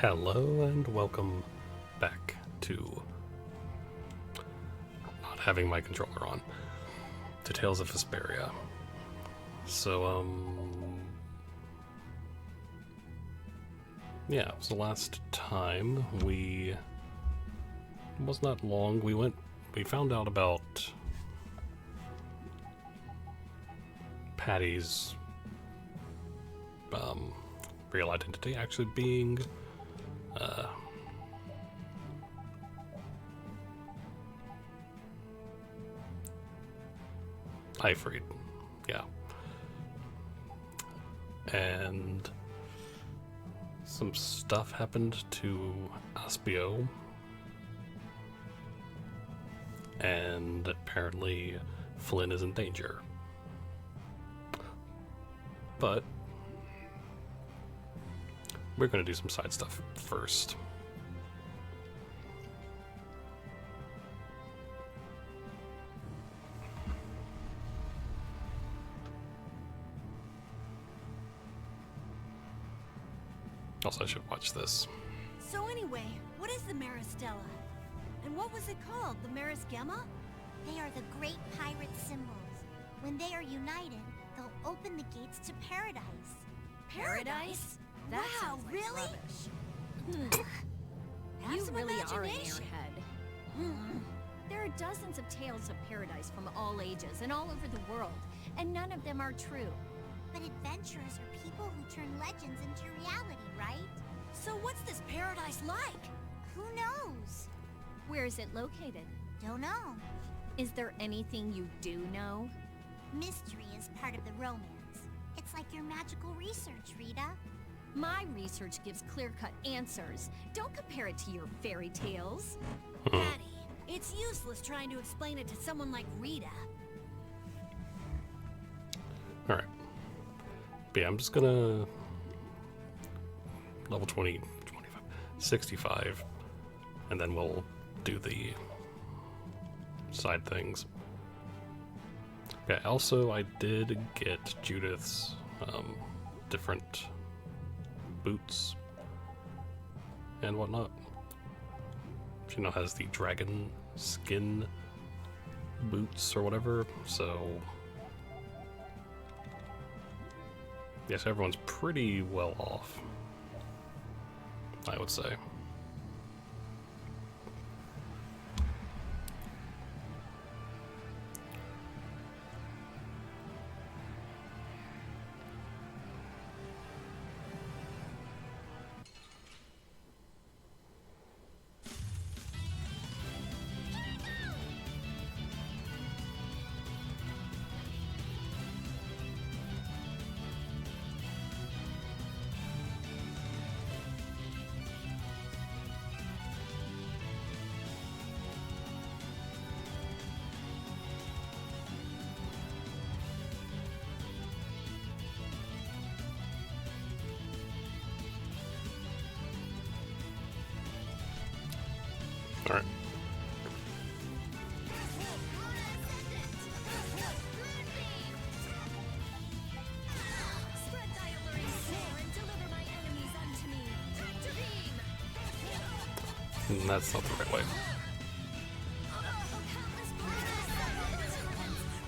Hello and welcome back to not having my controller on, to Tales of Vesperia. So, yeah, it was the last time it was not long, we found out about Patty's, real identity actually being Ifrid, yeah. And some stuff happened to Aspio, and apparently Flynn is in danger. But we're going to do some side stuff first. Also, I should watch this. So anyway, what is the Maristella? And what was it called? The Marisgemma? They are the great pirate symbols. When they are united, they'll open the gates to paradise. Paradise? That Wow, sounds like really? rubbish. Have You some really are in your imagination. head. There are dozens of tales of paradise from all ages and all over the world, and none of them are true. But adventurers are people who turn legends into reality, right? So what's this paradise like? Who knows? Where is it located? Don't know. Is there anything you do know? Mystery is part of the romance. It's like your magical research, Rita. My research gives clear-cut answers. Don't compare it to your fairy tales. Patty, it's useless trying to explain it to someone like Rita. Alright. But yeah, I'm just gonna level 20, 25, 65, and then we'll do the side things. Yeah, also I did get Judith's different boots and whatnot. She now has the dragon skin boots or whatever, so yes, everyone's pretty well off, I would say. All right. Spread thy alluring snare and deliver my enemies unto me. Tractor beam! That's not the right way.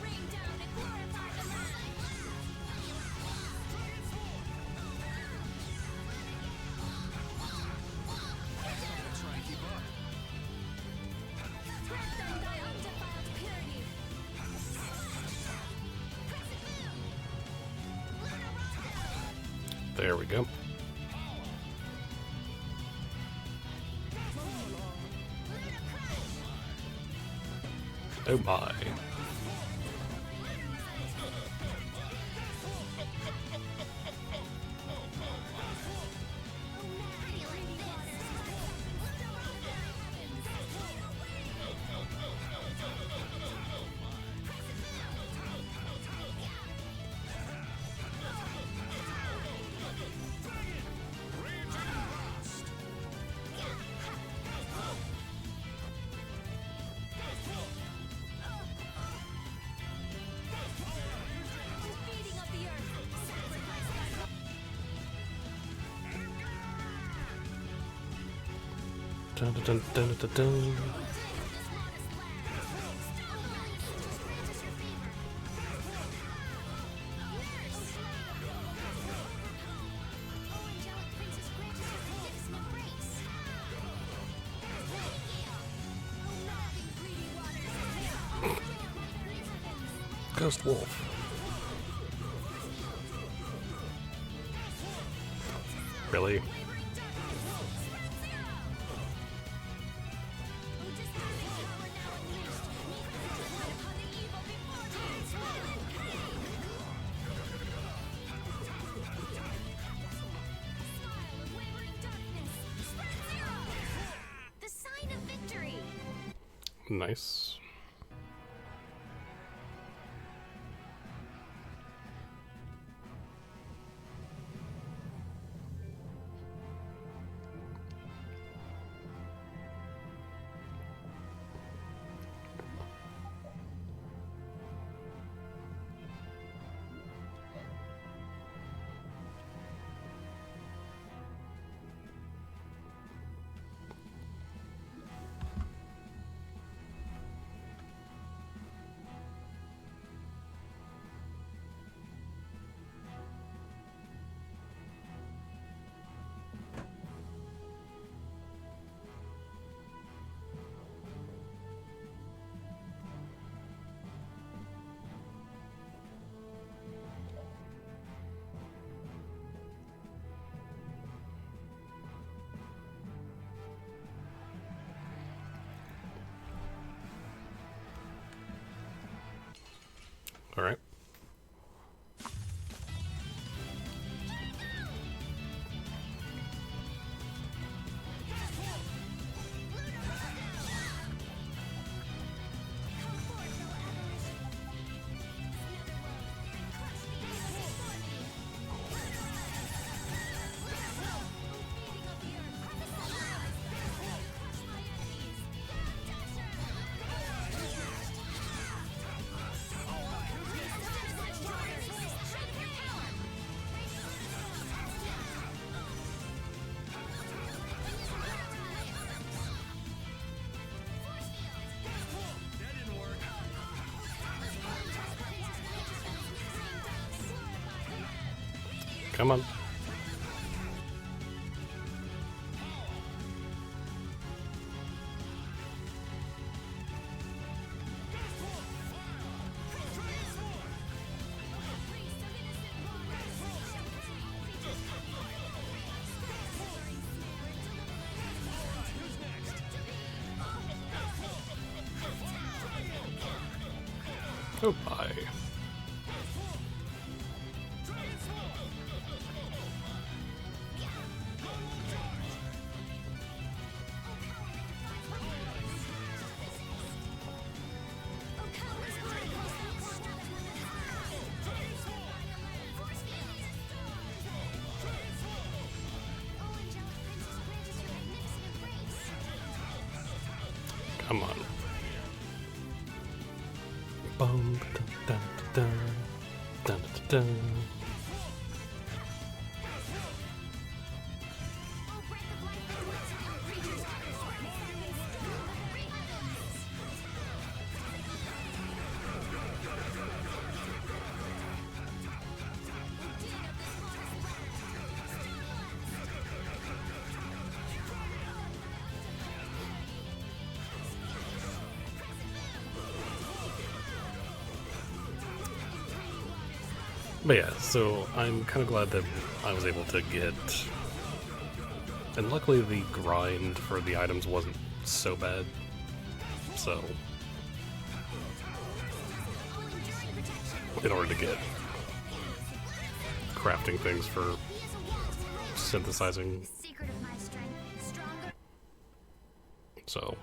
Rain down and glorify the light! Strengthen thy undefiled purity! There we go. Oh my. Dun, dun, dun, dun, dun, dun. Ghost Wolf. Really? The sign of victory. Nice. All right. Come on. Oh, bye. Come on. Boom, dun, dun, dun, dun, dun, dun. But yeah, so I'm kind of glad that I was able to get... And luckily the grind for the items wasn't so bad, so... In order to get crafting things for synthesizing, Secret of my strength, stronger. so...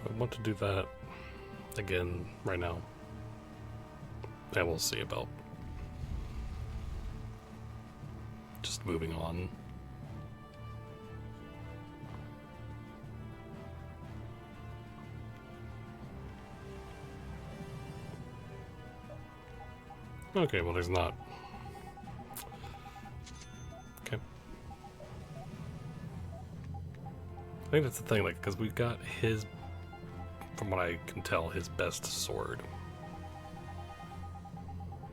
I want to do that again right now. And we'll see about just moving on. Okay, well, there's not. Okay. I think that's the thing, like, because we've got his, from what I can tell, his best sword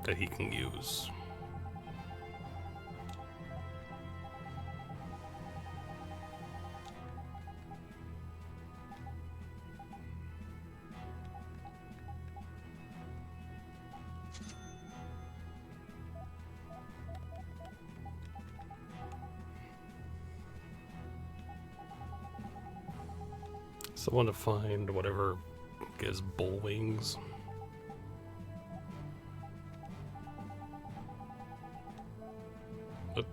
that he can use. So I want to find whatever gives bull wings. Oop.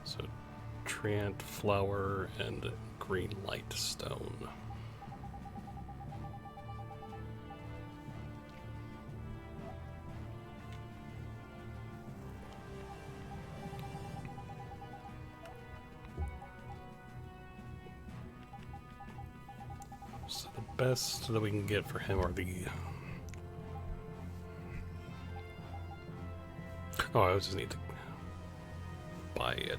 So, Trant flower and green light stone. So the best that we can get for him are the... Oh, I just need to buy a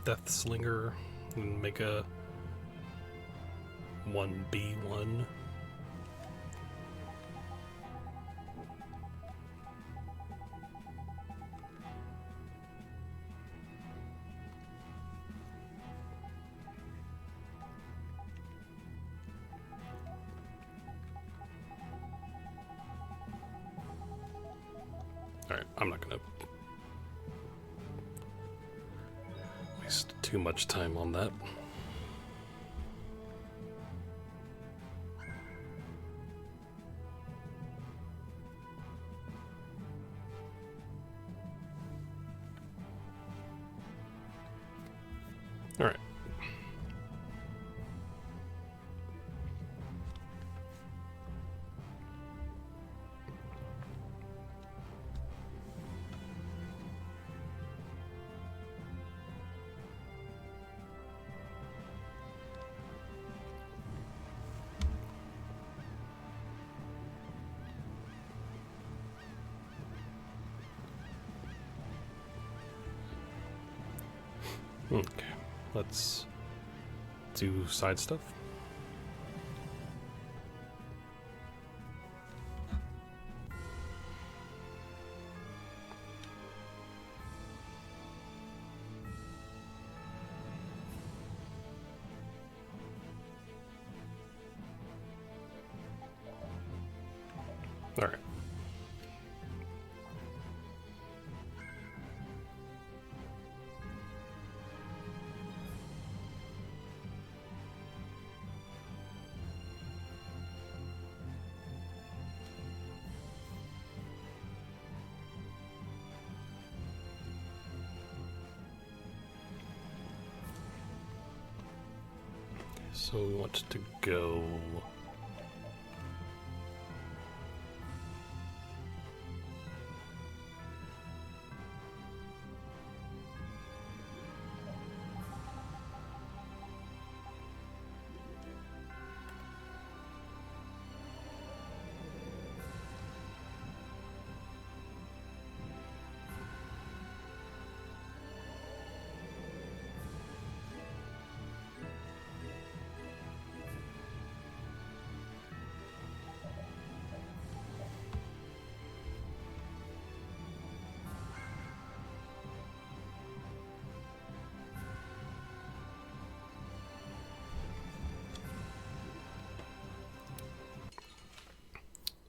Death Slinger and make a 1B1. Alright, I'm not gonna waste too much time on that. Alright. Okay, let's do side stuff. All right. So we want to go...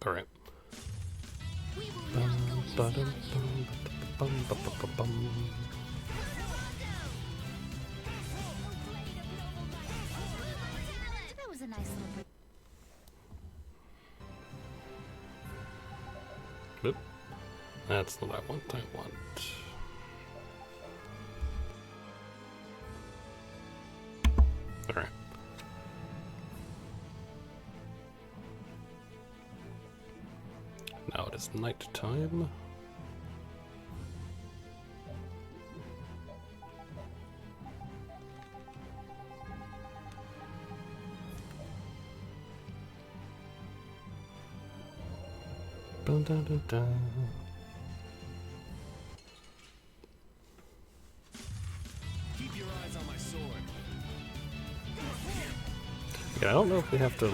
All right. That was a nice little break. Oop. That's what I want. Alright. Now it is night time. Dun, dun, dun, dun. Keep your eyes on my sword. Yeah, I don't know if we have to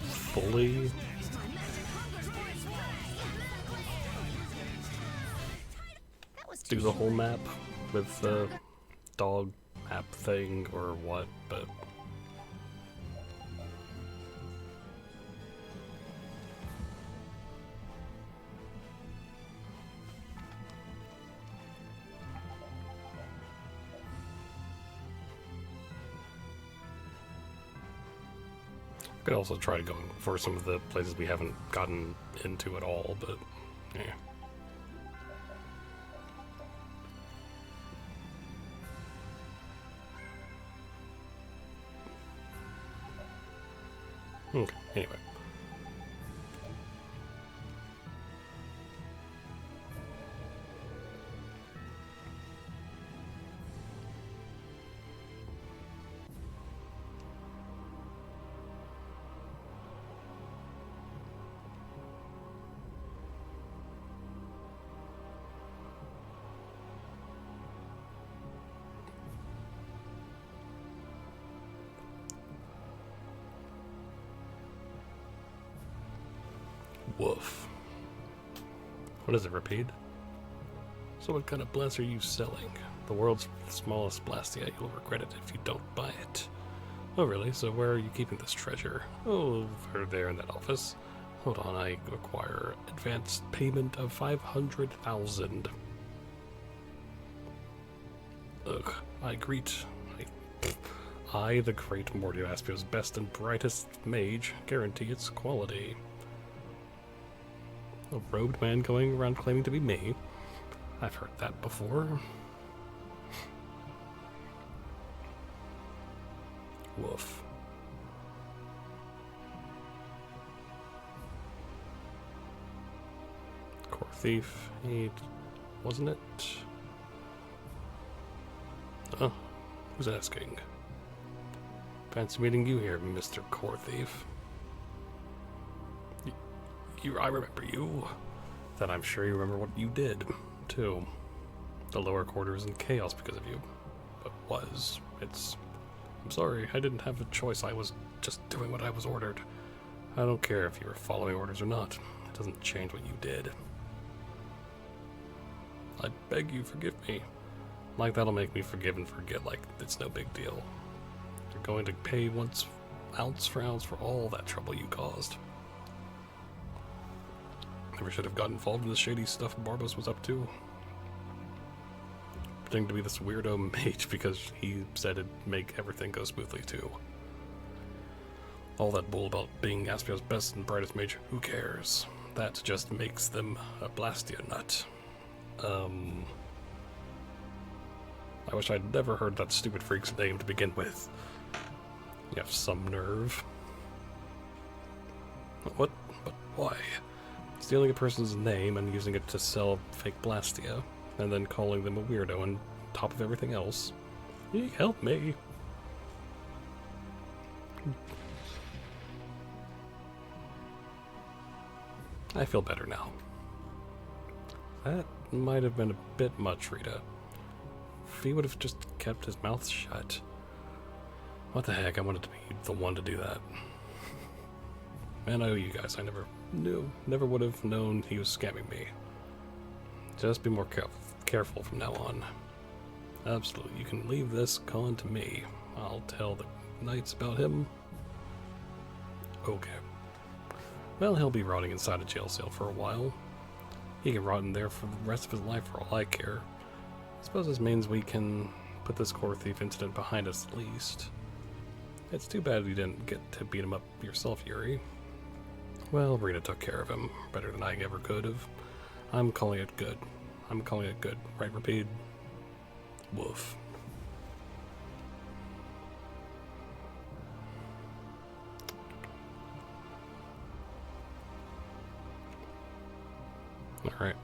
fully do the whole map with the dog map thing or what, but could also try to go for some of the places we haven't gotten into at all, but yeah. Okay, anyway. Woof. What is it, repeat? So what kind of blast are you selling? The world's smallest blastia. You'll regret it if you don't buy it. Oh really? So where are you keeping this treasure? Oh, over there in that office. Hold on, I require advance payment of 500,000. Ugh, I, the great Mordioaspio's best and brightest mage, guarantee its quality. A robed man going around claiming to be me. I've heard that before. Woof. Core thief, 8, wasn't it? Oh, who's asking? Fancy meeting you here, Mr. Core Thief. I remember you. Then I'm sure you remember what you did, too. The lower quarter is in chaos because of you. But I'm sorry, I didn't have a choice. I was just doing what I was ordered. I don't care if you were following orders or not. It doesn't change what you did. I beg you, forgive me. Like, that'll make me forgive and forget like it's no big deal. You're going to pay ounce for ounce for all that trouble you caused. Never should have gotten involved in the shady stuff Barbos was up to. Pretending to be this weirdo mage because he said it'd make everything go smoothly too. All that bull about being Aspio's best and brightest mage, who cares? That just makes them a Blastia nut. I wish I'd never heard that stupid freak's name to begin with. You have some nerve. What? But why? Stealing a person's name and using it to sell fake Blastia, and then calling them a weirdo on top of everything else. Help me. I feel better now. That might have been a bit much, Rita. If he would have just kept his mouth shut. What the heck, I wanted to be the one to do that. Man, I owe you guys. I never would have known he was scamming me. Just be more careful from now on. Absolutely, you can leave this con to me. I'll tell the knights about him. Okay. Well, he'll be rotting inside a jail cell for a while. He can rot in there for the rest of his life for all I care. I suppose this means we can put this core thief incident behind us at least. It's too bad you didn't get to beat him up yourself, Yuri. Well, Rita took care of him better than I ever could have. I'm calling it good. I'm calling it good. Right, repeat. Woof. Alright.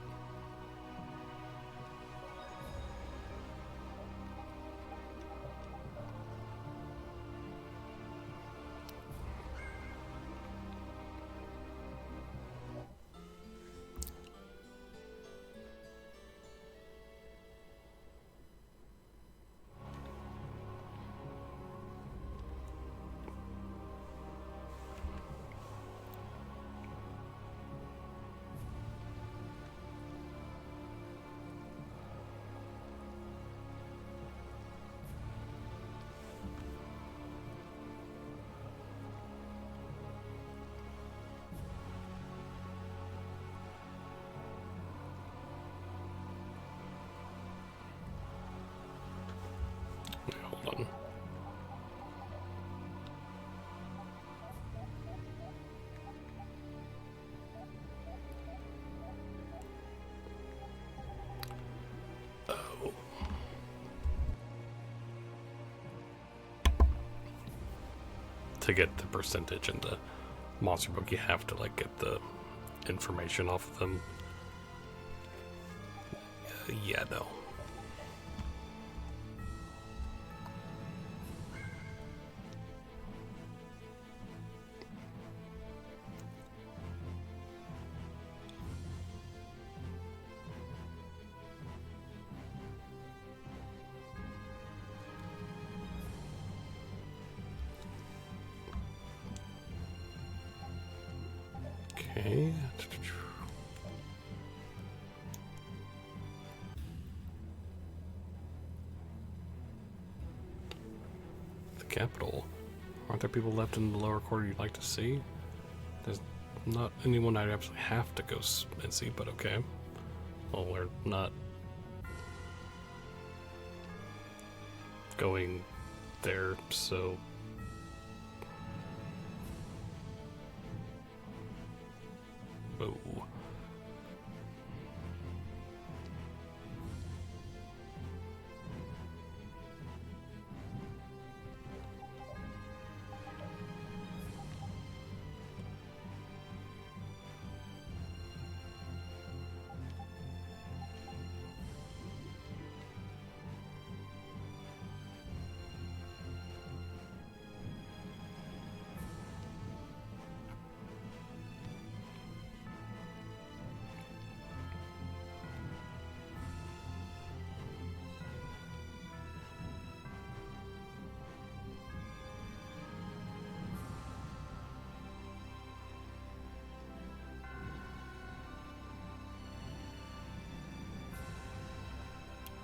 Hold on. Oh. To get the percentage in the monster book, you have to like get the information off of them. Yeah, no. Okay. The capital. Aren't there people left in the lower quarter you'd like to see? There's not anyone I'd absolutely have to go and see, but okay. Well, we're not going there, so... Oh.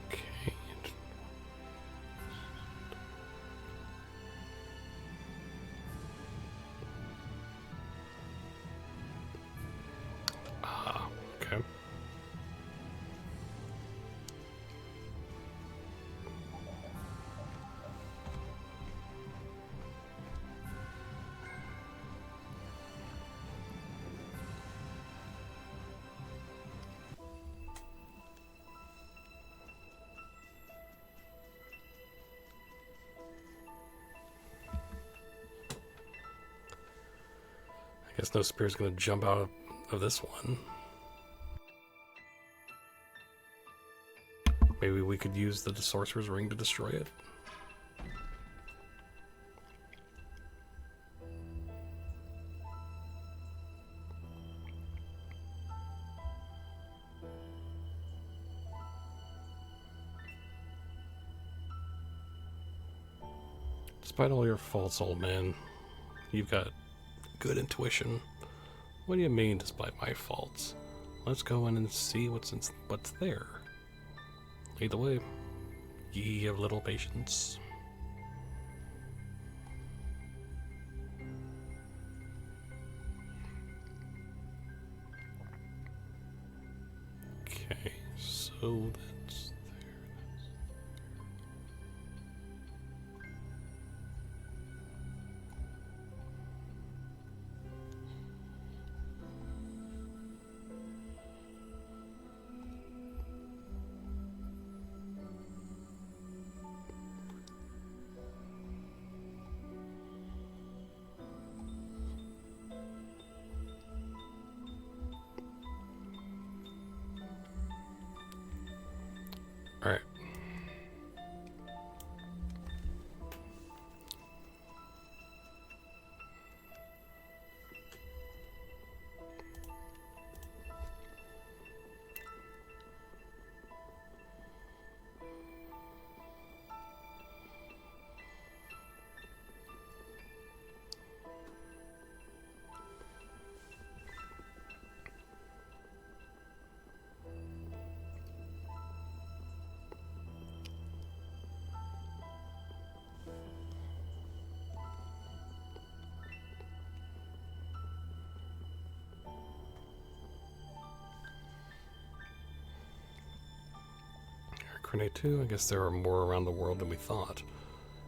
Okay. Ah, okay. I guess no spear's gonna jump out of this one. Maybe we could use the sorcerer's ring to destroy it. Despite all your faults, old man, you've got good intuition. What do you mean, despite my faults? Let's go in and see what's there. Lead the way, ye of little patience. Okay, so that's there. Alright. Grenade 2, I guess there are more around the world than we thought.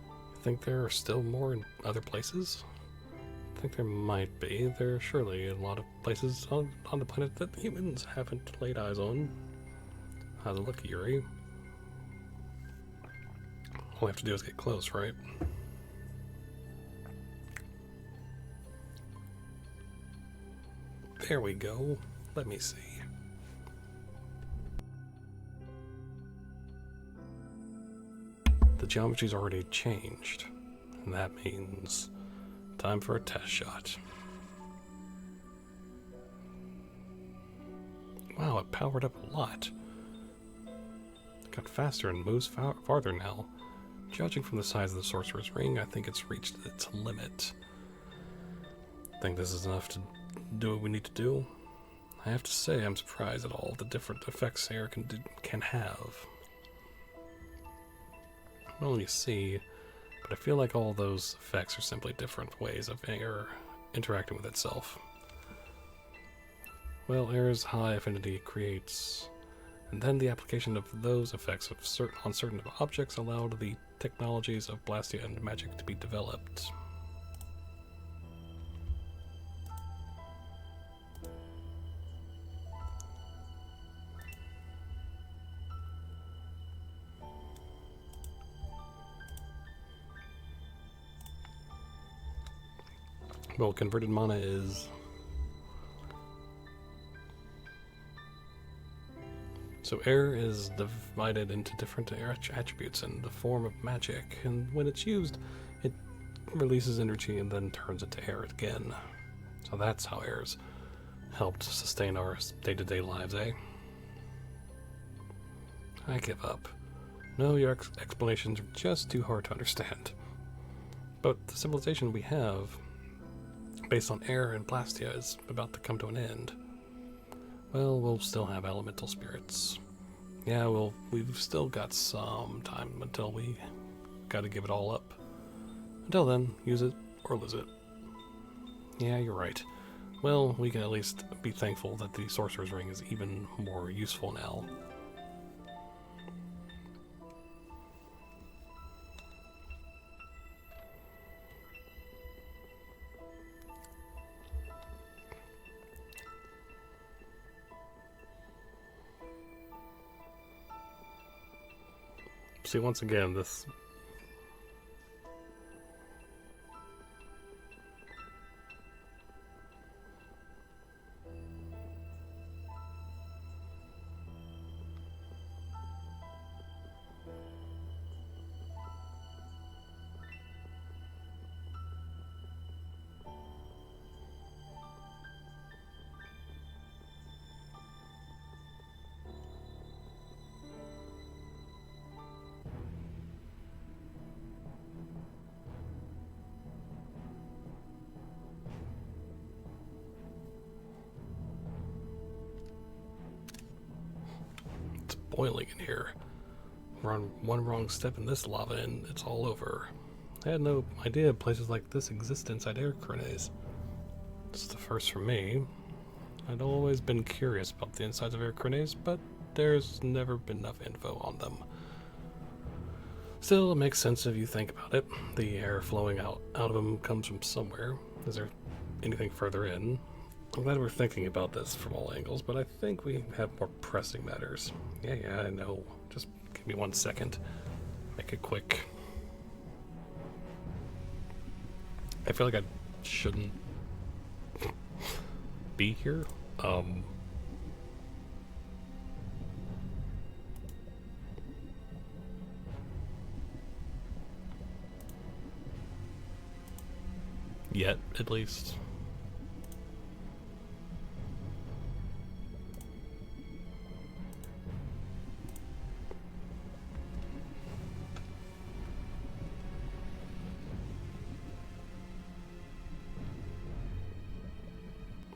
You think there are still more in other places? I think there might be. There are surely a lot of places on the planet that humans haven't laid eyes on. How's it look, Yuri? All we have to do is get close, right? There we go. Let me see. The geometry's already changed, and that means time for a test shot. Wow, it powered up a lot. It got faster and moves farther now. Judging from the size of the Sorcerer's Ring, I think it's reached its limit. Think this is enough to do what we need to do? I have to say, I'm surprised at all the different effects air can have. Well, you see, but I feel like all those effects are simply different ways of air interacting with itself. Well, air's high affinity creates, and then the application of those effects on certain objects allowed the technologies of Blastia and magic to be developed. Well, converted mana is... So air is divided into different attributes in the form of magic, and when it's used, it releases energy and then turns into air again. So that's how air's helped sustain our day-to-day lives, eh? I give up. No, your explanations are just too hard to understand. But the civilization we have, based on air and Blastia, is about to come to an end. Well, we'll still have elemental spirits. Yeah, well, we've still got some time until we gotta give it all up. Until then, use it or lose it. Yeah, you're right. Well, we can at least be thankful that the Sorcerer's Ring is even more useful now. See, once again, this... boiling in here. We're on one wrong step in this lava and it's all over. I had no idea places like this exist inside air crenets. It's the first for me. I'd always been curious about the insides of air crenets, but there's never been enough info on them. Still, it makes sense if you think about it. The air flowing out of them comes from somewhere. Is there anything further in? I'm glad we're thinking about this from all angles, but I think we have more pressing matters. Yeah, I know. Just give me 1 second. Make it quick. I feel like I shouldn't be here. Yet, at least.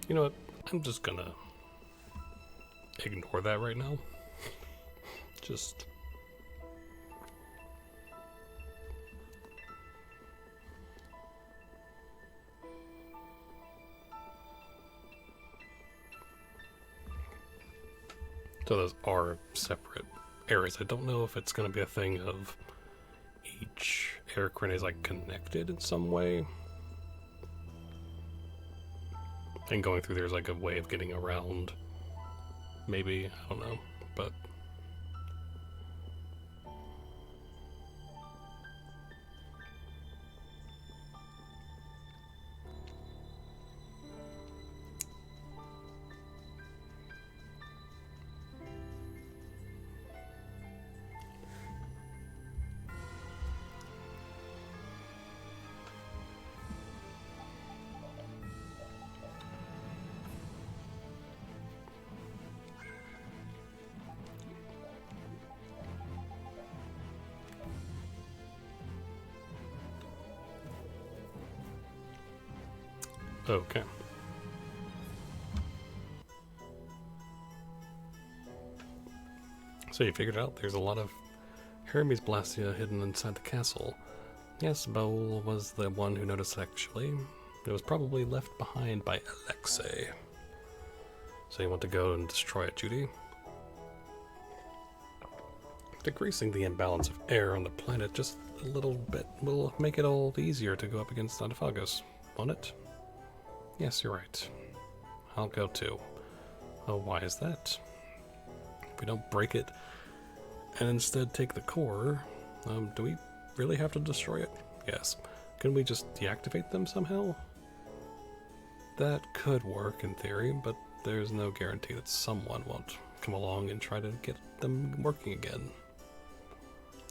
You know what? I'm just gonna ignore that right now. Just... So those are separate areas. I don't know if it's going to be a thing of each air current is like connected in some way. And going through there's like a way of getting around. Maybe, I don't know, but... Okay. So you figured out there's a lot of Hermes Blastia hidden inside the castle. Yes, Baul was the one who noticed actually. It was probably left behind by Alexei. So you want to go and destroy it, Judy? Decreasing the imbalance of air on the planet just a little bit will make it all easier to go up against Antiphagus, won't it? Yes, you're right. I'll go too. Oh, why is that? If we don't break it and instead take the core, do we really have to destroy it? Yes. Can we just deactivate them somehow? That could work in theory, but there's no guarantee that someone won't come along and try to get them working again.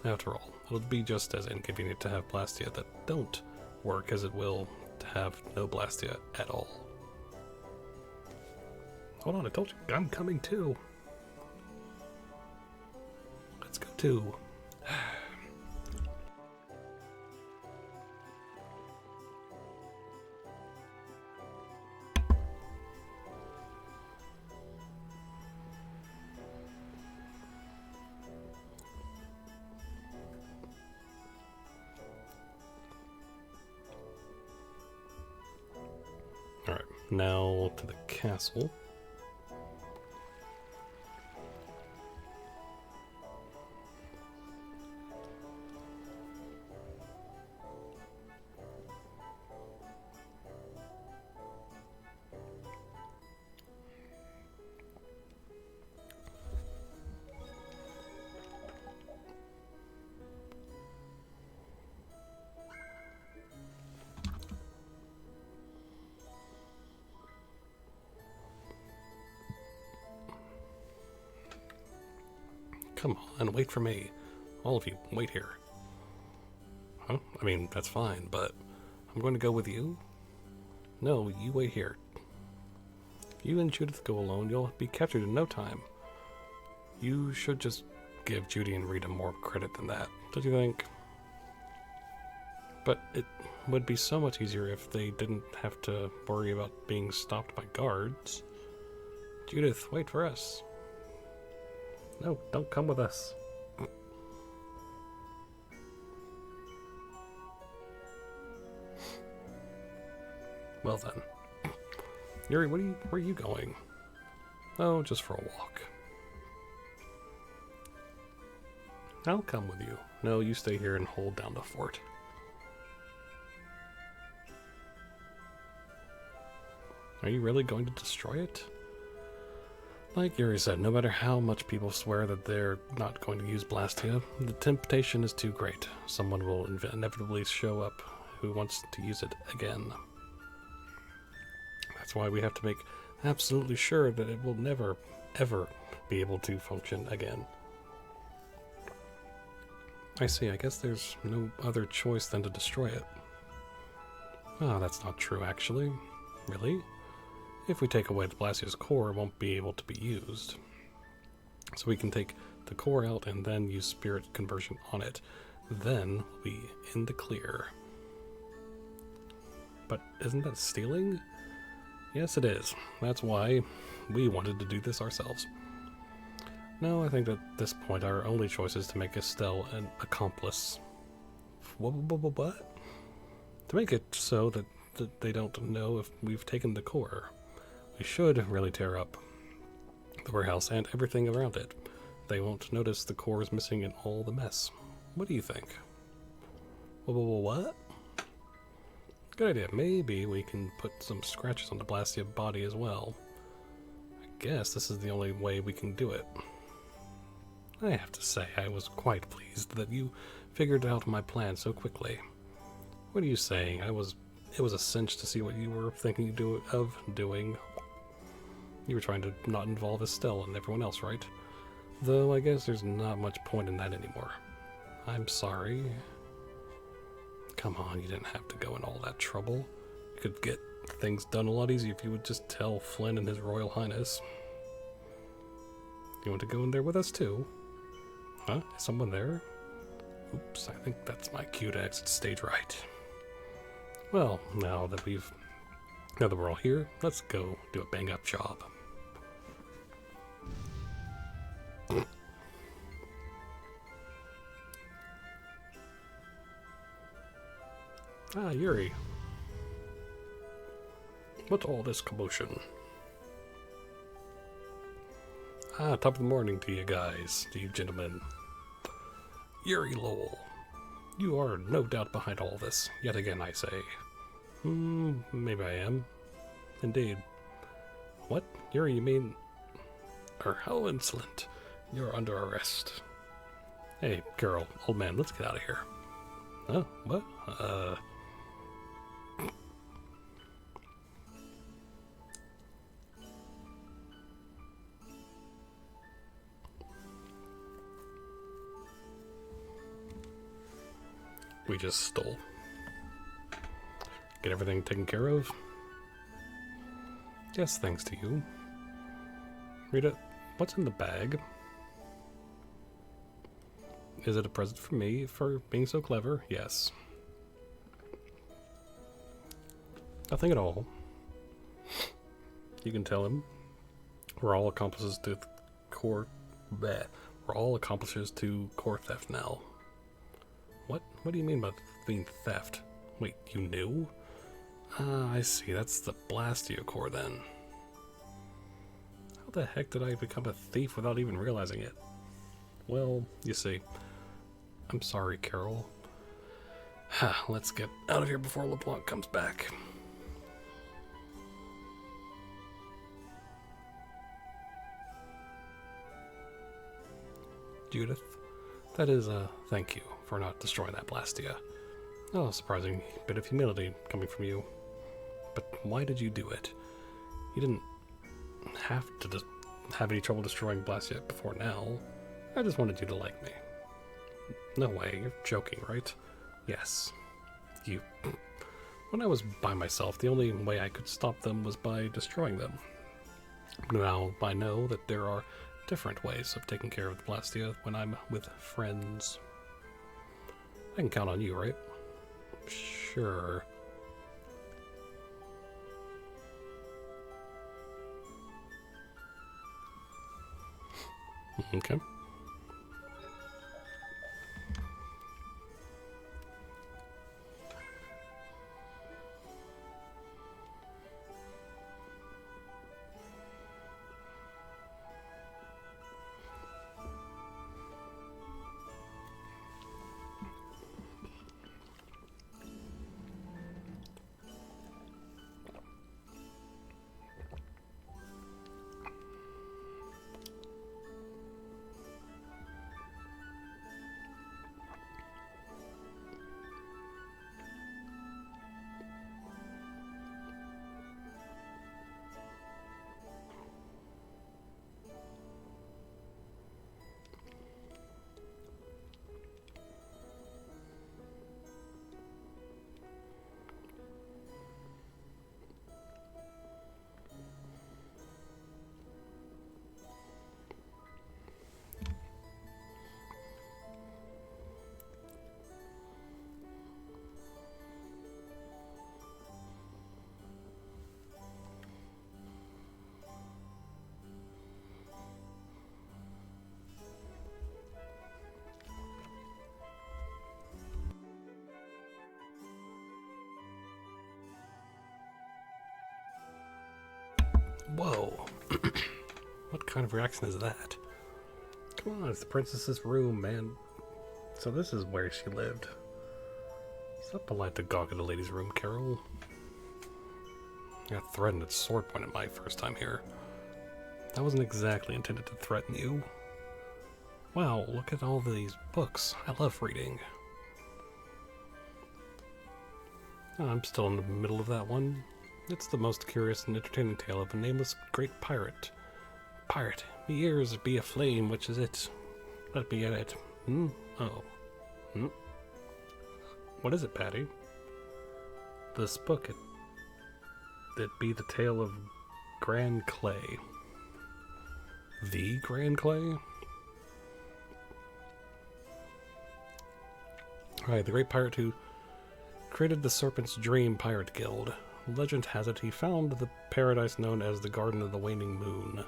After all, it'll be just as inconvenient to have Blastia that don't work as it will to have no Blastia at all. Hold on, I told you, I'm coming too. Let's go too. Alright, now to the castle. Come on, wait for me. All of you, wait here. Huh? I mean, that's fine, but I'm going to go with you? No, you wait here. If you and Judith go alone, you'll be captured in no time. You should just give Judy and Rita more credit than that, don't you think? But it would be so much easier if they didn't have to worry about being stopped by guards. Judith, wait for us. No, don't come with us. Well then. Yuri, where are you going? Oh, just for a walk. I'll come with you. No, you stay here and hold down the fort. Are you really going to destroy it? Like Yuri said, no matter how much people swear that they're not going to use Blastia, the temptation is too great. Someone will inevitably show up who wants to use it again. That's why we have to make absolutely sure that it will never, ever be able to function again. I see, I guess there's no other choice than to destroy it. Oh, that's not true, actually. Really? If we take away the Blastia's core, it won't be able to be used. So we can take the core out and then use spirit conversion on it. Then we'll be in the clear. But isn't that stealing? Yes, it is. That's why we wanted to do this ourselves. No, I think at this point our only choice is to make Estelle an accomplice. What? To make it so that they don't know if we've taken the core. We should really tear up the warehouse and everything around it. They won't notice the core is missing in all the mess. What do you think? What? Good idea. Maybe we can put some scratches on the Blastia body as well. I guess this is the only way we can do it. I have to say, I was quite pleased that you figured out my plan so quickly. What are you saying? It was a cinch to see what you were thinking of doing. You were trying to not involve Estelle and everyone else, right? Though I guess there's not much point in that anymore. I'm sorry. Come on, you didn't have to go in all that trouble. You could get things done a lot easier if you would just tell Flynn and His Royal Highness. You want to go in there with us too? Huh? Is someone there? Oops, I think that's my cue to exit stage right. Well, now that we're all here, let's go do a bang-up job. Ah, Yuri. What's all this commotion? Ah, top of the morning to you guys, to you gentlemen. Yuri Lowell, you are no doubt behind all this, yet again I say. Maybe I am. Indeed. What? Yuri, you mean... how insolent. You're under arrest. Hey, girl, old man, let's get out of here. Huh? What? We just stole. Get everything taken care of? Yes, thanks to you. Rita, what's in the bag? Is it a present for me for being so clever? Yes. Nothing at all. You can tell him. We're all accomplices to core... Bleh. We're all accomplices to core theft now. What? What do you mean by being theft? Wait, you knew? Ah, I see. That's the Blastia core then. How the heck did I become a thief without even realizing it? Well, you see. I'm sorry, Carol. Let's get out of here before LeBlanc comes back. Judith, that is a thank you for not destroying that Blastia. Oh, surprising bit of humility coming from you. But why did you do it? You didn't have to have any trouble destroying Blastia before now. I just wanted you to like me. No way, you're joking, right? Yes. You... When I was by myself, the only way I could stop them was by destroying them. Now, I know that there are different ways of taking care of the Blastia when I'm with friends. I can count on you, right? Sure. Okay. Whoa. What kind of reaction is that? Come on, it's the princess's room, man. So this is where she lived. It's not polite to gawk at a lady's room, Carol. I got threatened at sword point at my first time here. That wasn't exactly intended to threaten you. Wow, look at all these books. I love reading. I'm still in the middle of that one. It's the most curious and entertaining tale of a nameless great pirate. Pirate, me ears be aflame, which is it? Let me get it. Oh. What is it, Patty? This book, it be the tale of Grand Clay. The Grand Clay? Alright, the great pirate who created the Serpent's Dream Pirate Guild. Legend has it he found the paradise known as the Garden of the Waning Moon.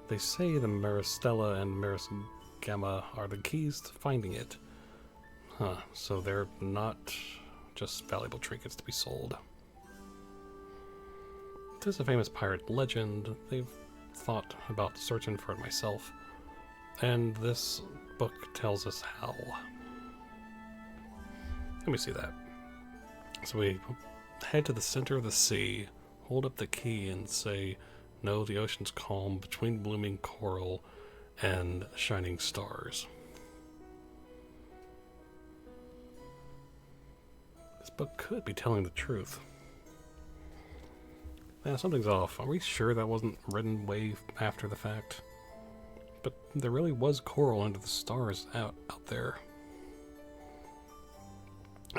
They say the Maristella and Gamma are the keys to finding it. Huh, so they're not just valuable trinkets to be sold. It is a famous pirate legend. They've thought about searching for it myself. And this book tells us how. Let me see that. So we head to the center of the sea, hold up the key and say, "No, the ocean's calm between blooming coral and shining stars." This book could be telling the truth. Yeah, something's off. Are we sure that wasn't written way after the fact? But there really was coral under the stars out there.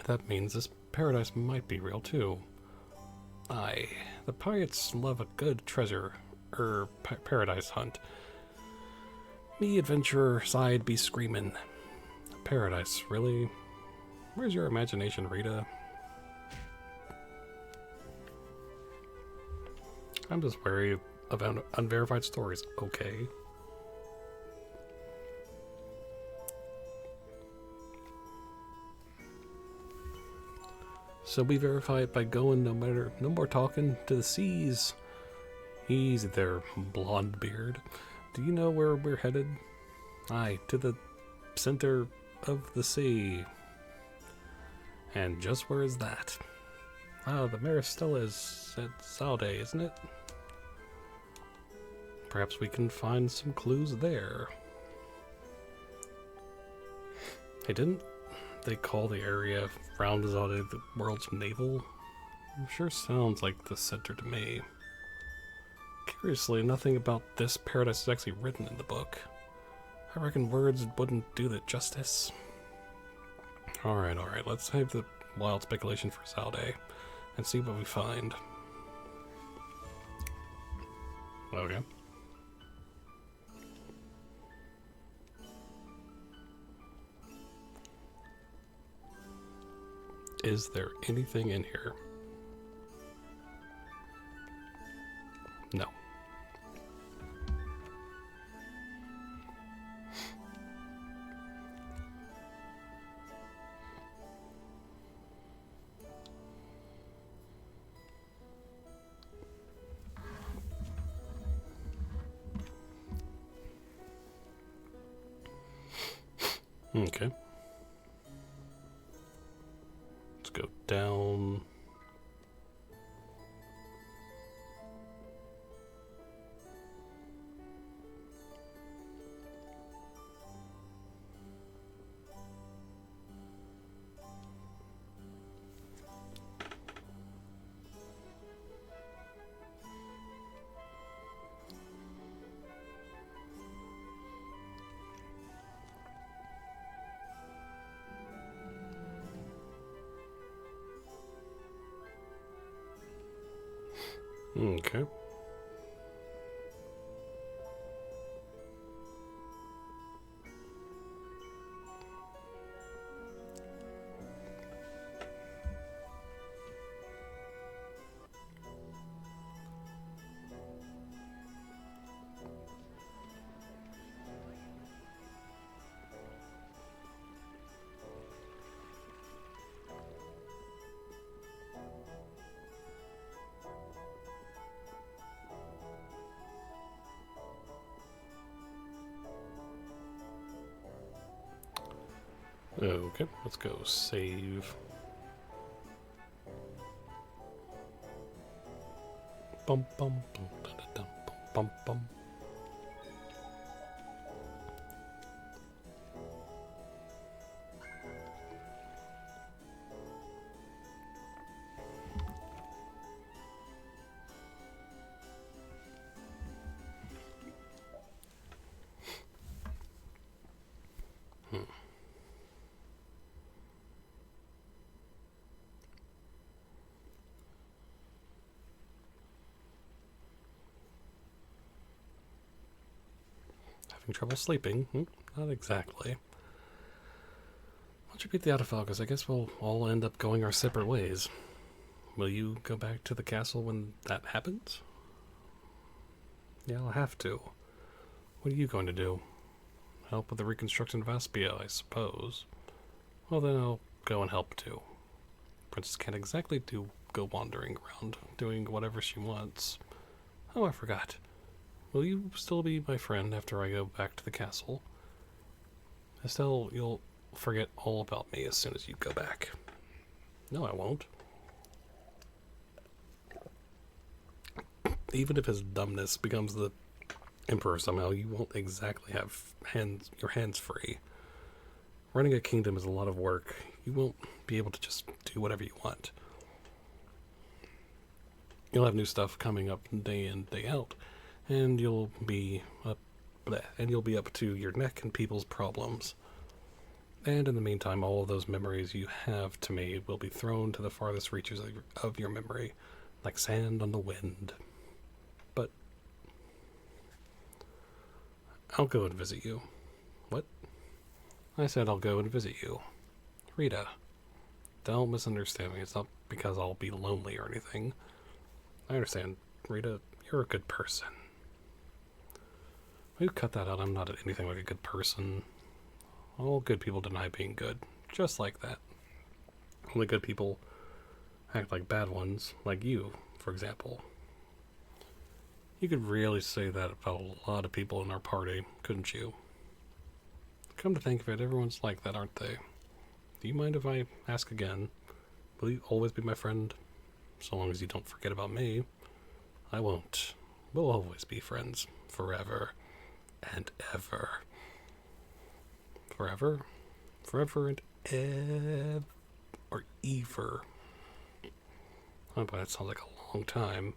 That means this paradise might be real too. Aye, the pirates love a good treasure, paradise hunt. Me adventurer side be screamin'. Paradise, really? Where's your imagination, Rita? I'm just wary about unverified stories, okay? So we verify it by going no more talking to the seas. Easy there, blonde beard. Do you know where we're headed? Aye, to the center of the sea. And just where is that? Ah, the Maristella is at Zalde, isn't it? Perhaps we can find some clues there. Hey, didn't they call the area around Zalde the world's navel? Sure sounds like the center to me. Curiously, nothing about this paradise is actually written in the book. I reckon words wouldn't do it justice. Alright, let's save the wild speculation for Zalde and see what we find. Okay. Is there anything in here? No. Okay. Let's go down. Okay. Okay, let's go save. Bum bum bum dum dum bum bum bum. Having trouble sleeping? Not exactly. Once you beat the autophagus, I guess we'll all end up going our separate ways. Will you go back to the castle when that happens? Yeah, I'll have to. What are you going to do? Help with the reconstruction of Vesperia, I suppose. Well, then I'll go and help too. Princess can't exactly go wandering around, doing whatever she wants. Oh, I forgot. Will you still be my friend after I go back to the castle? Estelle, you'll forget all about me as soon as you go back. No, I won't. Even if his dumbness becomes the emperor somehow, you won't exactly have your hands free. Running a kingdom is a lot of work. You won't be able to just do whatever you want. You'll have new stuff coming up day in, day out, and you'll be up to your neck in people's problems. And in the meantime, all of those memories you have to me will be thrown to the farthest reaches of your memory, like sand on the wind. But I'll go and visit you. What? I said I'll go and visit you. Rita, don't misunderstand me. It's not because I'll be lonely or anything. I understand, Rita, you're a good person. Will you cut that out? I'm not anything like a good person. All good people deny being good. Just like that. Only good people act like bad ones, like you, for example. You could really say that about a lot of people in our party, couldn't you? Come to think of it, everyone's like that, aren't they? Do you mind if I ask again? Will you always be my friend? So long as you don't forget about me. I won't. We'll always be friends. Forever. And ever. Forever? Forever and ever. Or ever. Oh boy, that sounds like a long time.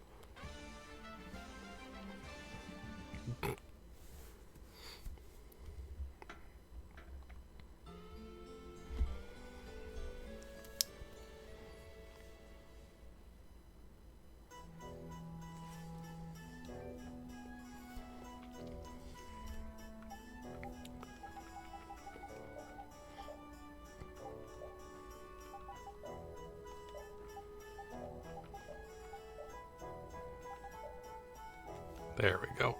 There we go.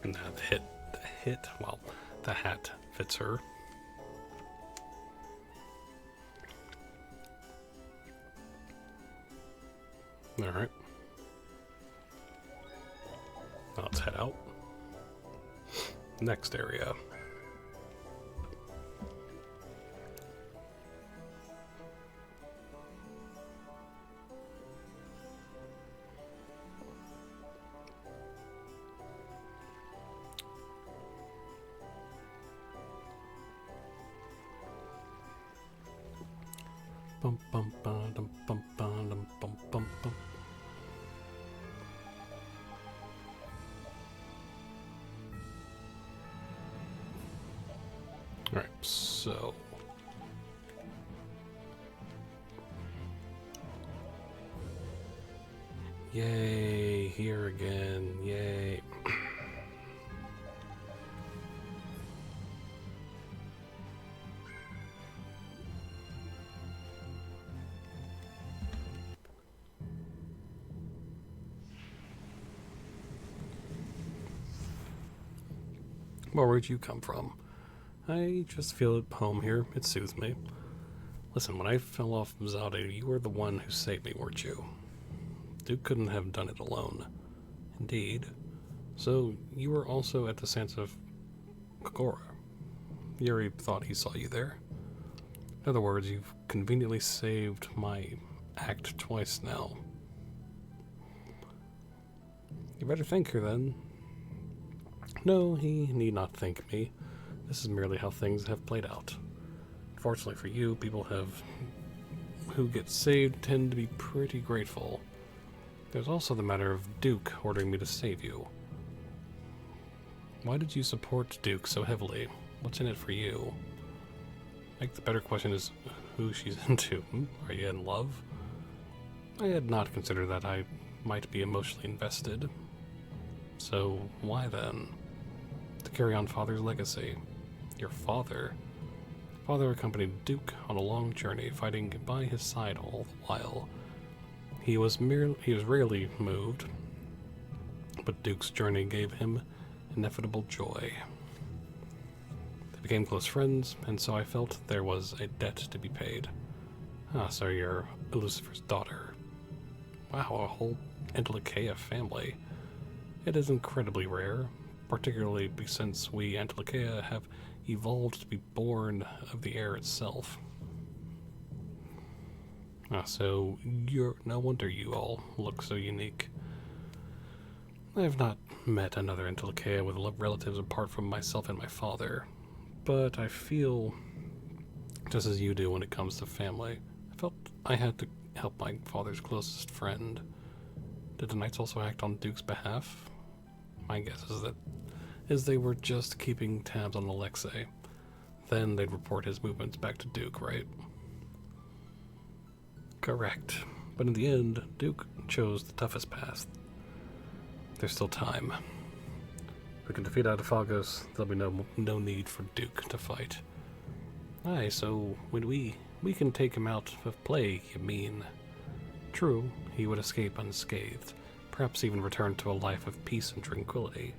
Now well, the hat fits her. Alright. Now let's head out. Next area. Bum bum bum dum bum bum bum bum bum. All right, so yay, here again, yay. where'd you come from? I just feel at home here. It soothes me. Listen, when I fell off Zade, you were the one who saved me, weren't you? Duke couldn't have done it alone. Indeed. So, you were also at the Sands of Kokora. Yuri thought he saw you there. In other words, you've conveniently saved my act twice now. You better thank her then. No, he need not thank me. This is merely how things have played out. Fortunately for you, people who get saved tend to be pretty grateful. There's also the matter of Duke ordering me to save you. Why did you support Duke so heavily? What's in it for you? I think the better question is who she's into. Are you in love? I had not considered that I might be emotionally invested. So why then? To carry on Father's legacy. Your father? Father accompanied Duke on a long journey, fighting by his side all the while. He was rarely moved, but Duke's journey gave him ineffable joy. They became close friends, and so I felt there was a debt to be paid. Ah, so you're Lucifer's daughter. Wow, a whole Antilochea family. It is incredibly rare, particularly since we Antilochea have evolved to be born of the air itself. Ah, so no wonder you all look so unique. I have not met another Antilochea with relatives apart from myself and my father, but I feel just as you do when it comes to family. I felt I had to help my father's closest friend. Did the Knights also act on Duke's behalf? My guess is they were just keeping tabs on Alexei. Then they'd report his movements back to Duke, right? Correct. But in the end, Duke chose the toughest path. There's still time. If we can defeat Adafagos, there'll be no need for Duke to fight. Aye, so when we can take him out of play, you mean? True, he would escape unscathed, perhaps even return to a life of peace and tranquility.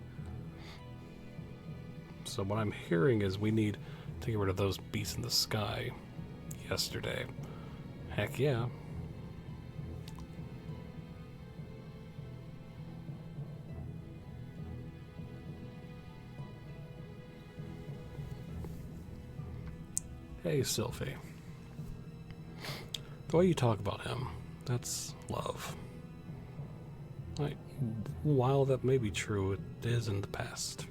So what I'm hearing is we need to get rid of those beasts in the sky. Yesterday. Heck yeah. Hey, Sylphie. The way you talk about him, that's love. While that may be true, it is in the past.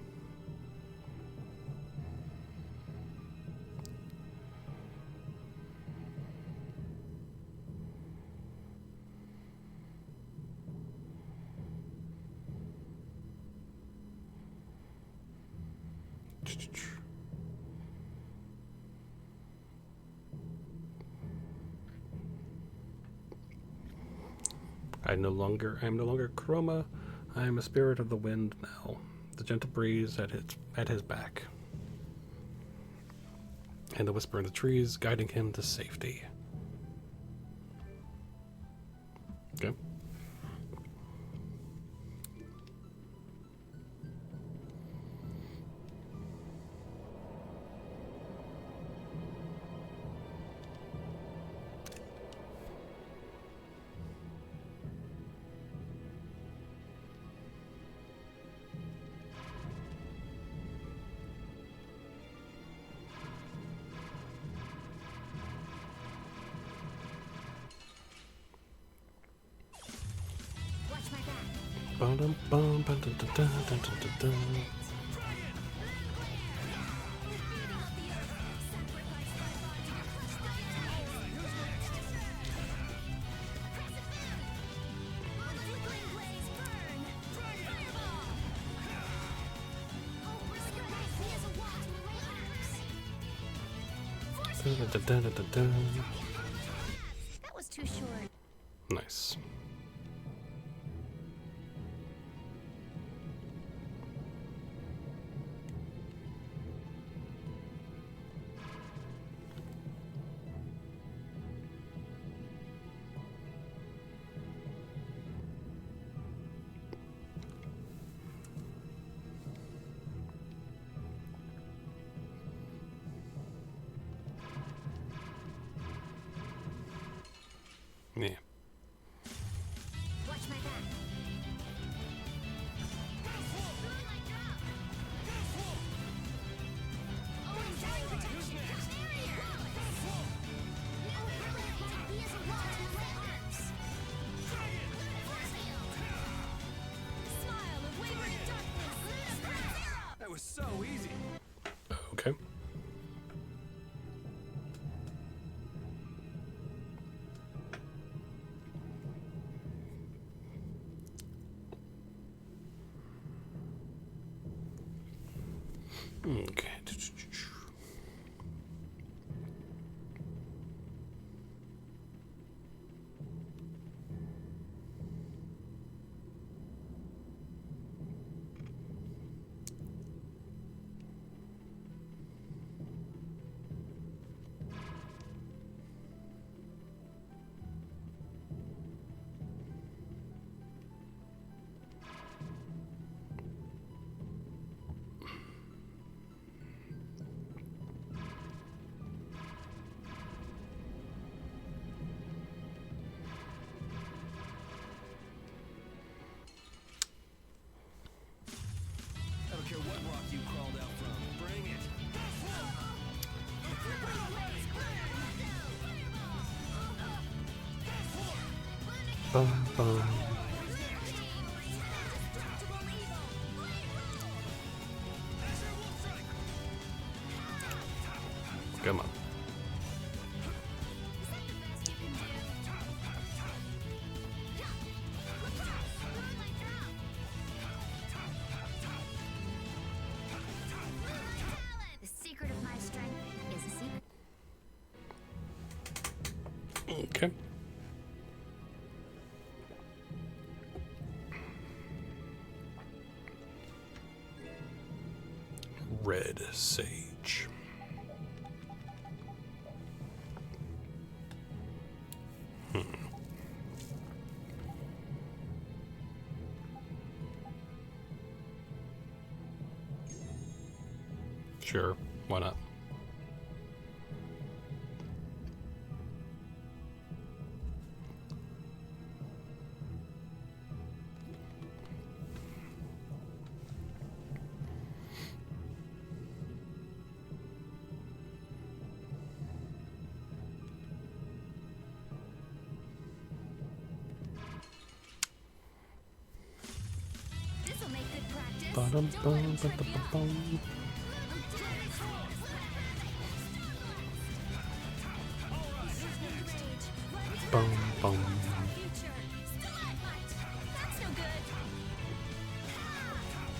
I am no longer Chroma. I am a spirit of the wind now. The gentle breeze at his back. And the whisper in the trees guiding him to safety. Okay. That was too short. Nice. Yeah. Watch my back. Oh, enjoy protection. Barrier. He is a wall to my arms. Smile of wavering darkness. That was so easy. Okay. Okay. I don't care what rock you crawled out from. Bring it. Bum, bum. Come on. The secret of my strength is a secret. Okay. Red sage. Sure, why not? This'll make good practice. Ba-dum, Don't let bum, him trip you up. ba-da-ba-bum. Bum, bum. Future. Stalagmite. That's no good.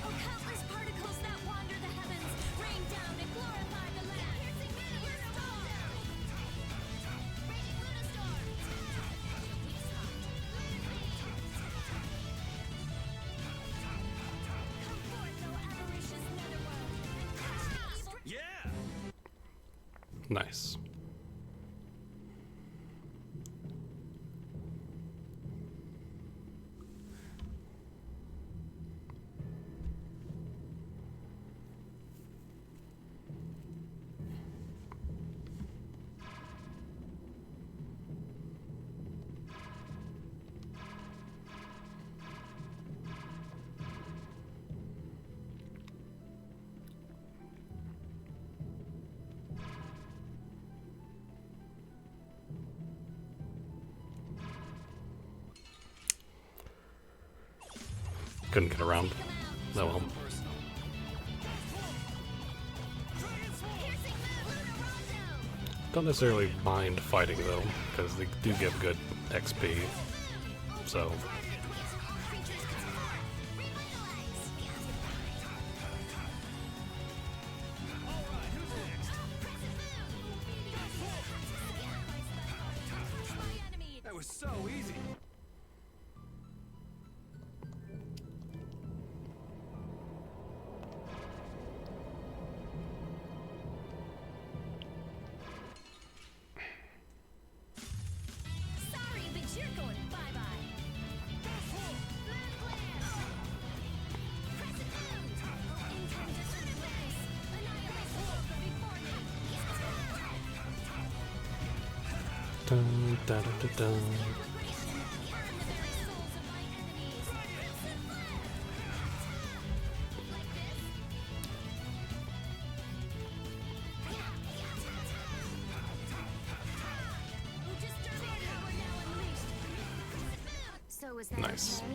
Oh, countless particles that wander the heavens, rain down and glorify the land. Piercing Lunar Raging Lunastorm. Come forth, O avaricious netherworld. Crush the evil. Yeah! Nice. Couldn't get around. Oh well. Personal. Don't necessarily mind fighting though, because they do give good XP. So That was so easy. Sorry, but you're going bye-bye. Dun, dun, dun, dun, dun. So is that Nice. okay?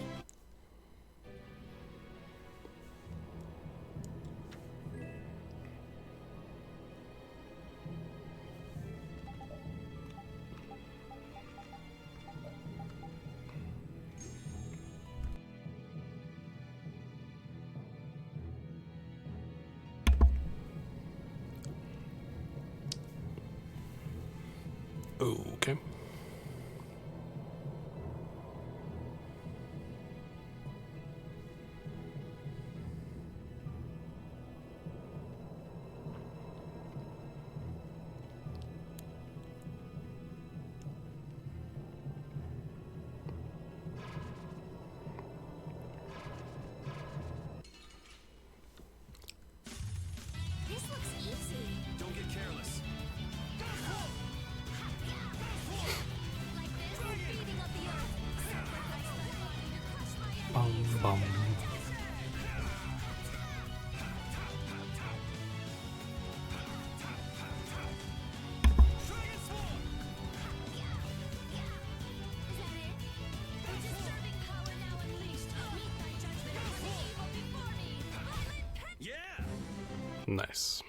Okay. This looks easy. Don't get careless. Like this, we're beating up the earth. Sacrifice my body to crush my Bum, enemies. bum. Is that it? The disturbing power now unleashed. Meet thy judgment upon the evil before me. Violent pen- Yeah! Nice.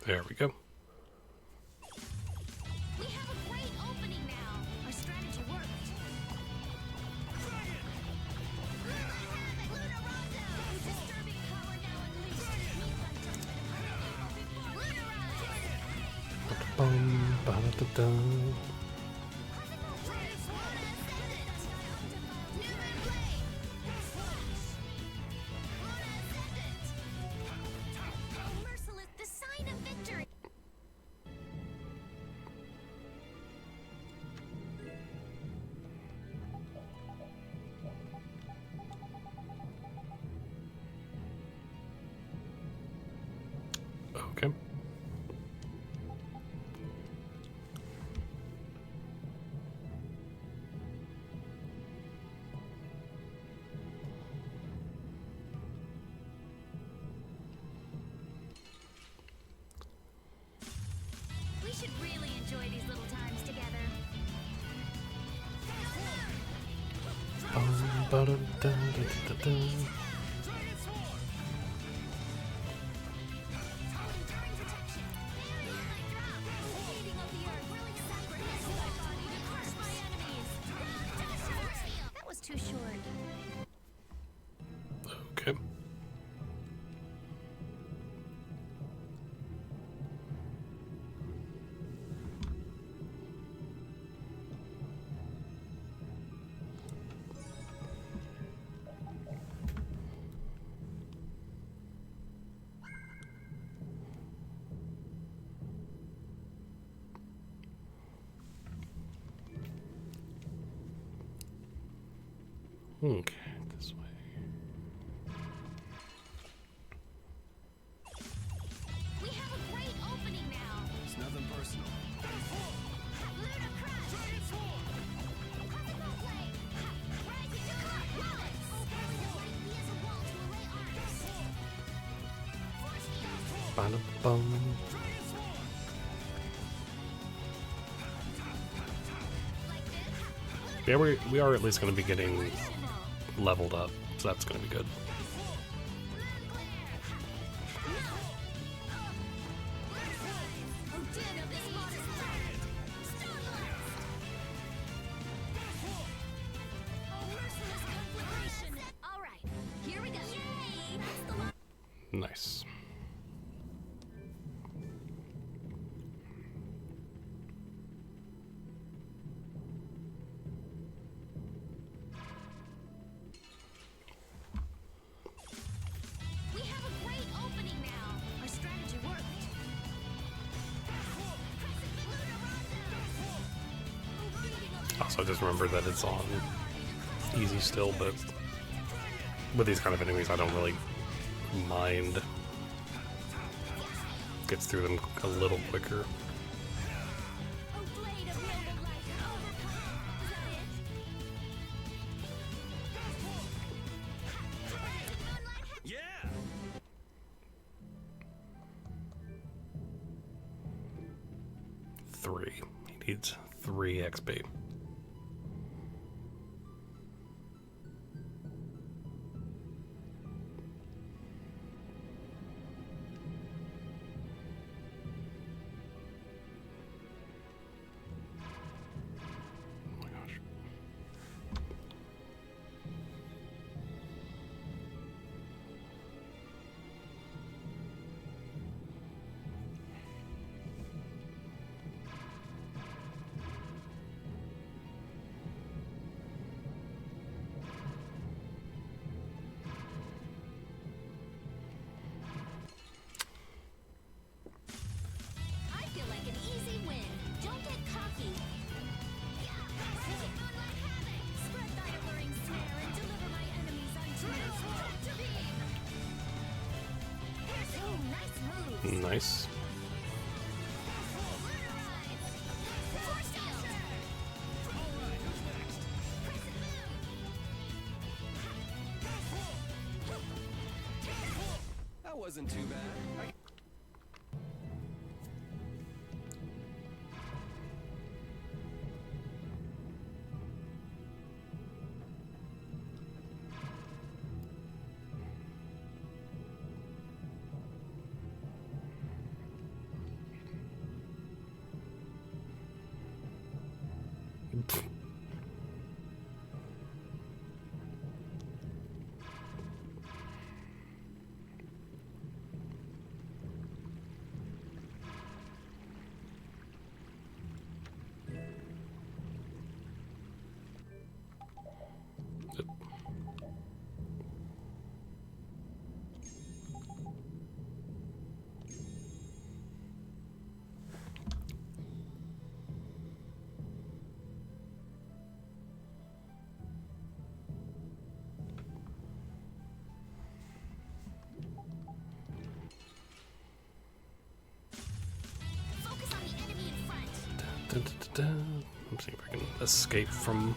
There we go. We have a great opening now. Our strategy worked. The disturbing power now unleashed. Meet thy judgment upon the evil before me. Bum, ba-da-da-da. Merciless, the sign of victory. Okay. We should really enjoy these little times together. Bum, ba-da-da-da-da-da-da. Enduring protection. Beating of the earth. Really sacrifice my body to crush my enemies. That was too short. Okay. Okay, this way. We have a great opening now. It's nothing personal. Ludicrous. Classical play. Rising to clock. Wallace. Be as a wall to array arms. Force field. Ba-da-bum. Like this. Yeah, we are at least going to be getting leveled up, so that's going to be good. Nice. We have a great opening now. Our strategy worked. Also, just remember that it's on easy still, but with these kind of enemies, I don't really mind. Gets through them a little quicker. Yeah! 3. He needs 3 XP. I feel like an easy win. Don't get cocky. Spread thy alluring snare and deliver my enemies unto me. Ooh, nice move. Nice. That wasn't too bad. Focus on the enemy in front. Dun, dun, dun, dun. Let's see if I can escape from.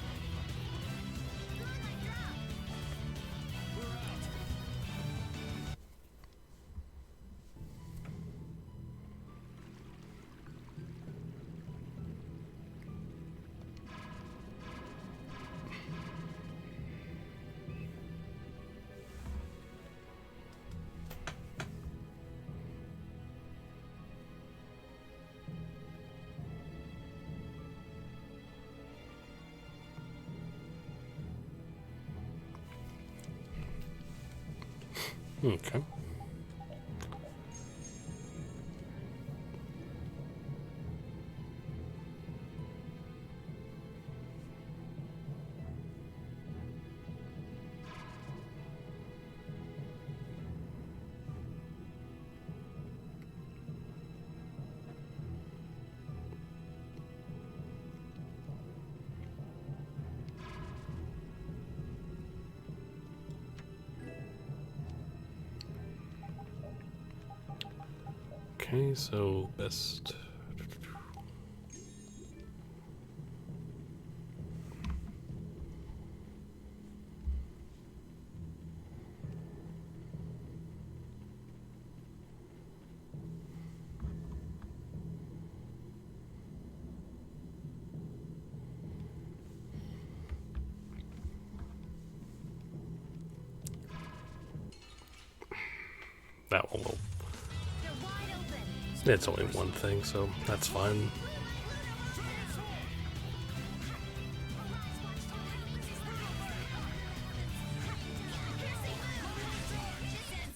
Okay. Okay, so best. that one will. They're wide open. It's only one thing, so that's fine.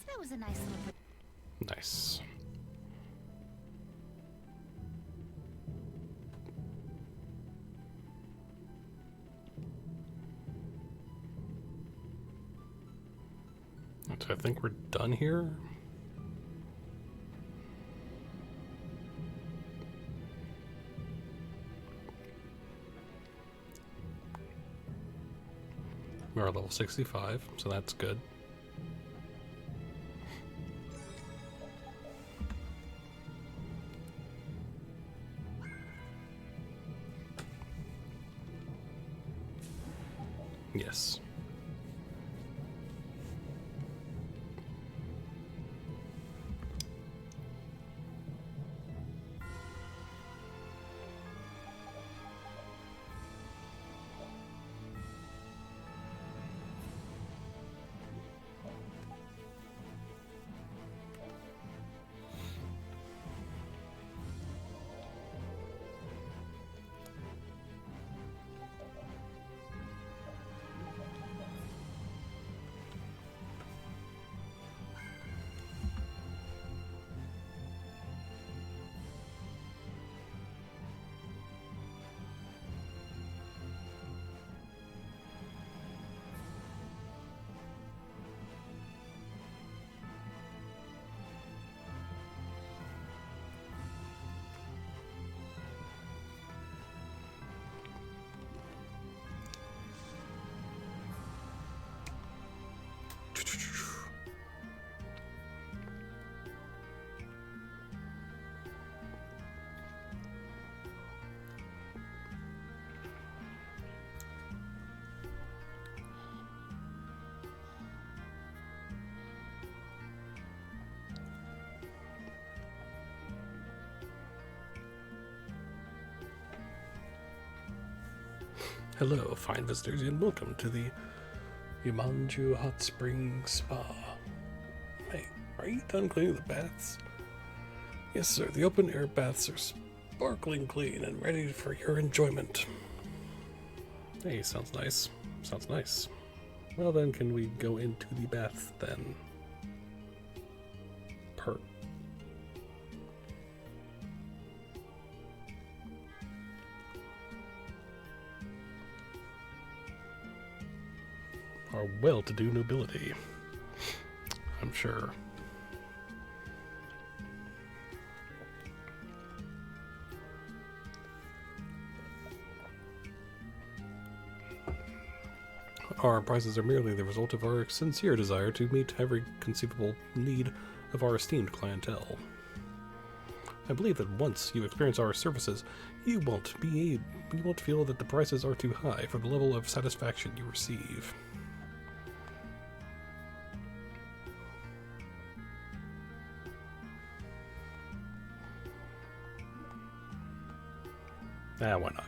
That was a nice little. Nice. So I think we're done here. We're at level 65, so that's good. Yes. Hello, fine visitors, and welcome to the Yamanju Hot Spring Spa. Hey, are you done cleaning the baths? Yes, sir. The open air baths are sparkling clean and ready for your enjoyment. Hey, sounds nice. Sounds nice. Well then, can we go into the bath then? Per. Our well-to-do nobility, I'm sure. Our prices are merely the result of our sincere desire to meet every conceivable need of our esteemed clientele. I believe that once you experience our services, you won't feel that the prices are too high for the level of satisfaction you receive. Ah, why not?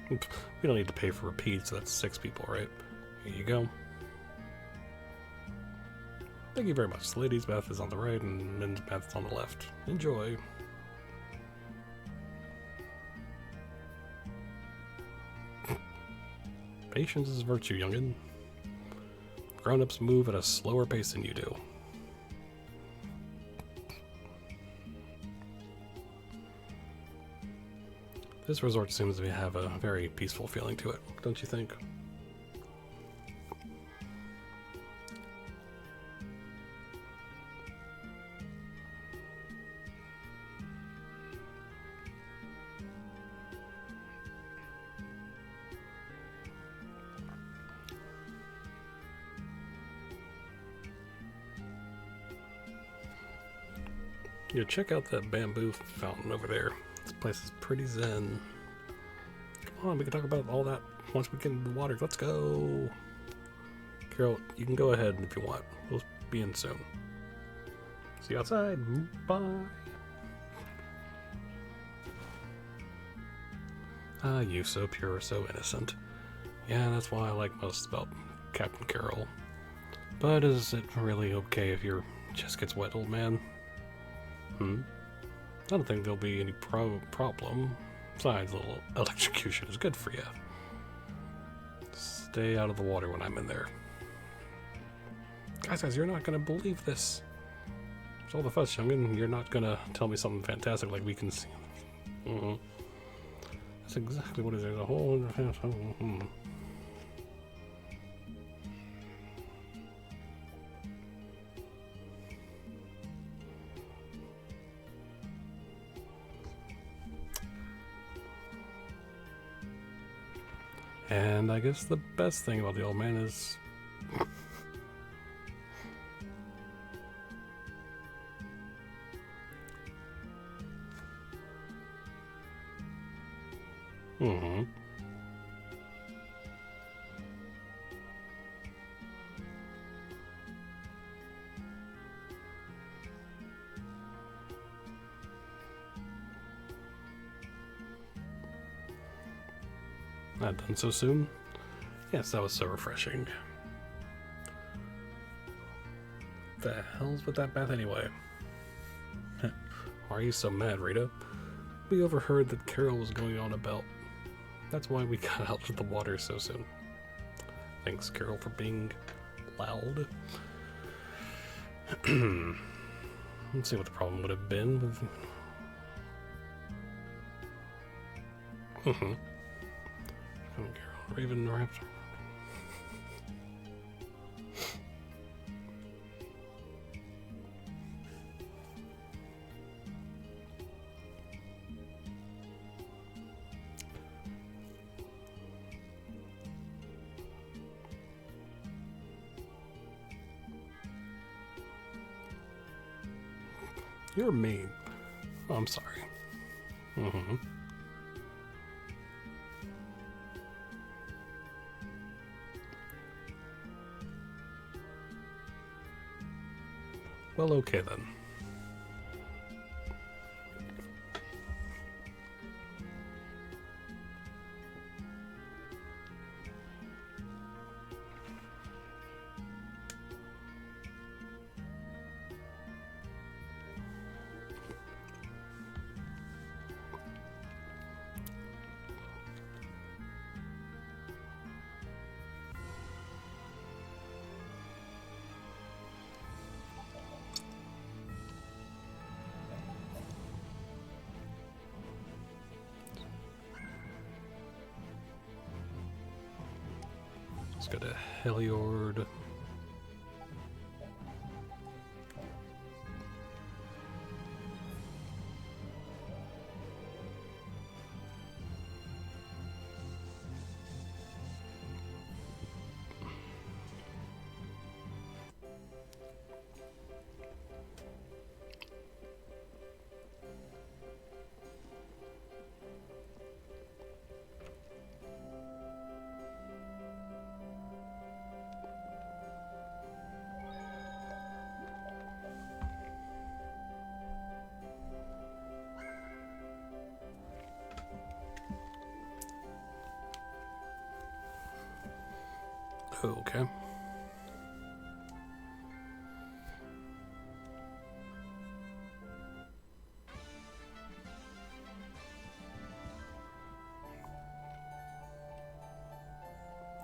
We don't need to pay for repeats, so that's 6 people, right? Here you go. Thank you very much. The ladies' bath is on the right and men's bath is on the left. Enjoy. Patience is a virtue, youngin'. Grown-ups move at a slower pace than you do. This resort seems to have a very peaceful feeling to it, don't you think? Yeah, check out that bamboo fountain over there. This place is pretty zen. Come on, we can talk about all that once we get into the water. Let's go. Carol, you can go ahead if you want. We'll be in soon. See you outside. Bye. Ah, you so pure, so innocent. Yeah, that's why I like most about Captain Carol. But is it really okay if your chest gets wet, old man? I don't think there'll be any problem. Besides, a little electrocution is good for you. Stay out of the water when I'm in there. Guys, you're not gonna believe this. It's all the fuss, youngin'. You're not gonna tell me something fantastic like we can see. That's exactly what it is. There's a whole... And I guess the best thing about the old man is... Not done so soon? Yes, that was so refreshing. The hell's with that bath anyway? Why are you so mad, Rita? We overheard that Carol was going on about. That's why we got out of the water so soon. Thanks, Carol, for being loud. Let's see what the problem would have been with... Carol, Raven, Raptor. You're mean. Oh, I'm sorry. Well, okay then. Let's go to Heliord. Okay.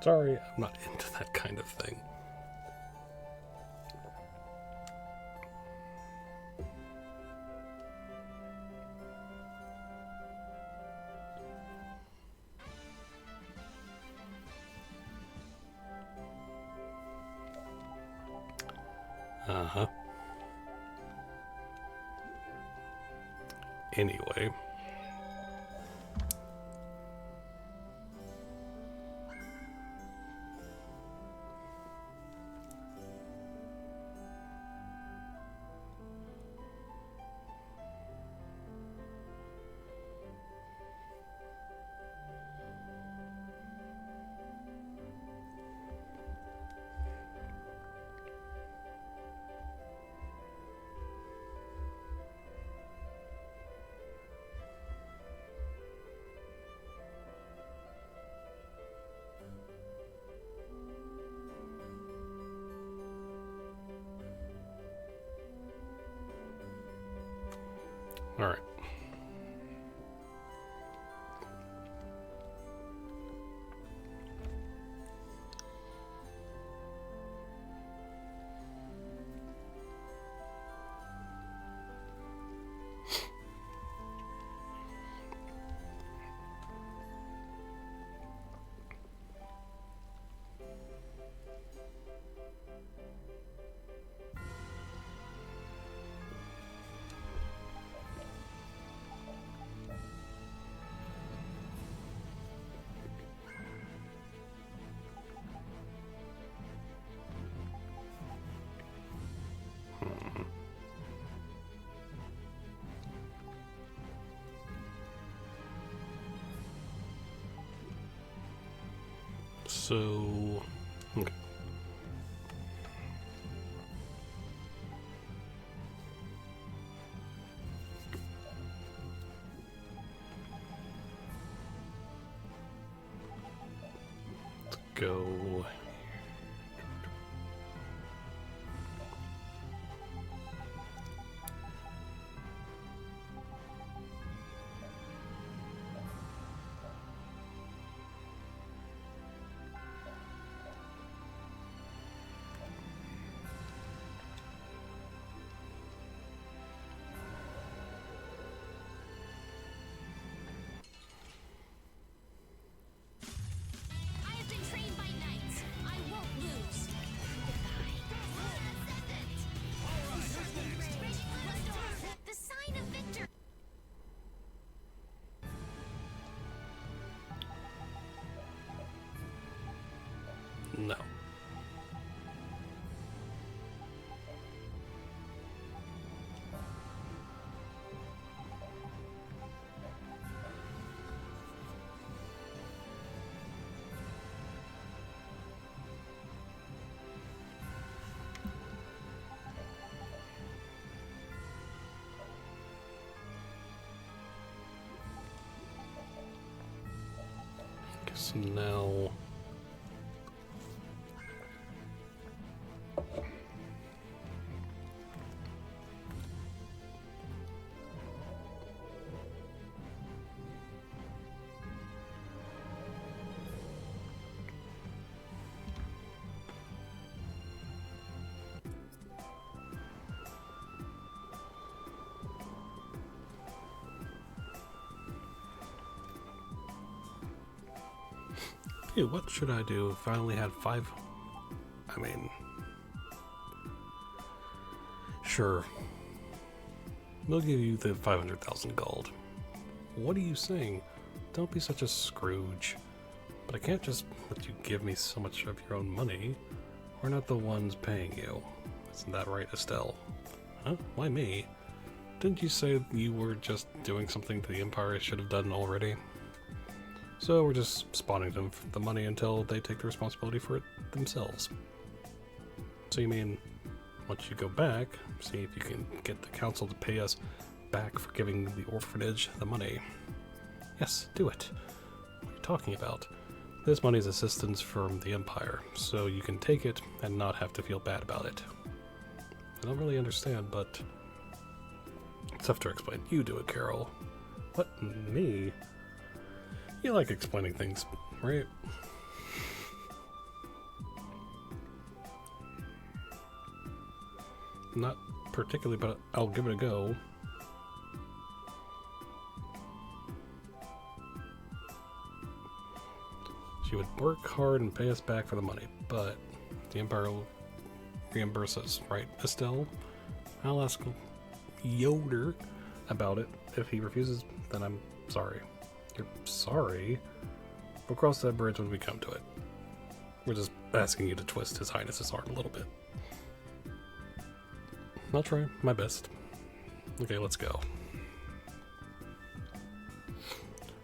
Sorry, I'm not into that kind of thing. Anyway. Alright. So, okay. Let's go. I have been trained by knights. I won't lose. The sign of victory. No. So now, hey, what should I do if I only had 5? I mean, sure. They'll give you the 500,000 gold. What are you saying? Don't be such a Scrooge. But I can't just let you give me so much of your own money. We're not the ones paying you. Isn't that right, Estelle? Huh? Why me? Didn't you say you were just doing something the Empire should have done already? So we're just spawning them for the money until they take the responsibility for it themselves. So you mean, once you go back, see if you can get the council to pay us back for giving the orphanage the money. Yes, do it. What are you talking about? This money is assistance from the Empire, so you can take it and not have to feel bad about it. I don't really understand, but it's tough to explain. You do it, Carol. What? Me? You like explaining things, right? Not particularly, but I'll give it a go. She would work hard and pay us back for the money, but the Empire will reimburse us, right, Estelle? I'll ask Yoder about it. If he refuses, then I'm sorry. You're sorry? We'll cross that bridge when we come to it. We're just asking you to twist His Highness's arm a little bit. I'll try my best. Okay, let's go.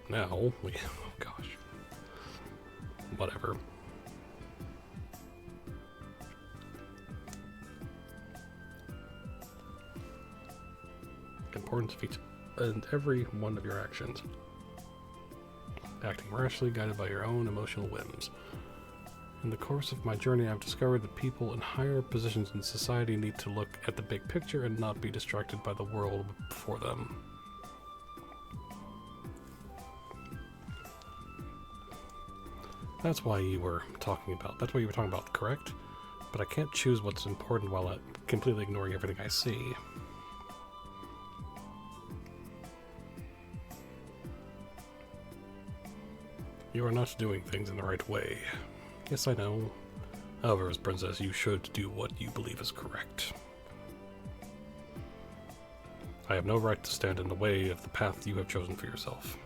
Now, oh gosh. Whatever. Importance of each and every one of your actions. Acting rashly, guided by your own emotional whims. In the course of my journey, I've discovered that people in higher positions in society need to look at the big picture and not be distracted by the world before them. That's why you were talking about, correct? But I can't choose what's important while completely ignoring everything I see. You are not doing things in the right way. Yes, I know. However, as princess, you should do what you believe is correct. I have no right to stand in the way of the path you have chosen for yourself.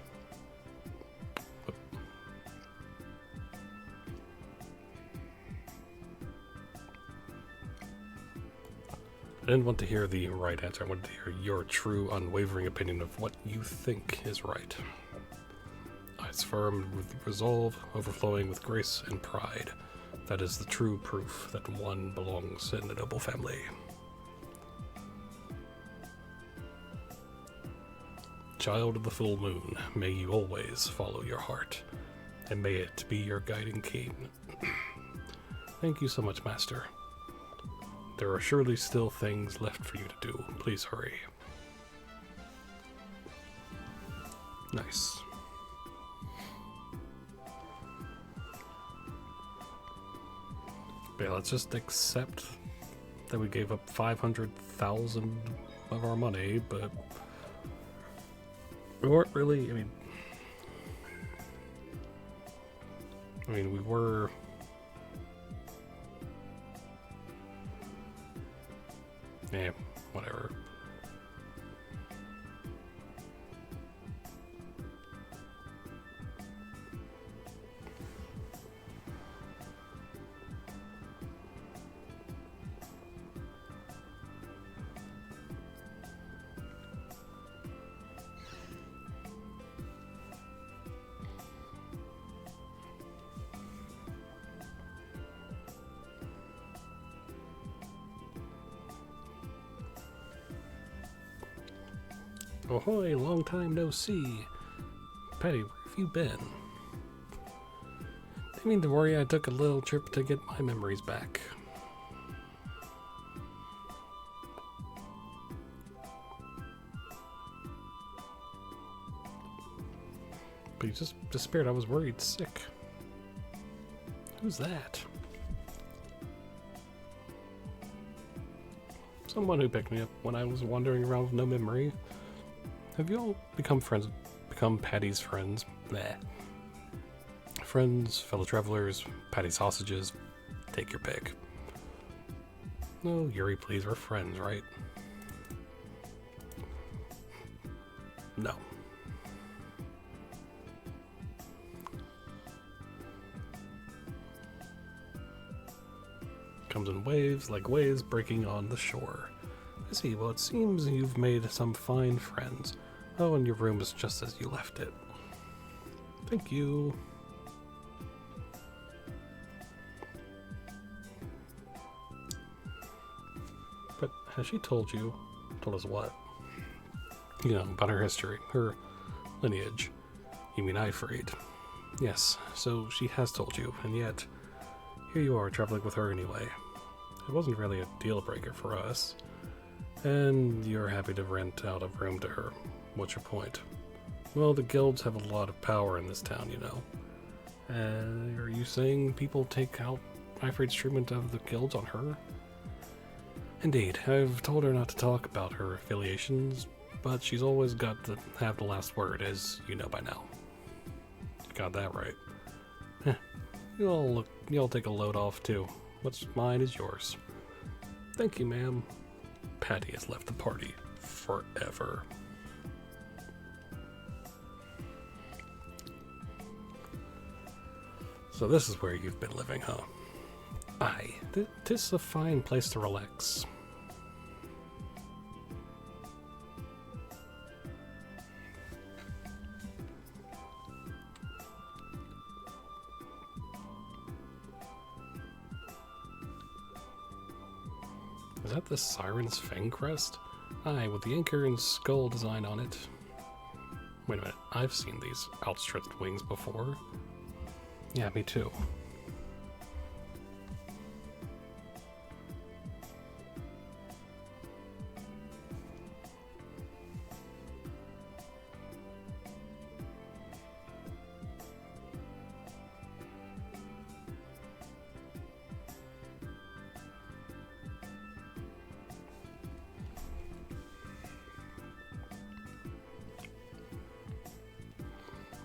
I didn't want to hear the right answer. I wanted to hear your true, unwavering opinion of what you think is right. Eyes firm with resolve, overflowing with grace and pride. That is the true proof that one belongs in a noble family. Child of the full moon, may you always follow your heart, and may it be your guiding cane. Thank you so much, Master. There are surely still things left for you to do. Please hurry. Nice. Yeah, let's just accept that we gave up 500,000 of our money, but we weren't really, I mean, we were... Yeah, whatever. Ahoy, long time no see. Patty, where have you been? I mean to worry, I took a little trip to get my memories back. But you just disappeared. I was worried sick. Who's that? Someone who picked me up when I was wandering around with no memory. Have you all become friends? Become Patty's friends? Bleh. Friends, fellow travelers, Patty sausages. Take your pick. No, Yuri, please. We're friends, right? No. Comes in waves, like waves breaking on the shore. I see. Well, it seems you've made some fine friends. Oh, and your room is just as you left it. Thank you. But has she told us what? You know, about her history, her lineage. You mean Ifrid? Yes, so she has told you, and yet, here you are traveling with her anyway. It wasn't really a deal breaker for us. And you're happy to rent out a room to her. What's your point? Well, the guilds have a lot of power in this town, you know. Are you saying people take out Ifrid's treatment of the guilds on her? Indeed, I've told her not to talk about her affiliations, but she's always got to have the last word, as you know by now. Got that right. You all take a load off too. What's mine is yours. Thank you, ma'am. Patty has left the party forever. So this is where you've been living, huh? Aye, this is a fine place to relax. Is that the Siren's Fang Crest? Aye, with the anchor and skull design on it. Wait a minute, I've seen these outstretched wings before. Yeah, me too.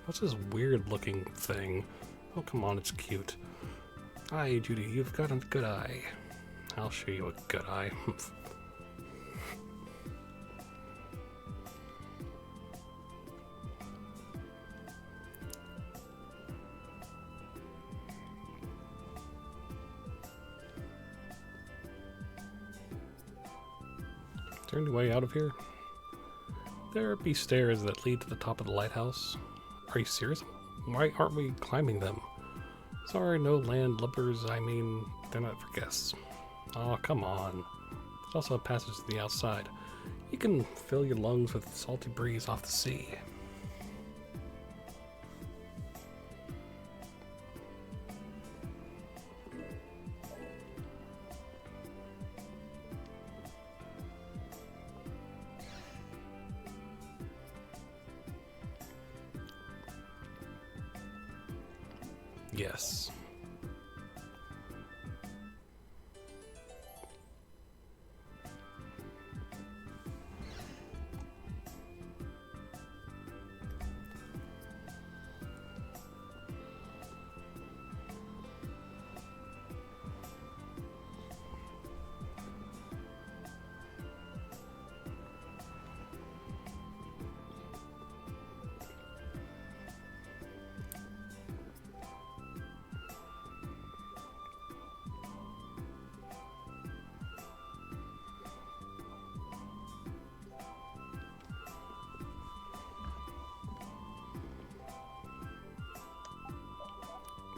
What's this weird looking thing? Oh, come on, it's cute. Hi, Judy, you've got a good eye. I'll show you a good eye. Is there any way out of here? There be stairs that lead to the top of the lighthouse. Are you serious? Why aren't we climbing them? Sorry, no landlubbers. I mean, they're not for guests. Oh, come on. There's also a passage to the outside. You can fill your lungs with salty breeze off the sea. Yes.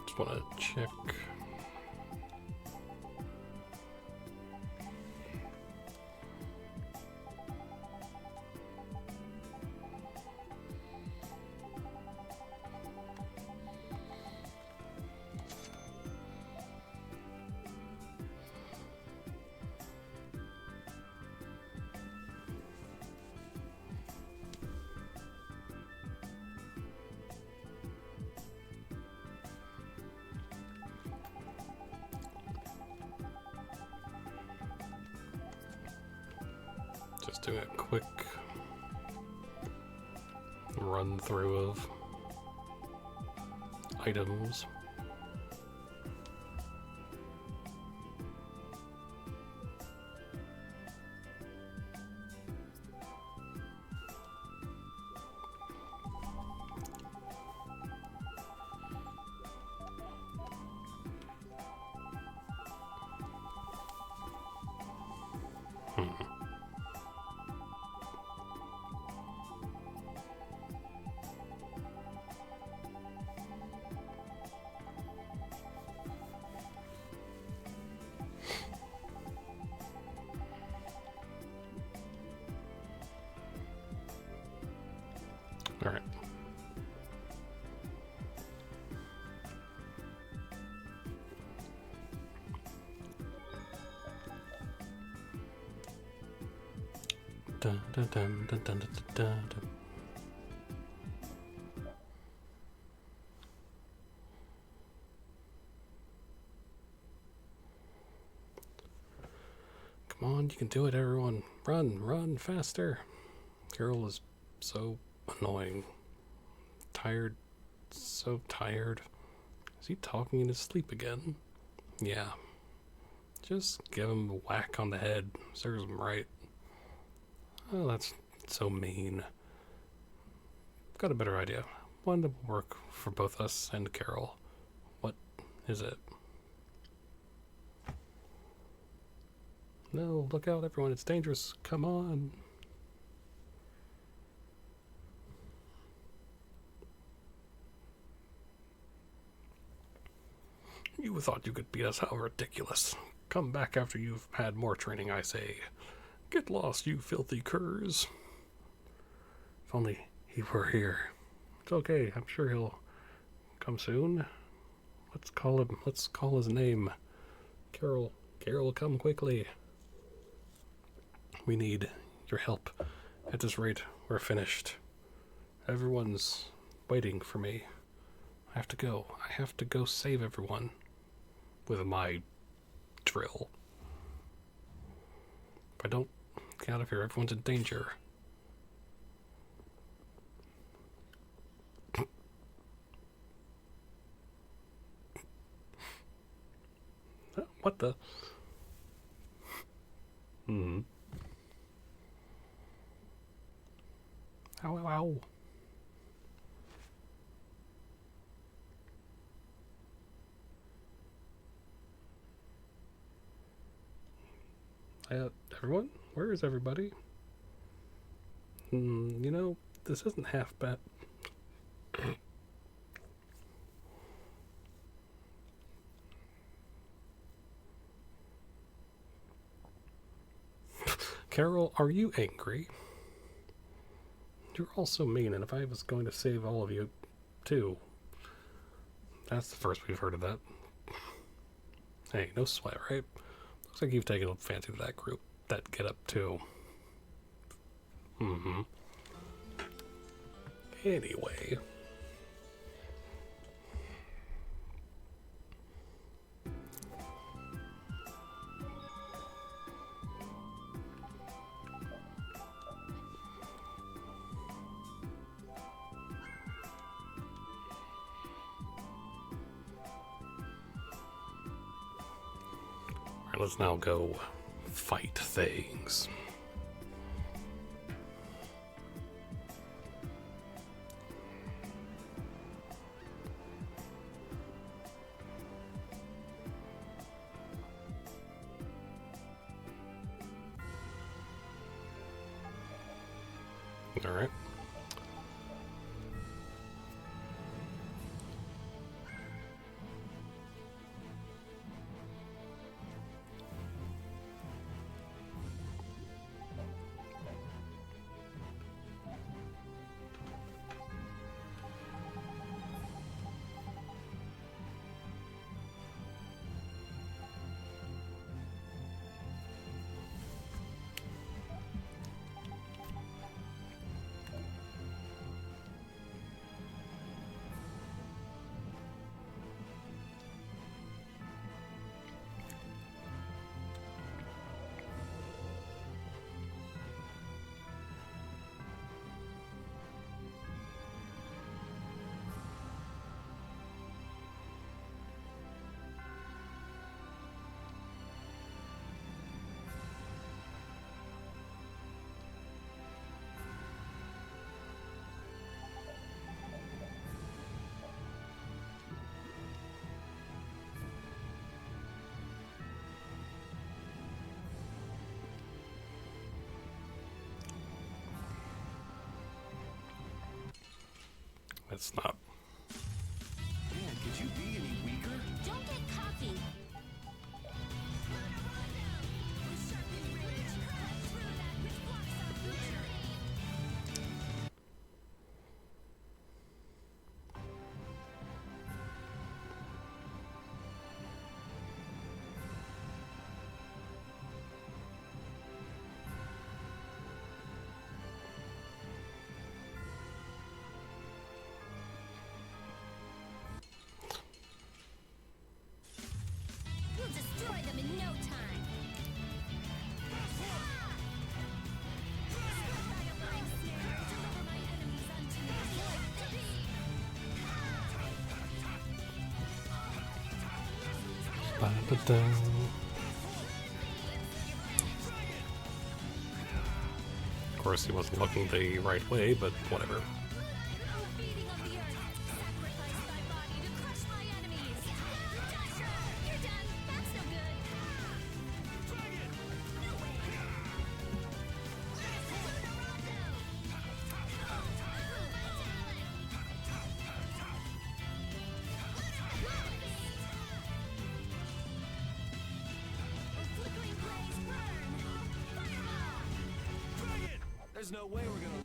Just want to check. Just doing a quick run through of items. All right. Dun, dun, dun, dun, dun, dun, dun, dun. Come on, you can do it, everyone. Run, run faster. Carol is so annoying. Tired, so tired. Is he talking in his sleep again? Yeah. Just give him a whack on the head. Serves him right. Oh, that's so mean. Got a better idea. One that will work for both us and Carol. What is it? No, look out, everyone. It's dangerous. Come on. You thought you could beat us? How ridiculous. Come back after you've had more training, I say. Get lost, you filthy curs. If only he were here. It's okay, I'm sure he'll come soon. Let's call him. Let's call his name. Carol. Carol, come quickly. We need your help. At this rate, we're finished. Everyone's waiting for me. I have to go. I have to go save everyone. With my drill. If I don't get out of here, everyone's in danger. What the? Hmm. Ow, ow, ow. Everyone? Where is everybody? You know, this isn't half bad. Carol, are you angry? You're all so mean, and if I was going to save all of you, too. That's the first we've heard of that. Hey, no sweat, right? Looks like you've taken a fancy to that group. That get up, too. Mm-hmm. Anyway. Alright, let's now go fight things. Alright. It's not. Man, could you be any weaker? Don't get cocky. We'll destroy them in no time. Deliver my enemies unto me. Ba-da-da. Of course, he wasn't looking the right way, but whatever. Feeding of the earth. Sacrifice thy body to crush my enemies. Dasher, you're done. That's no good. Flickering blaze, burn. Fireball. There's no way we're gonna.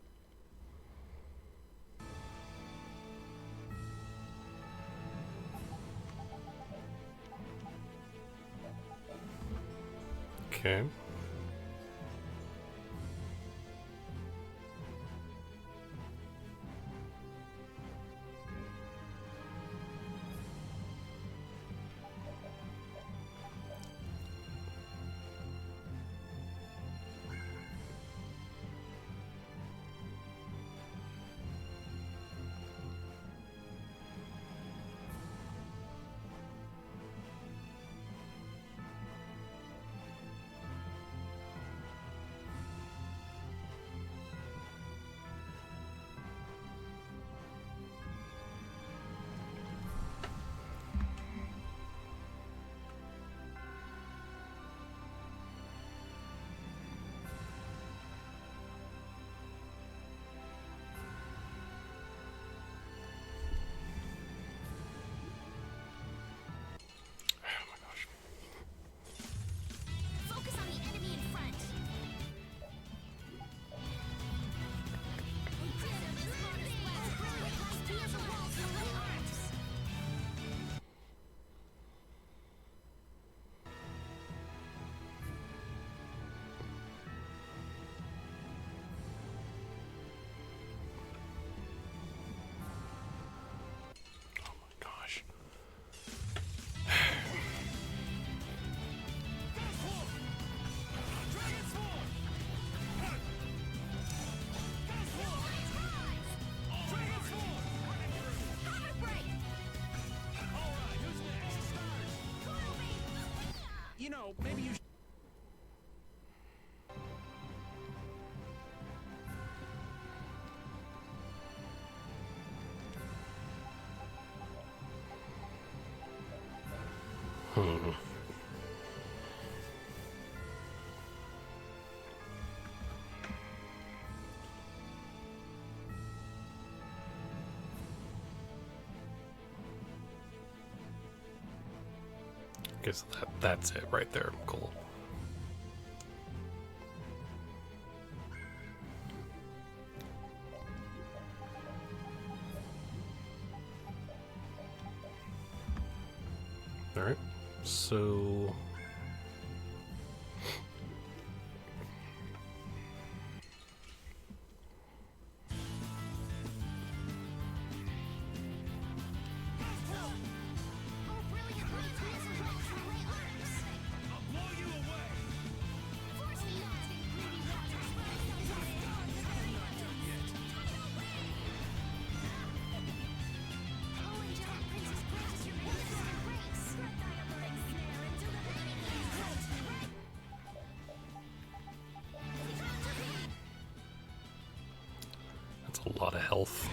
Okay. You know, maybe you should. Okay, so that's it right there. Cool. Alright, so... That's a lot of health.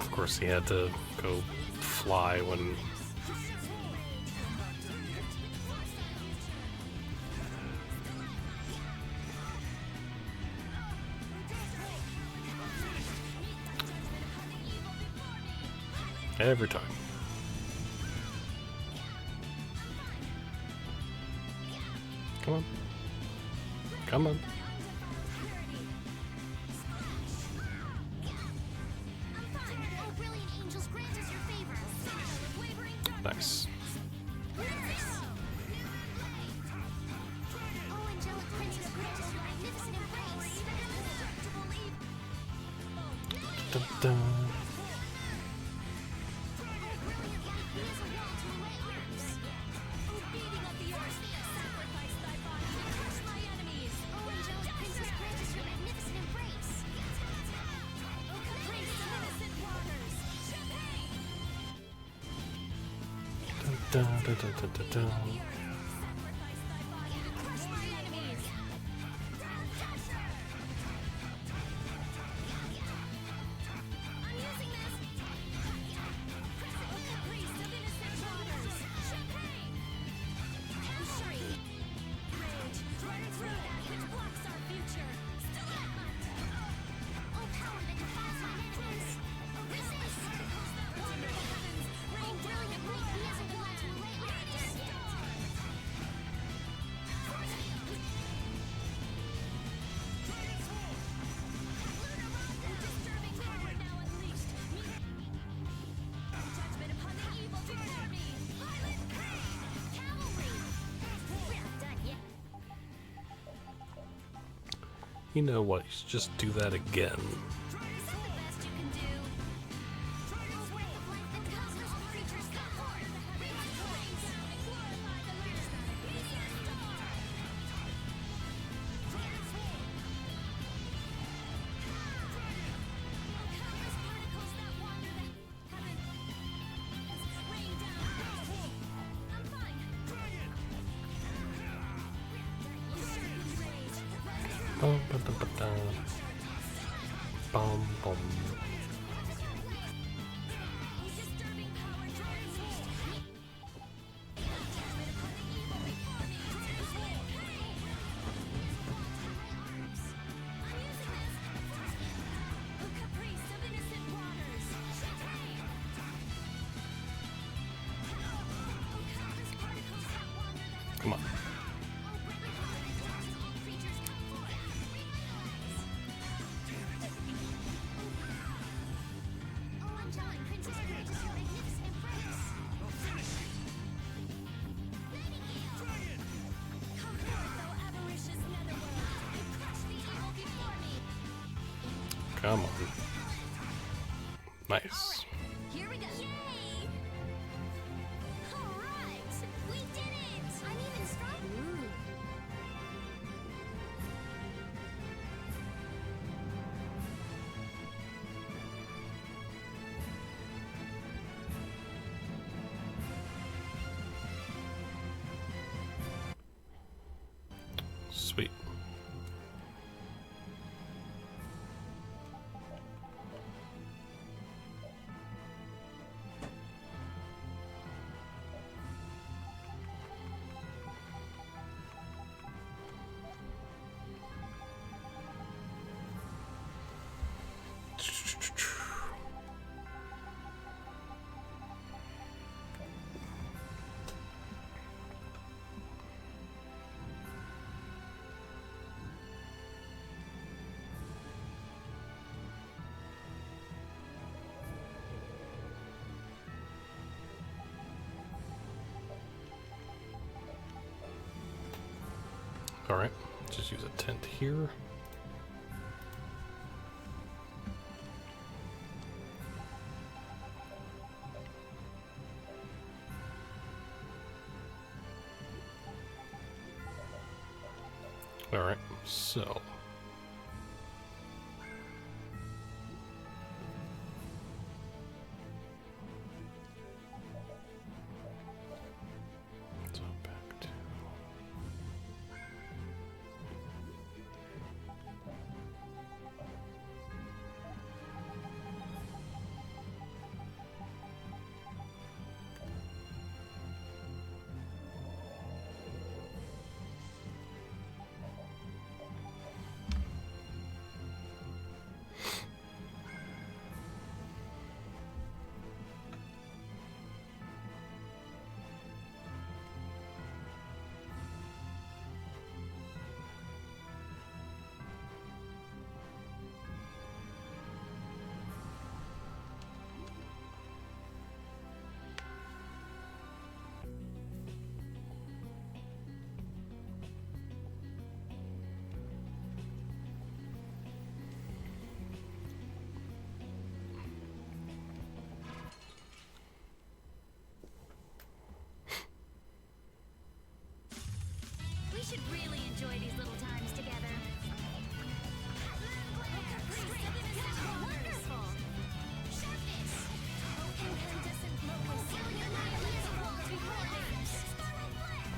Of course, he had to go fly when... Every time. Come on. Come on. Nice. Dun, dun. Dun, dun, dun, dun, dun, dun. You know what? You should just do that again. Bum, bum, bum, bum, bum. Bum, bum. Come on. Come on. Nice. Here we go. Yay! All right, we did it. I'm even stronger. Sweet. Alright, just use a tent here. Alright, so back to We should really enjoy these little times together. Wonderful. Sharpness. Incandescent locus. Annihilate walls before arms. Spiral flare.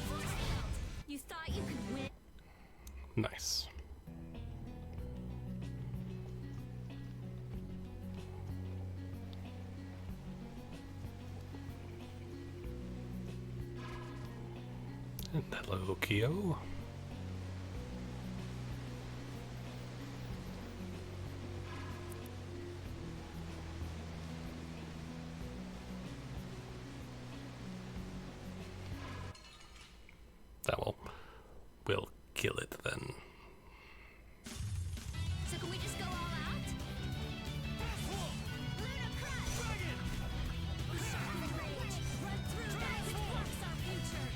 Force field. You thought you could win? nice. And hello, Kyo. That will kill it then. So can we just go all out? Luna Crush! Rage. Run through that which blocks our future.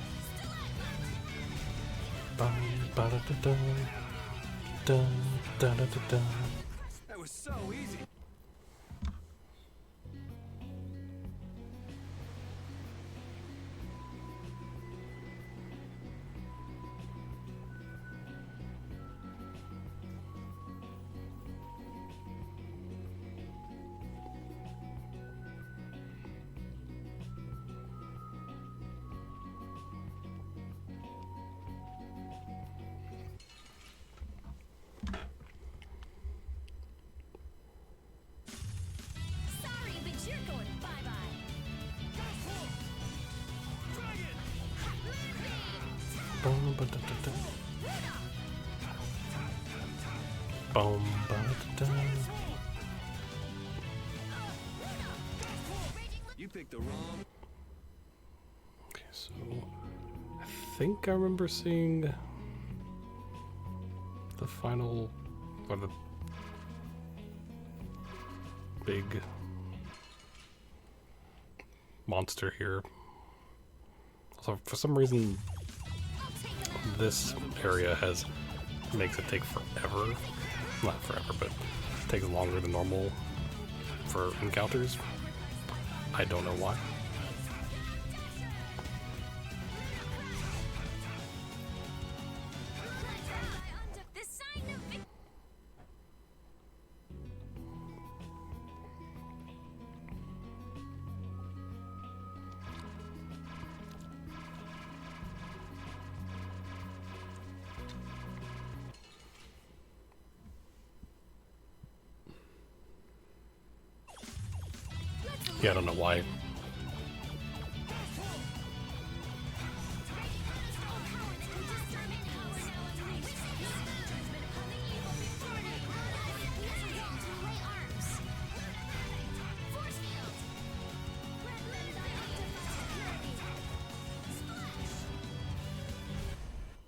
Ba-da-da-da. Da-da-da-da-da. That was so easy. Sorry, but you're going bye-bye. Ba-ba-da-da-da. Boom, ba-da-da-da. You picked the wrong. Okay, so I think I remember seeing the final, or the big monster here. So for some reason, this area makes it take forever. Not forever, but takes longer than normal for encounters. I don't know why. Yeah, I don't know why.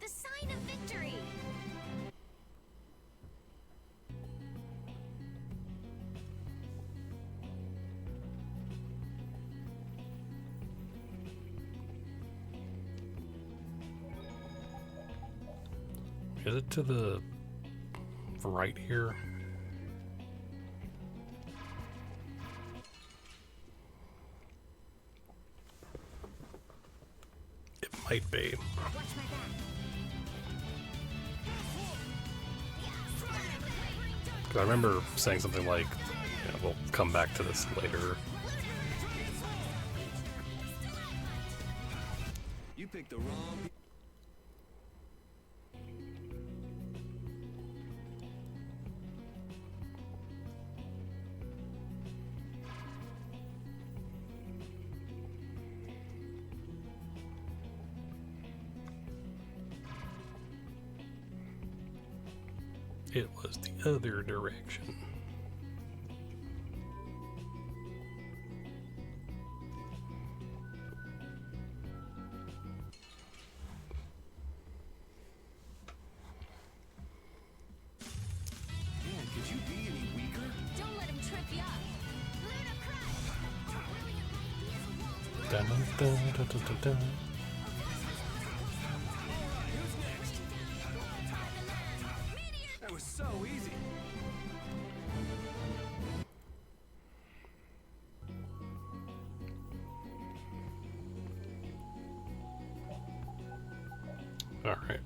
The sign of victory. Is it to the right here? It might be. Watch my back. 'Cause I remember saying something like, we'll come back to this later. You picked the wrong. It was the other direction. Man, could you be any weaker? Don't let him trip you up. Dun, dun, dun, dun, dun, dun. That was so easy. All right.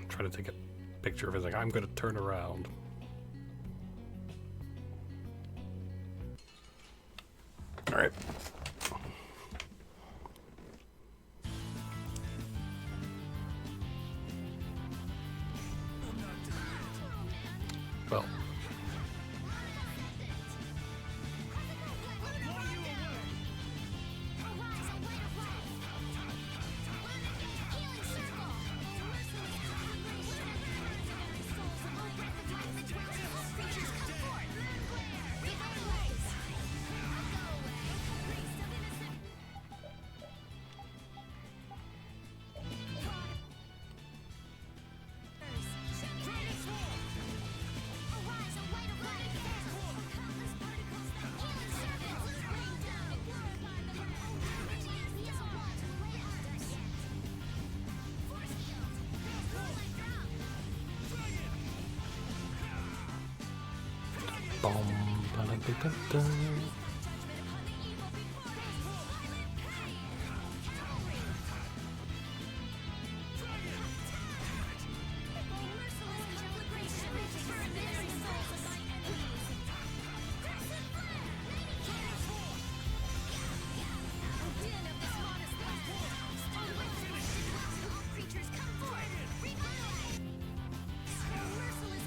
Try to take a picture of it, like, I'm gonna turn around. All right. Well. Bum, ba-da-da-da-da. Creatures come forth! Revive! Merciless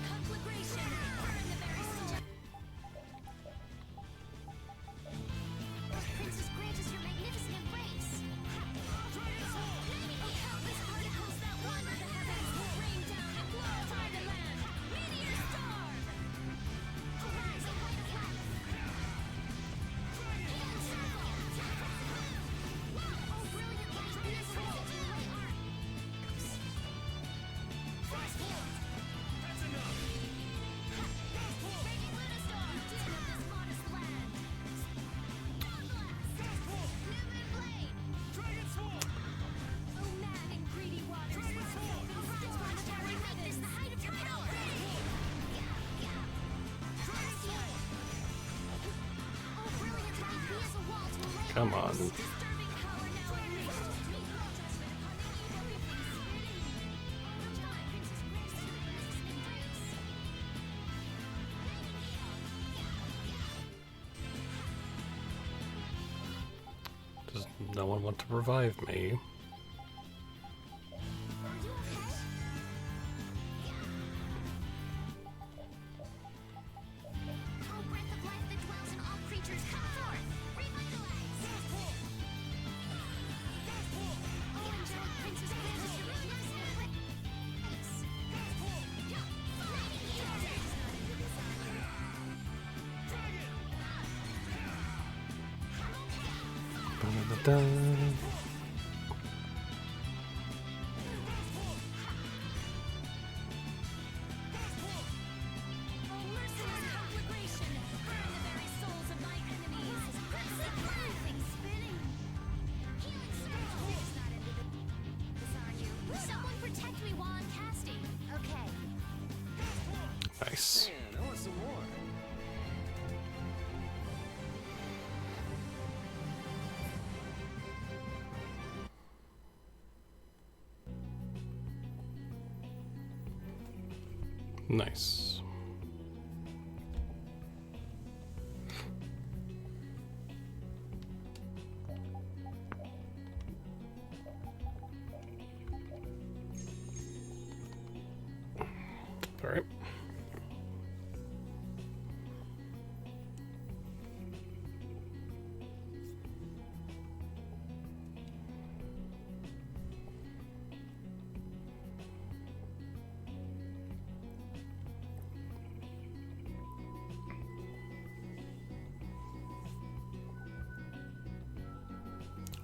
Come on. Does no one want to revive me? Da-da-da-da. Someone protect me while I'm casting. Okay. Nice. Man, I want some more. Nice. All right.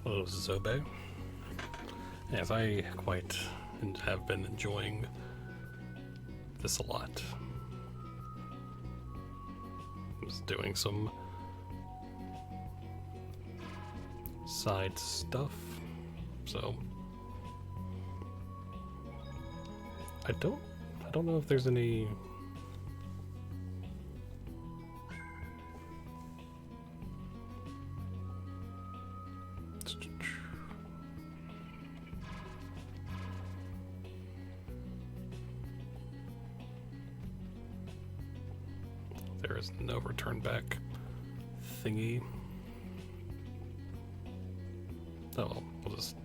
Hello, Zobe. Yes, I quite have been enjoying this a lot. Just doing some side stuff, so I don't know if there's any. There is no return back thingy. Oh well, we'll just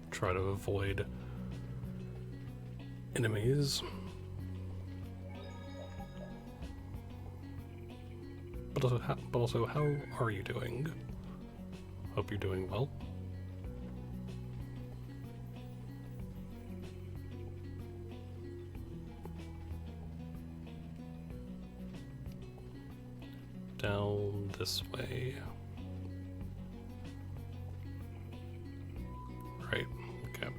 try to avoid enemies. But also, how are you doing? Hope you're doing well. Down this way. Right, okay.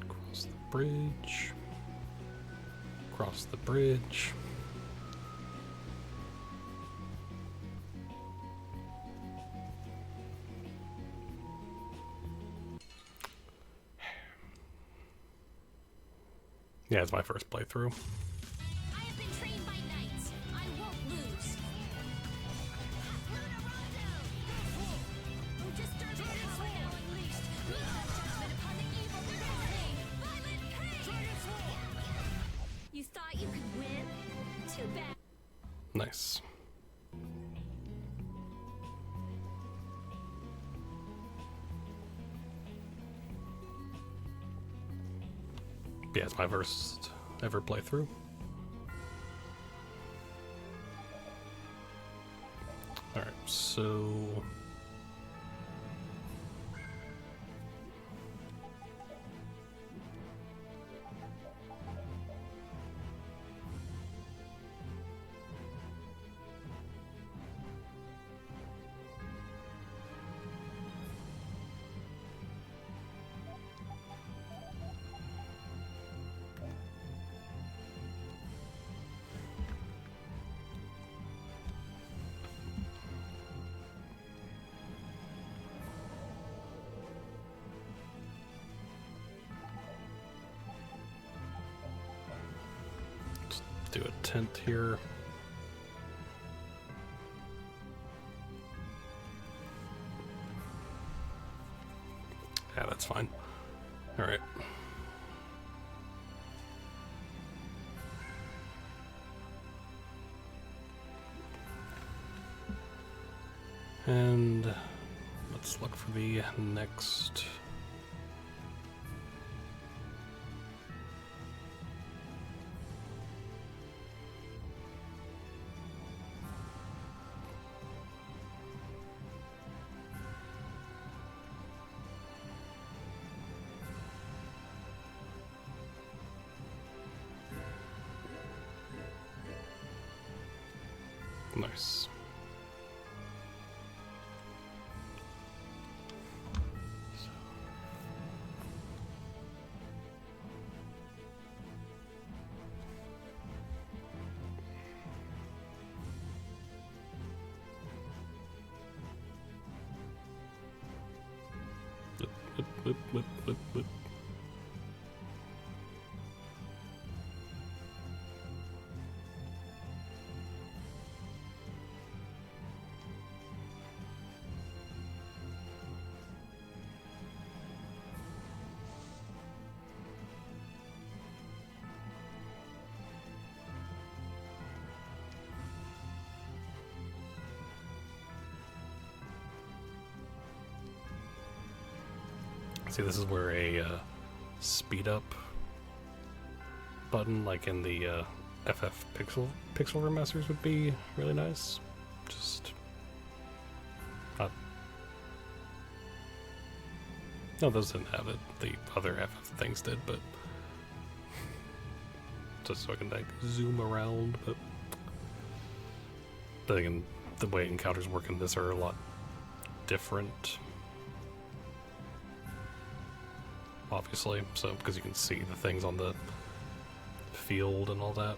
Cross the bridge. Cross the bridge. Yeah, it's my first playthrough. I have been trained by knights. I won't lose. Luna Rondo! Oh, disturbing power now unleashed. We have judgment upon the evil divinity. Violent pain! You thought you could win? Too bad. Nice. Yeah, it's my first ever playthrough. Alright, so do a tent here. Yeah, that's fine. Alright. And let's look for the next. Nice. Whip. See, this is where a speed up button, like in the FF Pixel remasters, would be really nice. Just not. No, those didn't have it. The other FF things did, but just so I can like zoom around. But again, the way encounters work in this are a lot different. Obviously, so because you can see the things on the field and all that.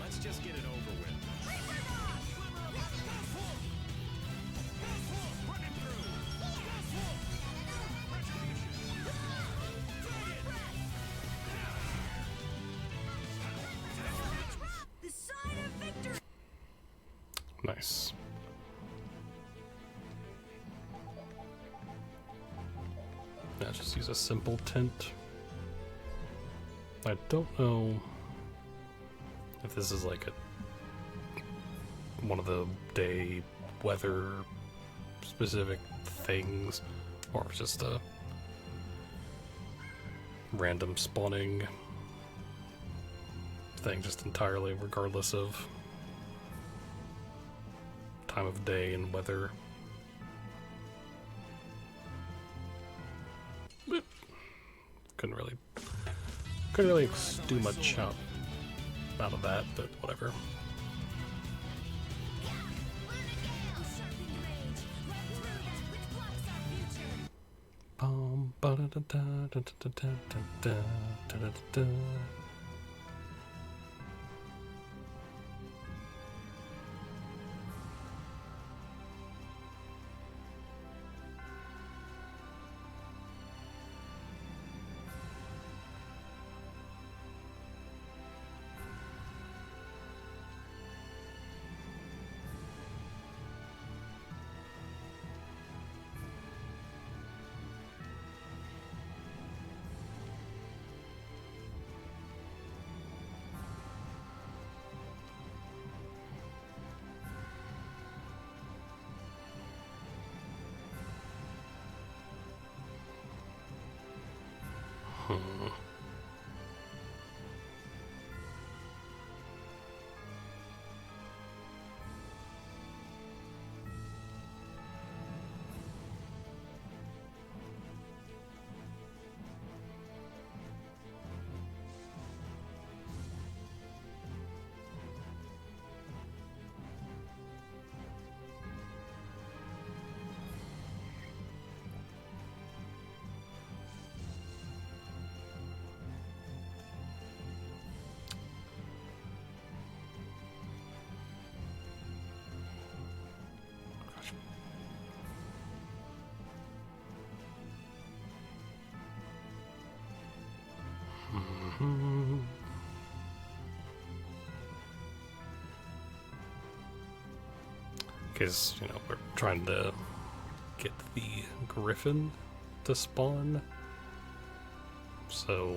Let's just get it over with. The sign of victory! Nice. Yeah, just use a simple tent. I don't know if this is like one of the day weather specific things, or if it's just a random spawning thing, just entirely regardless of time of day and weather. But couldn't really do much out of that, but whatever. Because, you know, we're trying to get the griffin to spawn. So...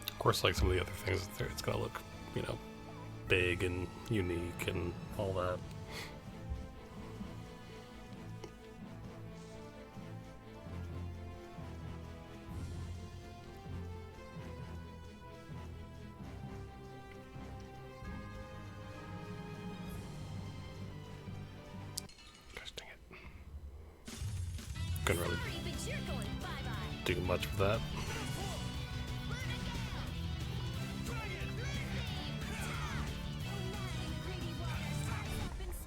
Of course, like some of the other things, it's gonna look, you know, big and unique and all that. Gosh dang it. Couldn't really Sorry, but you're going bye-bye. do much with that.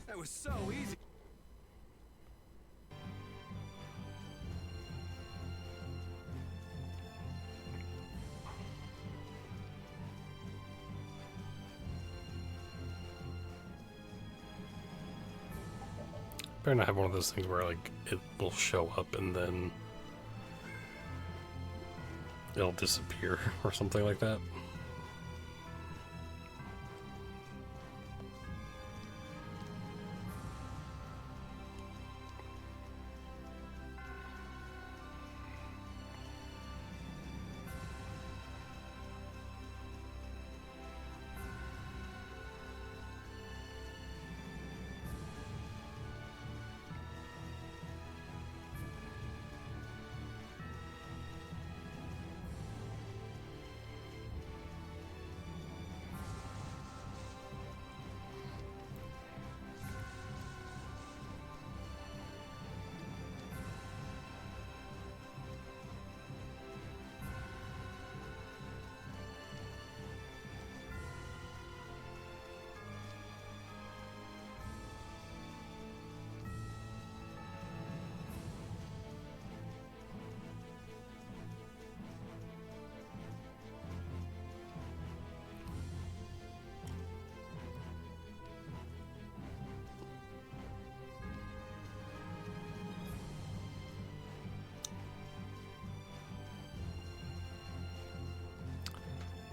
That was so easy. Better not have one of those things where, like, it will show up and then it'll disappear or something like that.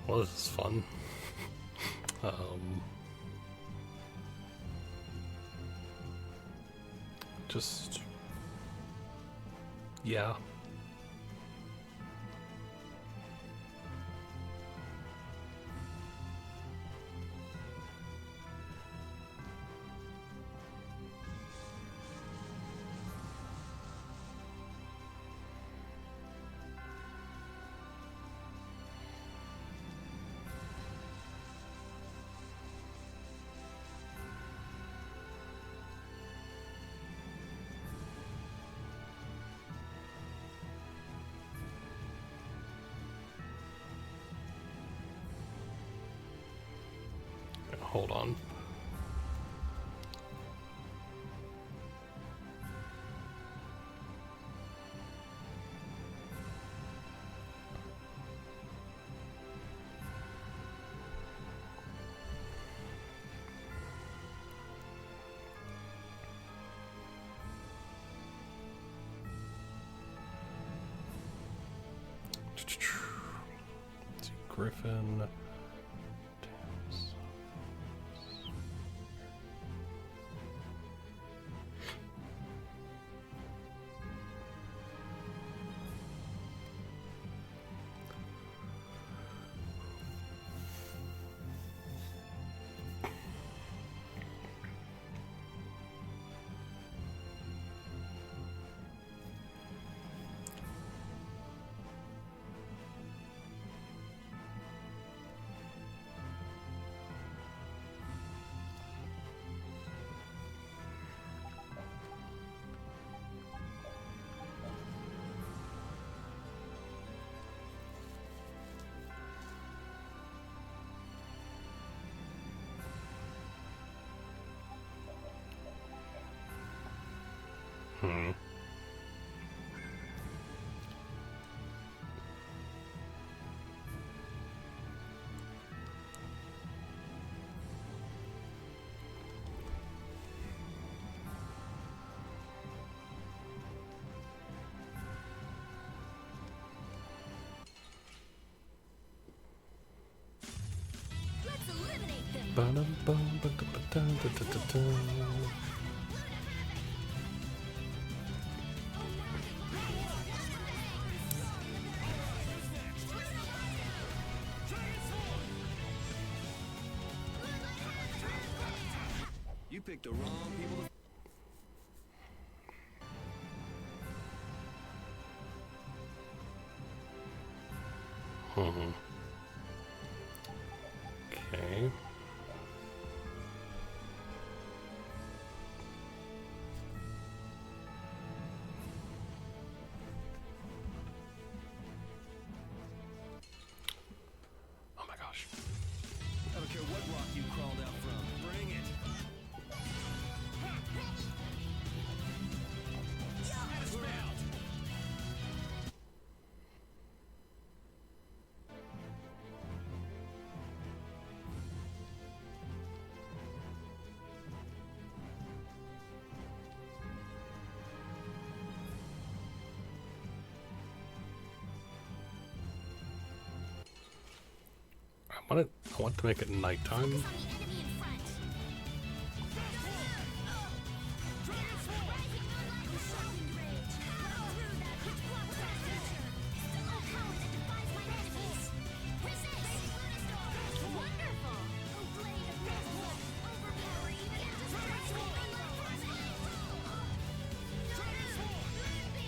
Well, this is fun. Just... yeah. Hold on. Let's see, Griffin. Hmm. Let's eliminate them. Ba-dum-bum-ba-da-ba-da-da-da-da-da. You picked the wrong people to... Hmm. Okay. Oh my gosh. I don't care what rock you crawled out from. Bring it. I want to make it nighttime. On the enemy in front. Rising moonlight with shouting rage. Through that which blocks that future. Oh, power that defies my enemies. Resist. Wonderful. Oh, blade of Grievous. Overpower even and destroy moonlight from me.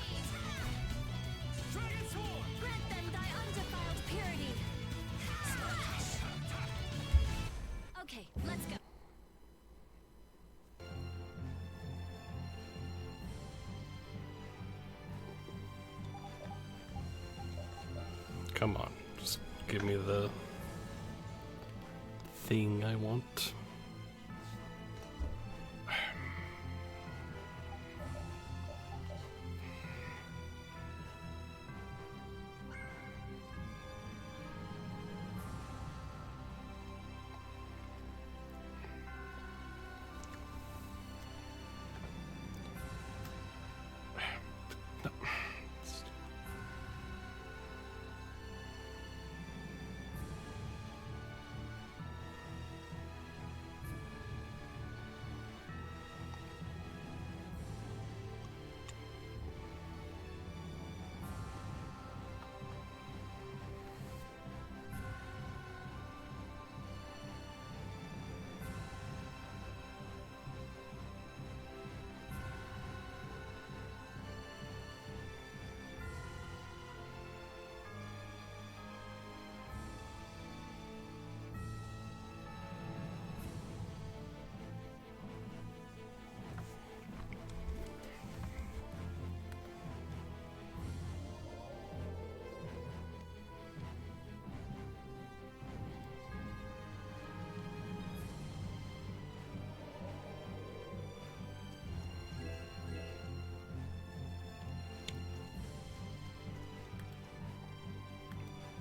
Grant them thy undefiled purity. Okay, let's go. Come on, just give me the thing I want.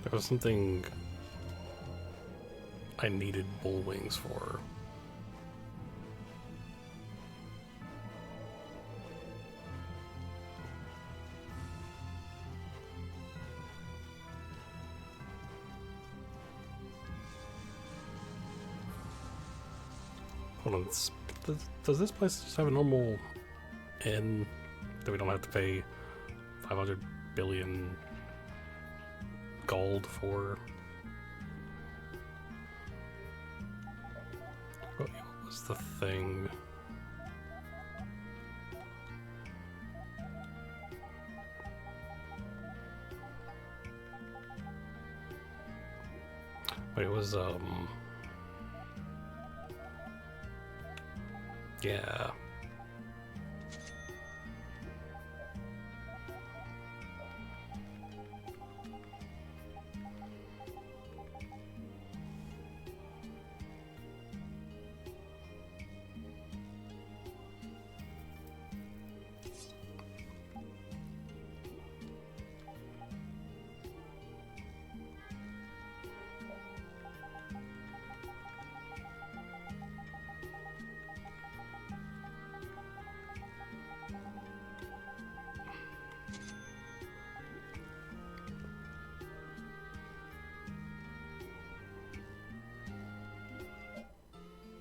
There was something I needed bull wings for. Hold on, does this place just have a normal inn that we don't have to pay 500 billion gold for? What was the thing? Wait, it was yeah.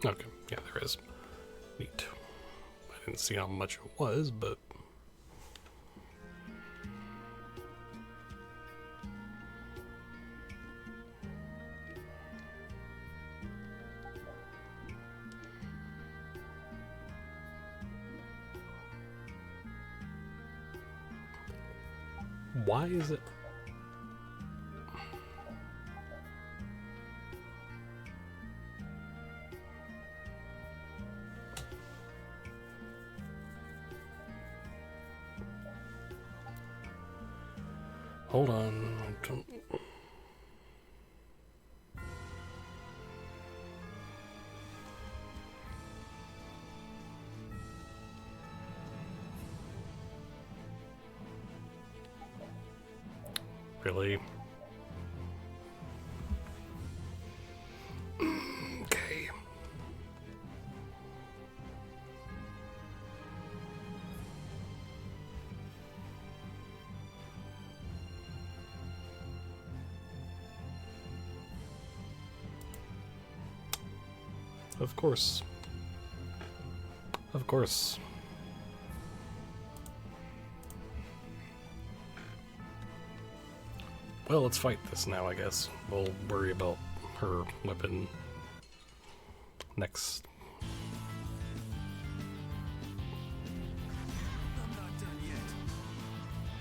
Okay, yeah, there is. Neat. I didn't see how much it was, but... Why is it... Hold on, I don't... Really? Okay. Of course. Of course. Well, let's fight this now, I guess. We'll worry about her weapon next. I'm not done yet. I'm not done yet.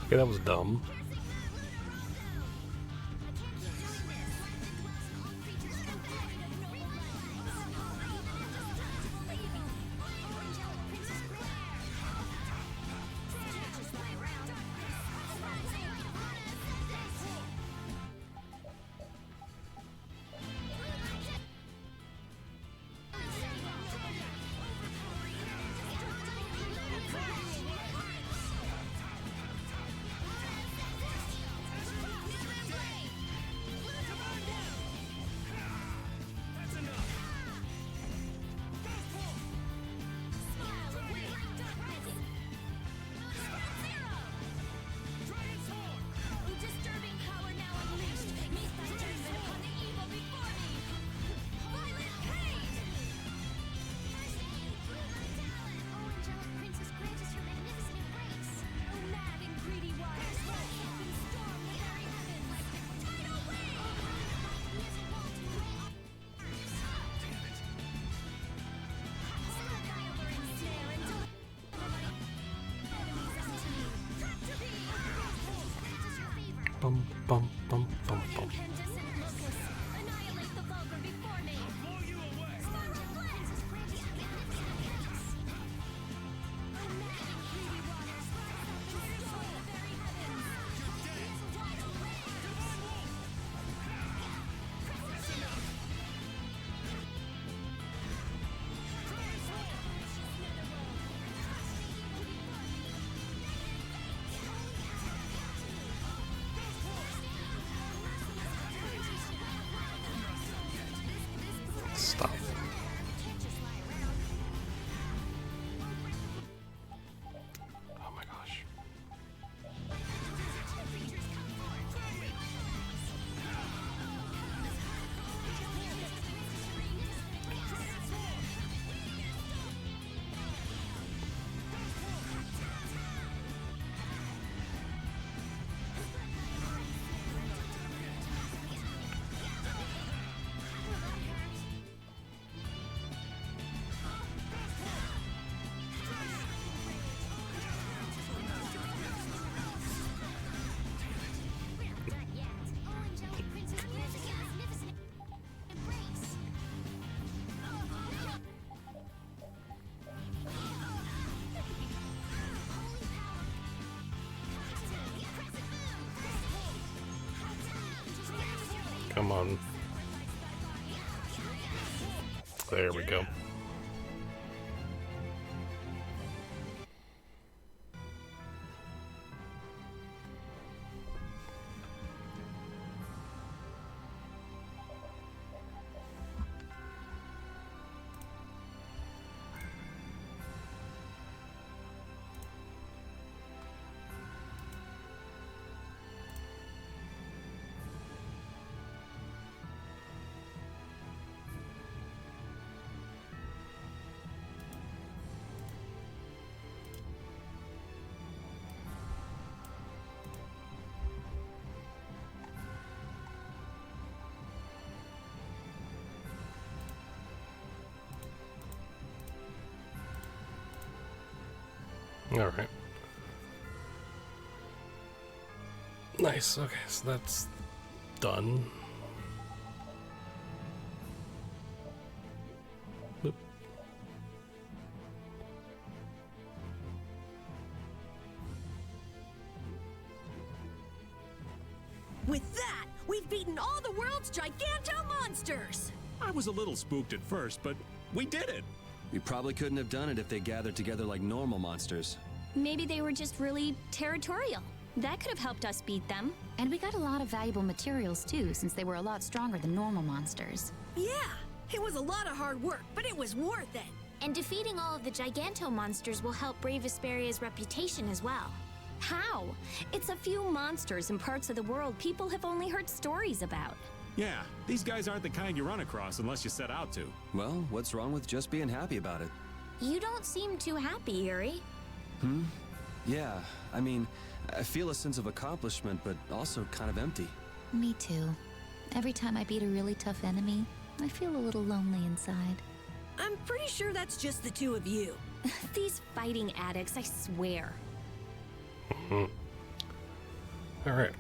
Okay, that was dumb. Bum, bum, bum, bum, bum. Stop. Oh my gosh. Come on. There we go. Alright. Nice, okay, so that's done. Boop. With that, we've beaten all the world's giganto monsters! I was a little spooked at first, but we did it. We probably couldn't have done it if they gathered together like normal monsters. Maybe they were just really territorial. That could have helped us beat them. And we got a lot of valuable materials too, since they were a lot stronger than normal monsters. Yeah, it was a lot of hard work, but it was worth it. And defeating all of the giganto monsters will help brave Vesperia's reputation as well. How? It's a few monsters in parts of the world people have only heard stories about. Yeah, these guys aren't the kind you run across unless you set out to. Well, what's wrong with just being happy about it? You don't seem too happy, Yuri. Yeah, I mean, I feel a sense of accomplishment, but also kind of empty. Me too. Every time I beat a really tough enemy, I feel a little lonely inside. I'm pretty sure that's just the two of you. These fighting addicts, I swear. Alright.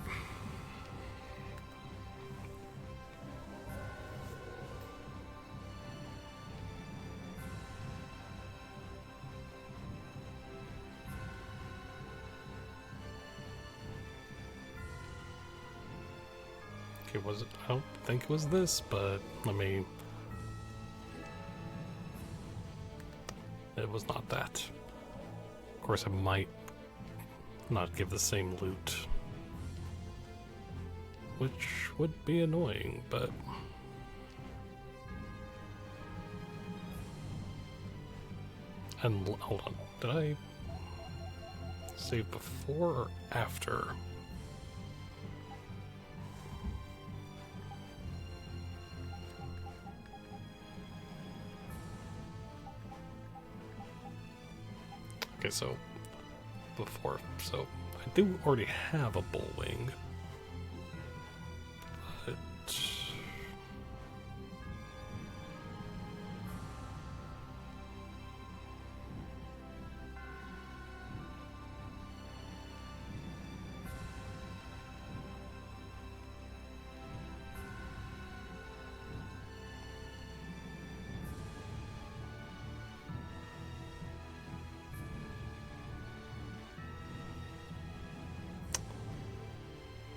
Okay, was it? I don't think it was this, but let me... It was not that. Of course, I might not give the same loot, which would be annoying, but... And hold on, did I save before or after? Okay, so before, so I do already have a bullwing, but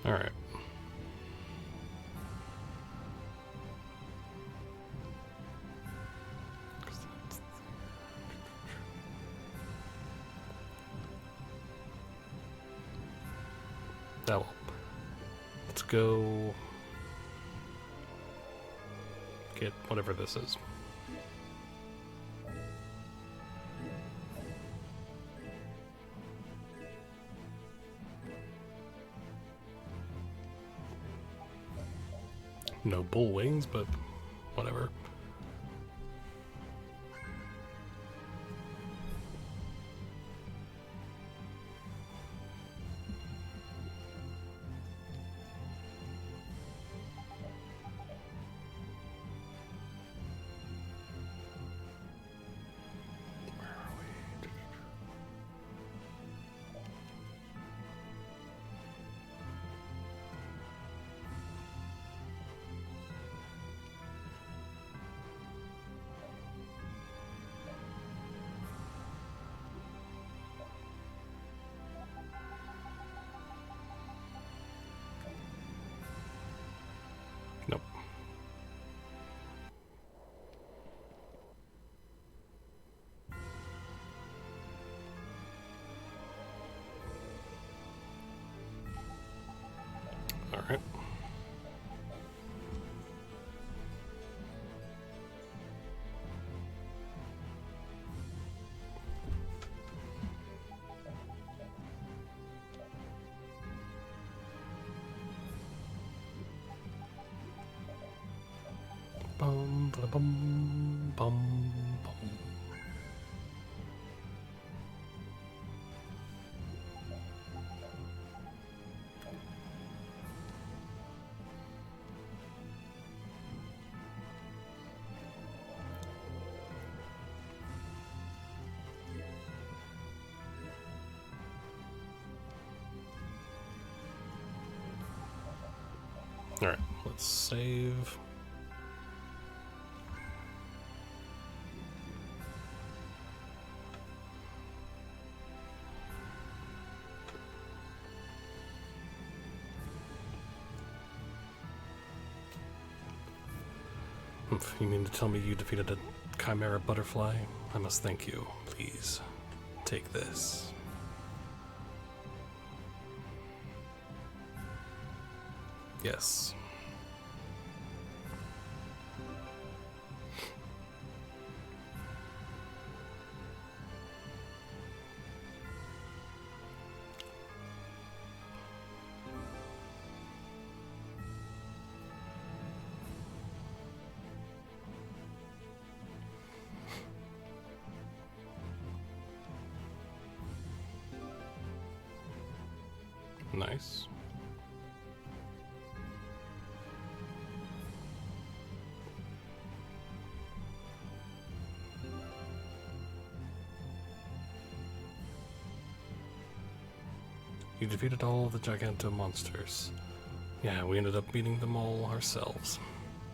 all right. Now, let's go get whatever this is. No bull wings, but whatever. Alright. Bum, ba bum, bum, bum. Alright, let's save. You mean to tell me you defeated a chimera butterfly? I must thank you. Please, take this. Yes. Nice. You defeated all of the Giganto monsters. Yeah, we ended up beating them all ourselves.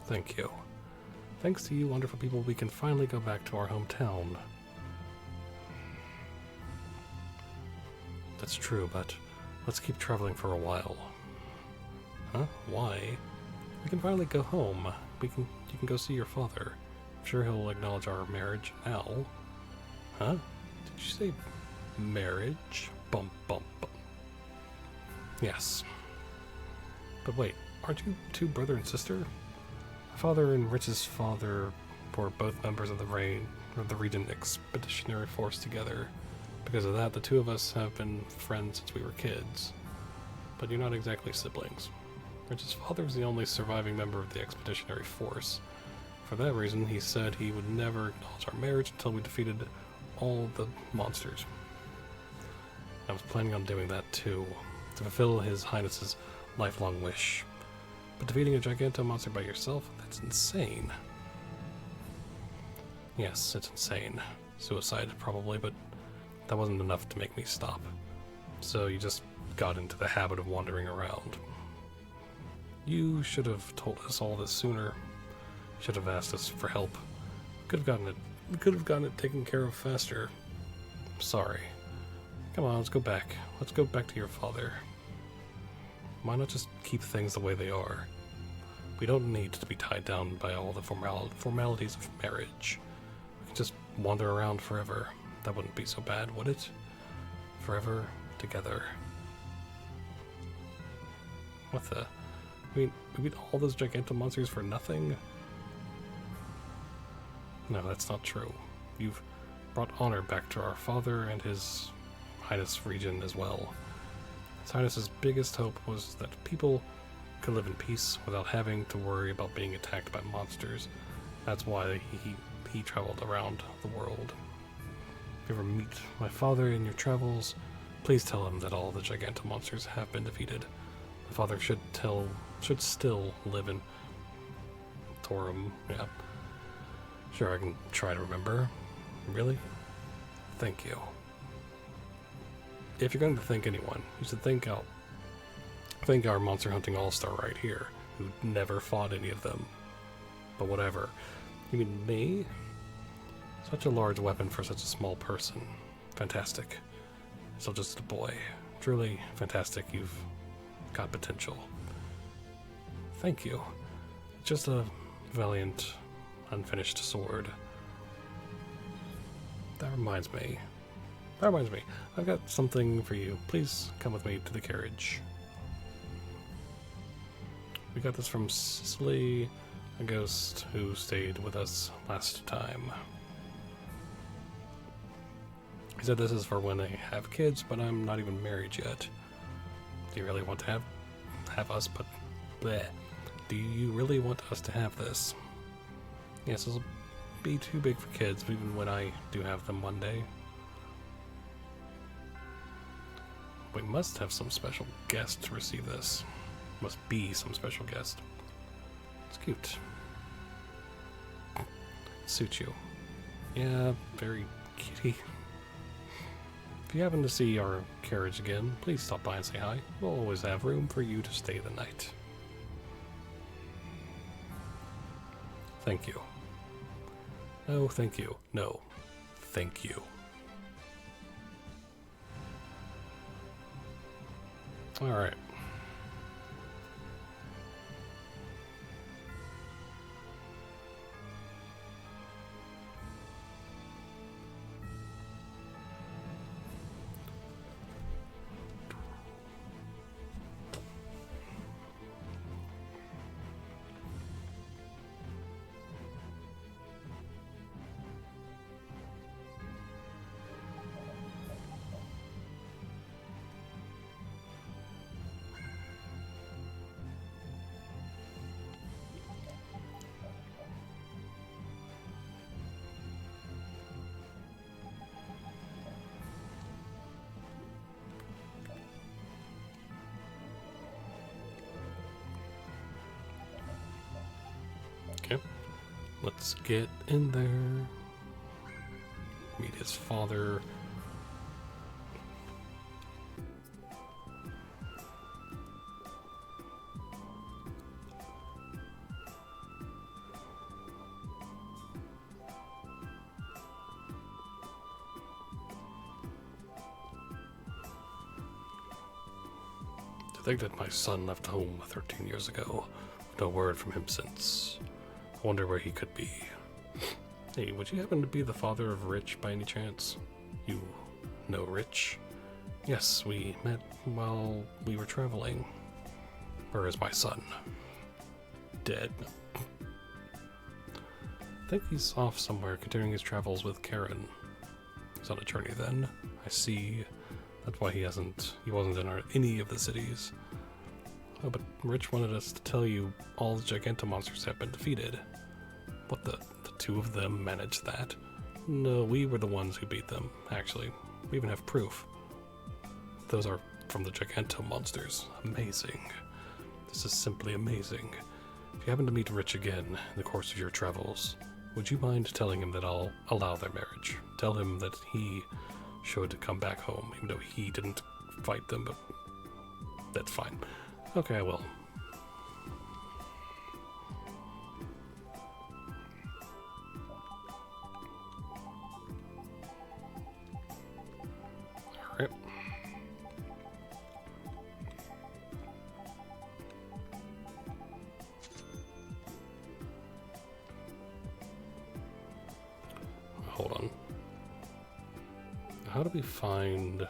Thank you. Thanks to you wonderful people, we can finally go back to our hometown. That's true, but let's keep traveling for a while. Huh? Why? We can finally go home. You can go see your father. I'm sure he'll acknowledge our marriage now. Huh? Did you say marriage? Bump, bump, bump. Yes. But wait, aren't you two brother and sister? My father and Rich's father were both members of the Regent Expeditionary Force together. Because of that, the two of us have been friends since we were kids. But you're not exactly siblings. Rich's father was the only surviving member of the Expeditionary Force. For that reason, he said he would never acknowledge our marriage until we defeated all the monsters. I was planning on doing that too, to fulfill His Highness's lifelong wish. But defeating a Giganto monster by yourself, that's insane. Yes, it's insane. Suicide, probably, but that wasn't enough to make me stop. So you just got into the habit of wandering around. You should have told us all this sooner. Should have asked us for help. Could have gotten it taken care of faster. I'm sorry. Come on, let's go back. Let's go back to your father. Why not just keep things the way they are? We don't need to be tied down by all the formalities of marriage. We can just wander around forever. That wouldn't be so bad, would it? Forever together. What the? We beat all those Giganto monsters for nothing? No, that's not true. You've brought honor back to our father and His Highness region as well. His Highness's biggest hope was that people could live in peace without having to worry about being attacked by monsters. That's why he traveled around the world. If you ever meet my father in your travels, please tell him that all the Giganto monsters have been defeated. My father should still live in Torum. Yeah. Sure, I can try to remember. Really? Thank you. If you're going to thank anyone, you should thank our monster hunting all-star right here, who never fought any of them. But whatever. You mean me? Such a large weapon for such a small person. Fantastic. Still just a boy. Truly fantastic. You've got potential. Thank you. Just a valiant, unfinished sword. That reminds me. I've got something for you. Please come with me to the carriage. We got this from Cicely, a ghost who stayed with us last time. He said this is for when I have kids, but I'm not even married yet. Do you really want to have us, but bleh. Do you really want us to have this? Yes, this will be too big for kids, even when I do have them one day. We must have some special guest to receive this. Must be some special guest. It's cute. Suit you. Yeah, very kitty. If you happen to see our carriage again, please stop by and say hi. We'll always have room for you to stay the night. Thank you. No, thank you. No, thank you. Alright. Okay, let's get in there. Meet his father. To think that my son left home 13 years ago. No word from him since. I wonder where he could be. Hey, would you happen to be the father of Rich by any chance? You know Rich? Yes, we met while we were traveling. Where is my son? Dead. I think he's off somewhere continuing his travels with Karen. He's on a journey then. I see. That's why he wasn't in any of the cities. Oh, but Rich wanted us to tell you all the Gigantomonsters have been defeated. What, the two of them managed that? No, we were the ones who beat them, actually. We even have proof. Those are from the Gigantomonsters. Amazing. This is simply amazing. If you happen to meet Rich again in the course of your travels, would you mind telling him that I'll allow their marriage? Tell him that he should come back home, even though he didn't fight them, but that's fine. Okay, I will. Alright. Hold on. How do we find...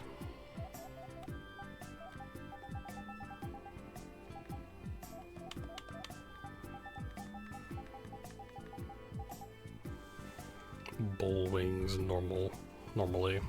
bull wings normally?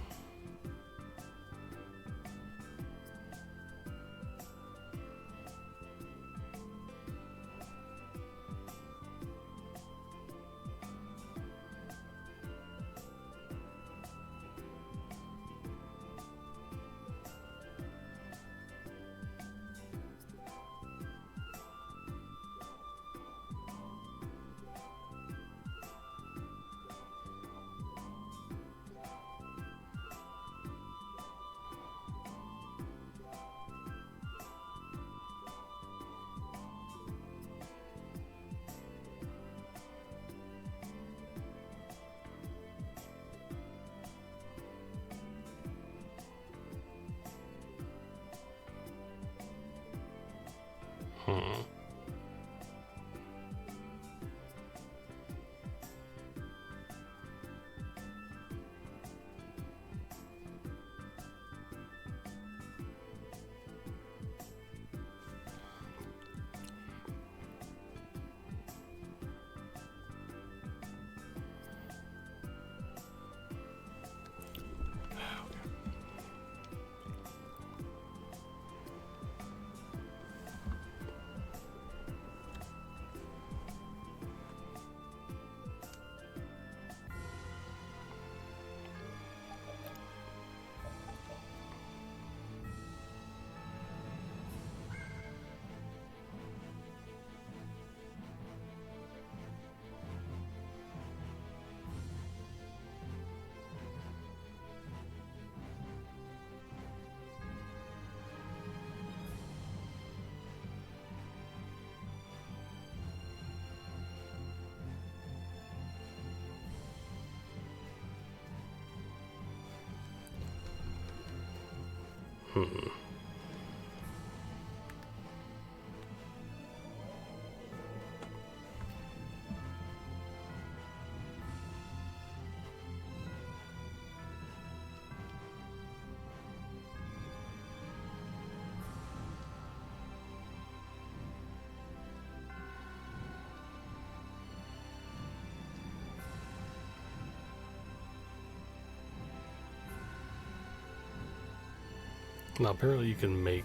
Now, apparently you can make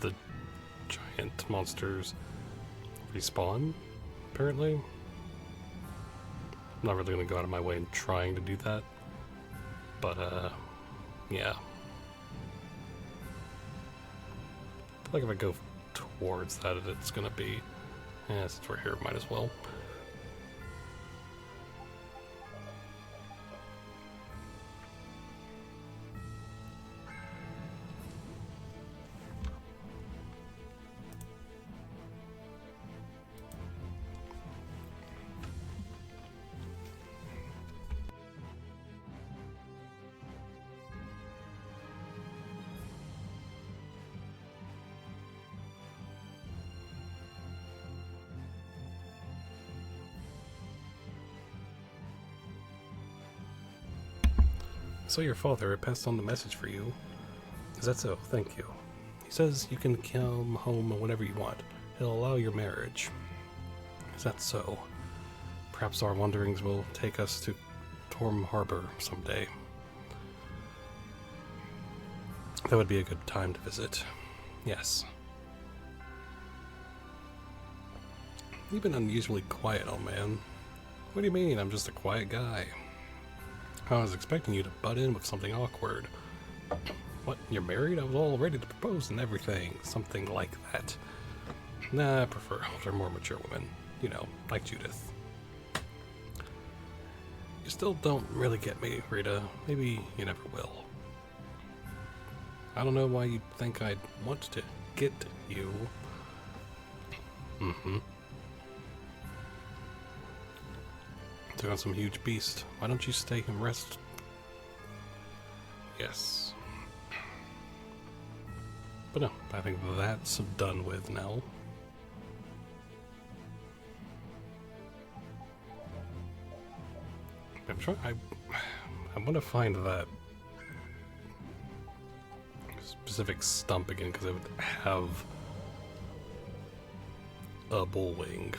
the giant monsters respawn, apparently. I'm not really going to go out of my way in trying to do that, but, yeah. I feel like if I go towards that, it's going to be, since we're here, might as well. So your father passed on the message for you. Is that so? Thank you. He says you can come home whenever you want. He'll allow your marriage. Is that so? Perhaps our wanderings will take us to Torm Harbor someday. That would be a good time to visit. Yes. You've been unusually quiet, old man. What do you mean? I'm just a quiet guy. I was expecting you to butt in with something awkward. What, you're married? I was all ready to propose and everything. Something like that. Nah, I prefer older, more mature women. You know, like Judith. You still don't really get me, Rita. Maybe you never will. I don't know why you'd think I'd want to get you. Took on some huge beast. Why don't you stay and rest? Yes. But no, I think that's done with now. I want to find that specific stump again, because it would have a bull wing.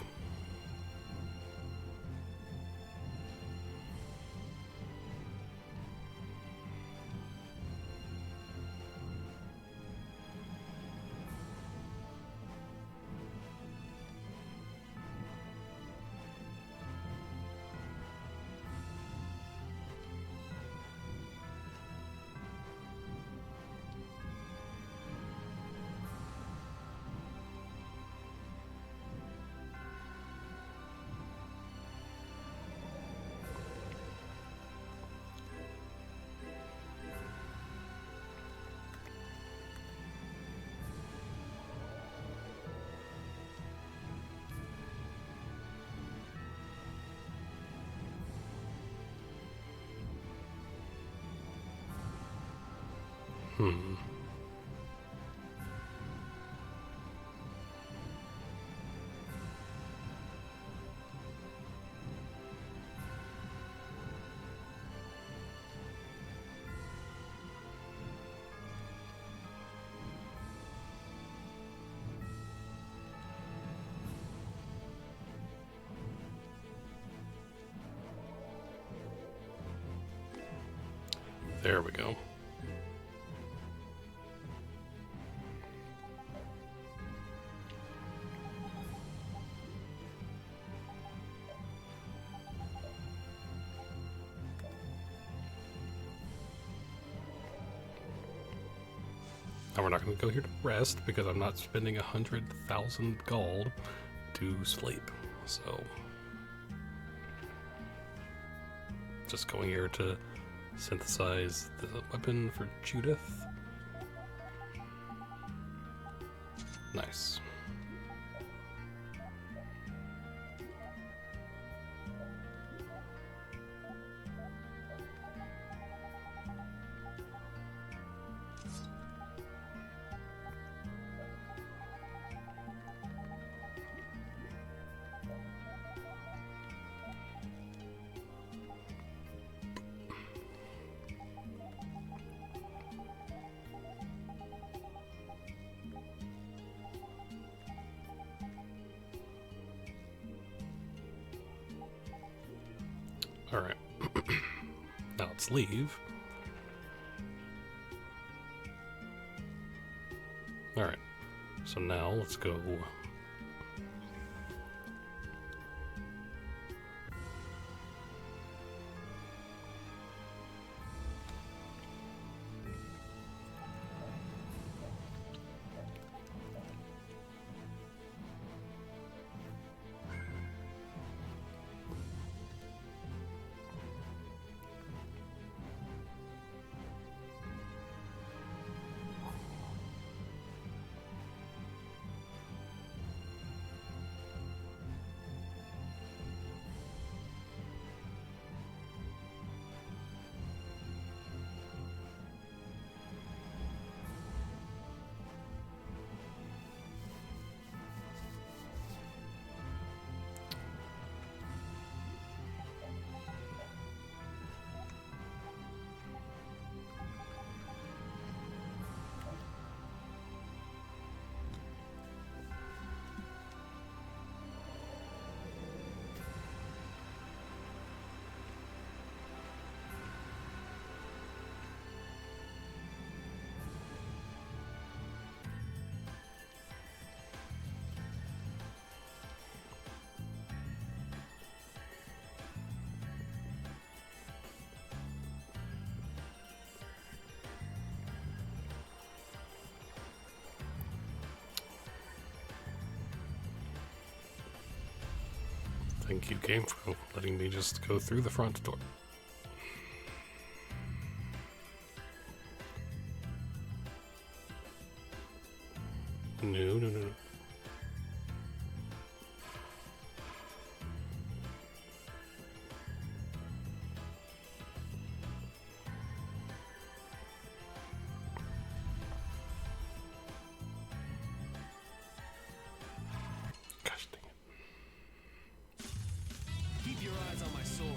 There we go. Now we're not going to go here to rest because I'm not spending 100,000 gold to sleep. So just going here to synthesize the weapon for Judith. Nice. Alright. Now let's leave. Alright. So now let's go. Thank you, game, for letting me just go through the front door. No, no, no, no. Gosh dang it. Keep your eyes on my sword.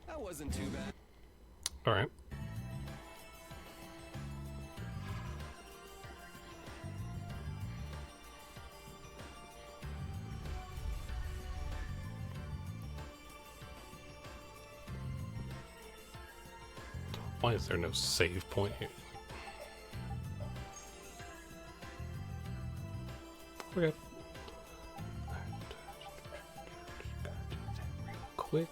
That wasn't too bad. All right. Why is there no save point here? Okay. Real quick.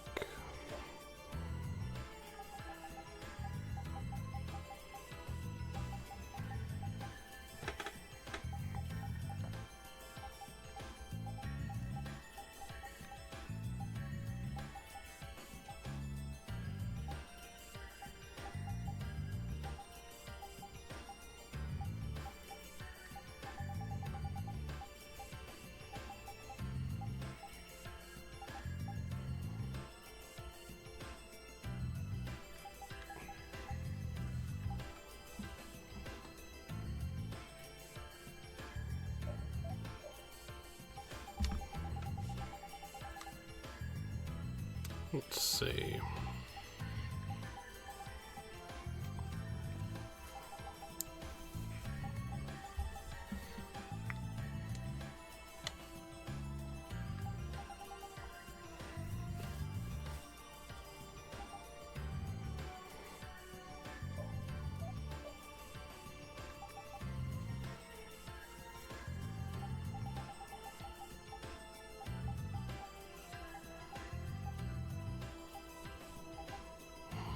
Let's see.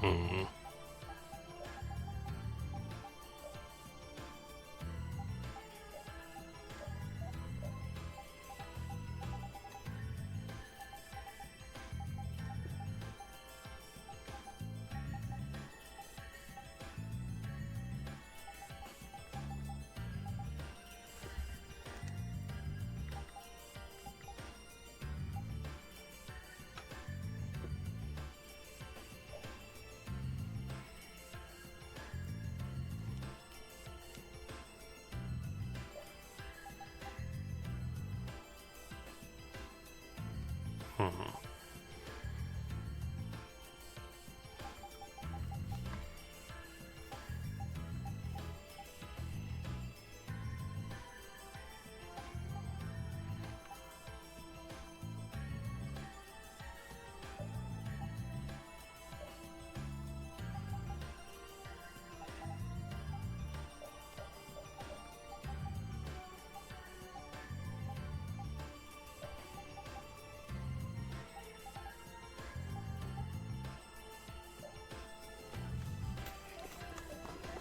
Hmm.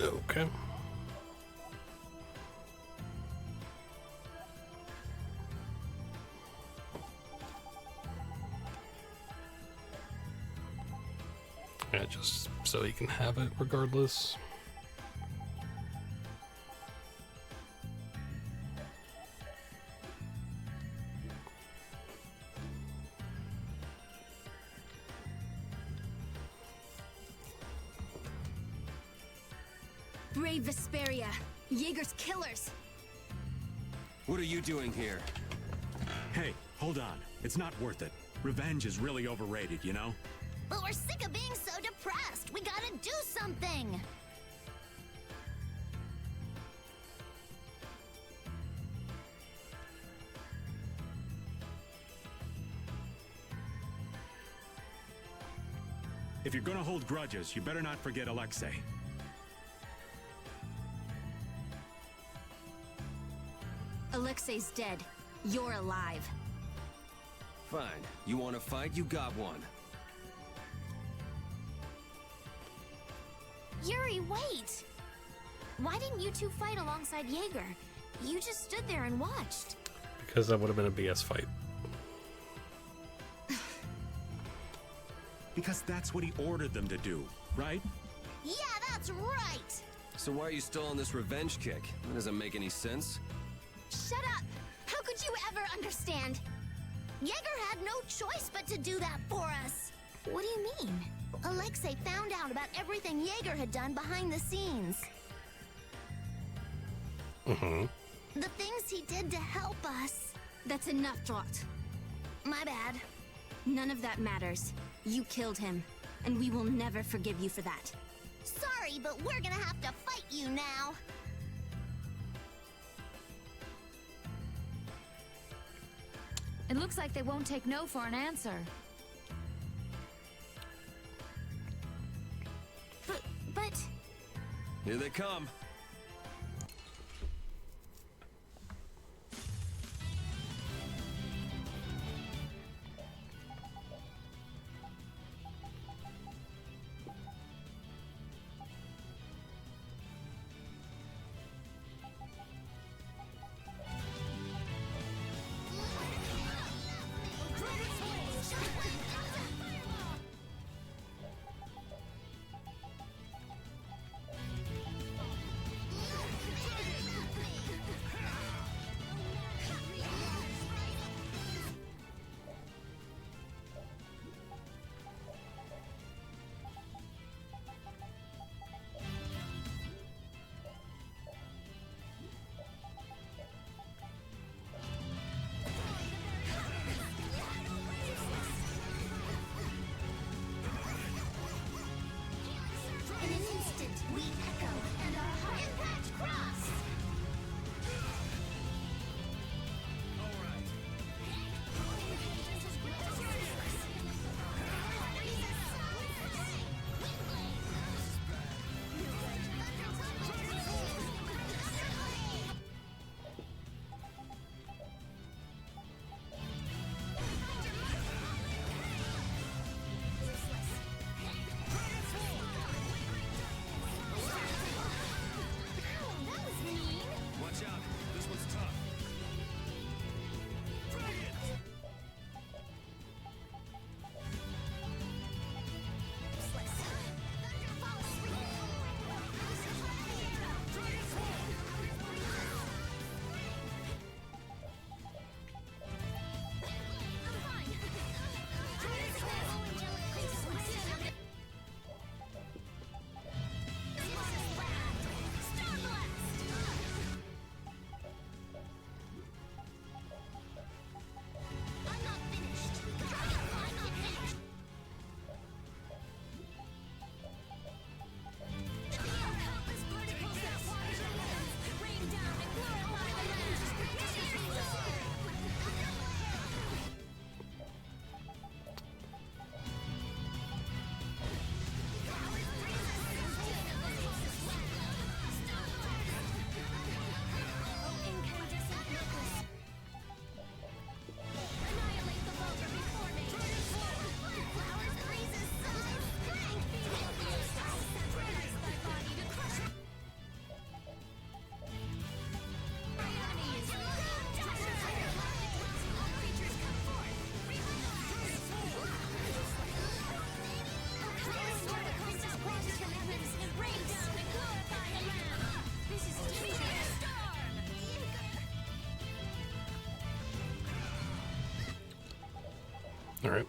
Okay. Yeah, just so he can have it regardless. Brave Vesperia, Jaeger's killers. What are you doing here? Hey, hold on. It's not worth it. Revenge is really overrated, you know? But we're sick of being so depressed. We gotta do something. If you're gonna hold grudges, you better not forget Alexei. Alexei's dead. You're alive. Fine. You want to fight? You got one. Yuri, wait! Why didn't you two fight alongside Jaeger? You just stood there and watched. Because that would have been a BS fight. Because that's what he ordered them to do, right? Yeah, that's right! So why are you still on this revenge kick? That doesn't make any sense. Shut up! How could you ever understand? Jaeger had no choice but to do that for us. What do you mean? Alexei found out about everything Jaeger had done behind the scenes. Mm-hmm. The things he did to help us. That's enough, Drot. My bad. None of that matters. You killed him, and we will never forgive you for that. Sorry, but we're gonna have to fight you now. It looks like they won't take no for an answer. But... Here they come. All right.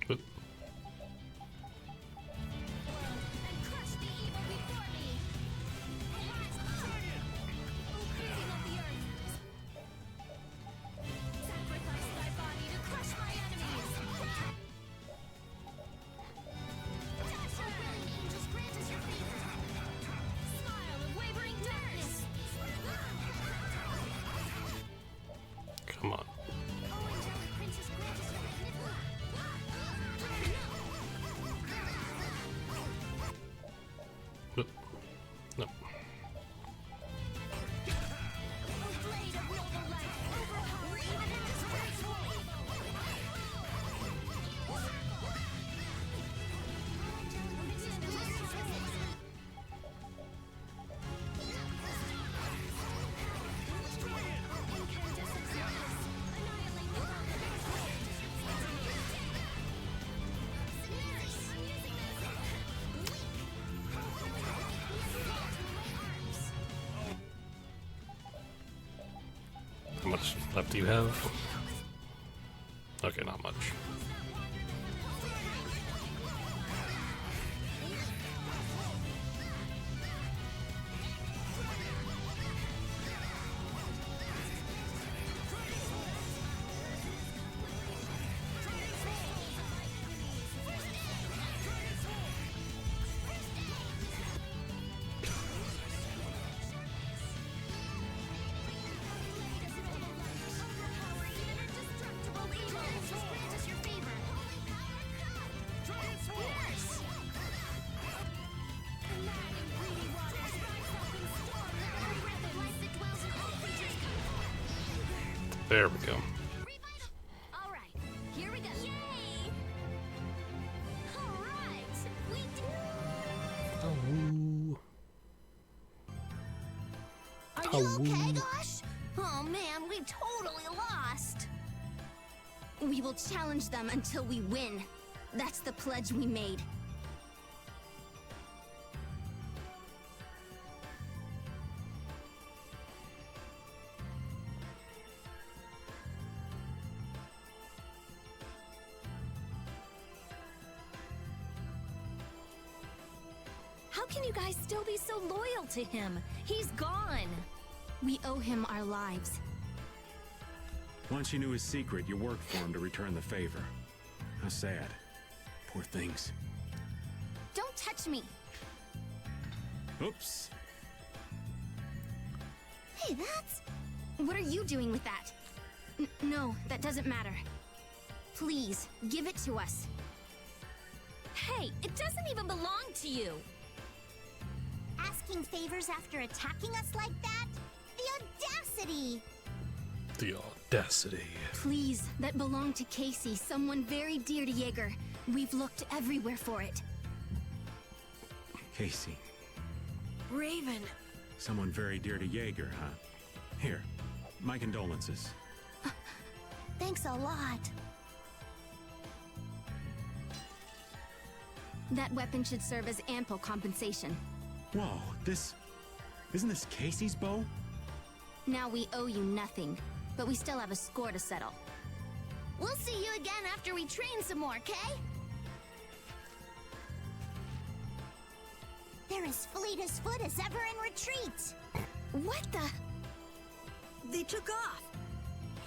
Oop. Come on. Oop. No. How much left do you have? Okay, not much. There we go. All right, here we go. Yay! All right, we did. Oh. Are you okay, Gosh? Oh man, we totally lost. We will challenge them until we win. That's the pledge we made. How can you guys still be so loyal to him? He's gone. We owe him our lives. Once you knew his secret, you worked for him to return the favor. How sad. Poor things. Don't touch me. Oops. Hey, that's... What are you doing with that? No, that doesn't matter. Please, give it to us. Hey, it doesn't even belong to you. Asking favors after attacking us like that? The audacity! The audacity. Please, that belonged to Casey, someone very dear to Jaeger. We've looked everywhere for it. Casey. Raven. Someone very dear to Jaeger, huh? Here, my condolences. Thanks a lot. That weapon should serve as ample compensation. Whoa, isn't this Casey's bow? Now we owe you nothing, but we still have a score to settle. We'll see you again after we train some more, okay? They're as fleet as foot as ever in retreat. What the? They took off.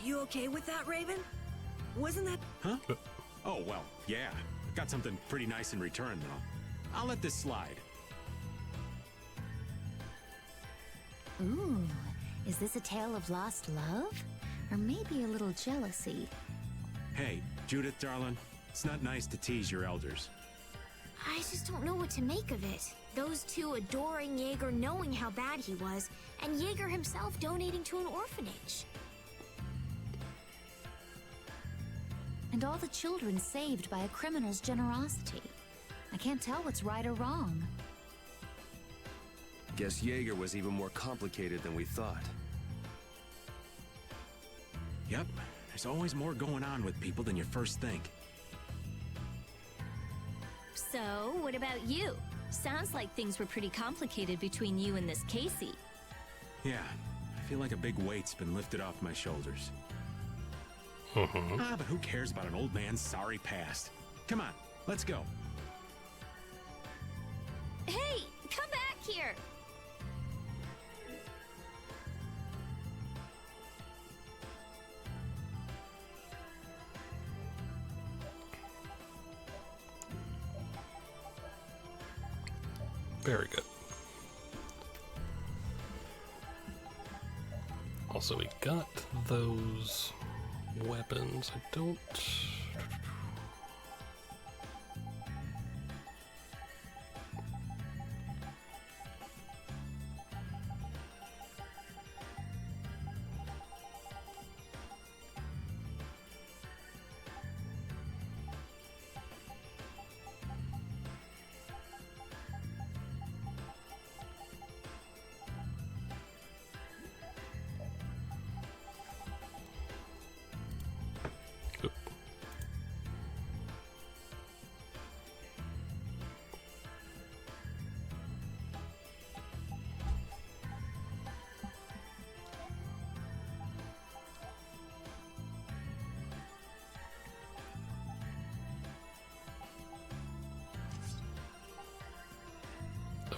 You okay with that, Raven? Wasn't that... Huh? Oh, well, yeah. Got something pretty nice in return, though. I'll let this slide. Ooh, is this a tale of lost love? Or maybe a little jealousy? Hey, Judith, darling, it's not nice to tease your elders. I just don't know what to make of it. Those two adoring Jaeger knowing how bad he was, and Jaeger himself donating to an orphanage. And all the children saved by a criminal's generosity. I can't tell what's right or wrong. Guess Jaeger was even more complicated than we thought. Yep, there's always more going on with people than you first think. So, what about you? Sounds like things were pretty complicated between you and this Casey. Yeah, I feel like a big weight's been lifted off my shoulders. But who cares about an old man's sorry past? Come on, let's go. Hey, come back here! Very good. Also, we got those weapons. I don't...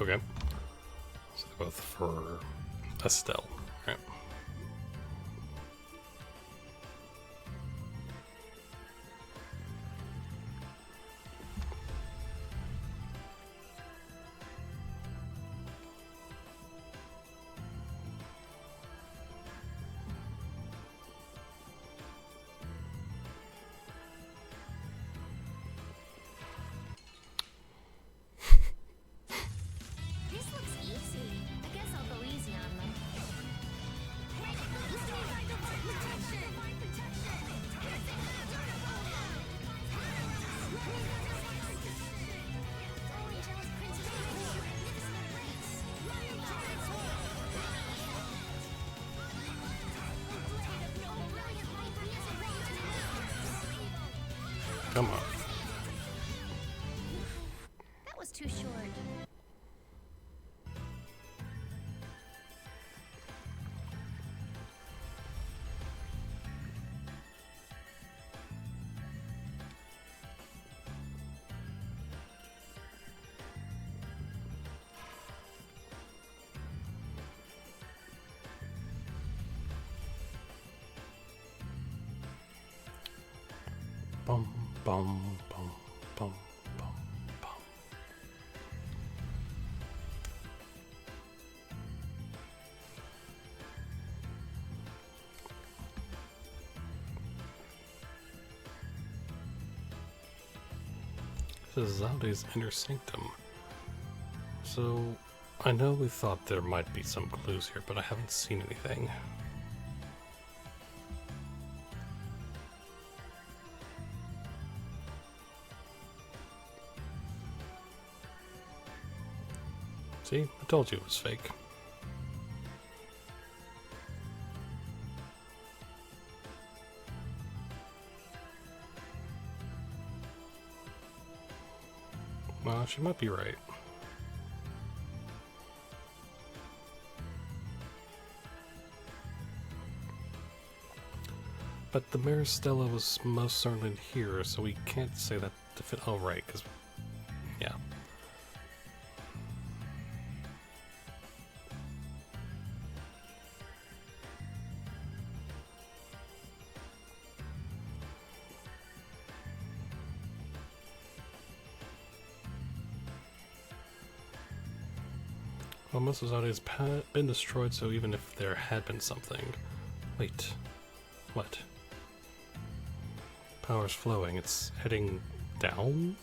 Okay. So they're both for Estelle, right? This looks easy. I guess I'll go easy on them. Come on. That was too short. Bum, bum, bum, bum, bum, bum. This is Zalde's inner sanctum. So, I know we thought there might be some clues here, but I haven't seen anything. See? I told you it was fake. Well, she might be right. But the Maristella was most certainly here, so we can't say that oh, right, because... yeah. Well, most of Zade has been destroyed, so even if there had been something... Wait. What? Power's flowing. It's heading down?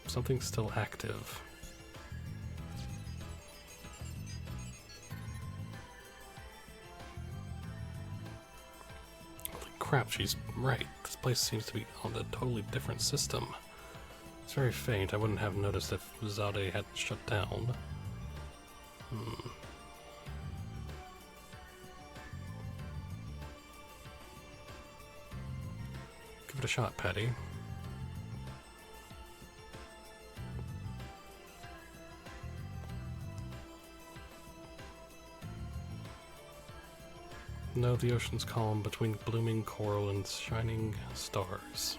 Something's still active. Holy crap, she's right. This place seems to be on a totally different system. It's very faint. I wouldn't have noticed if Zade had shut down. Give it a shot, Patty. No, the ocean's calm between blooming coral and shining stars.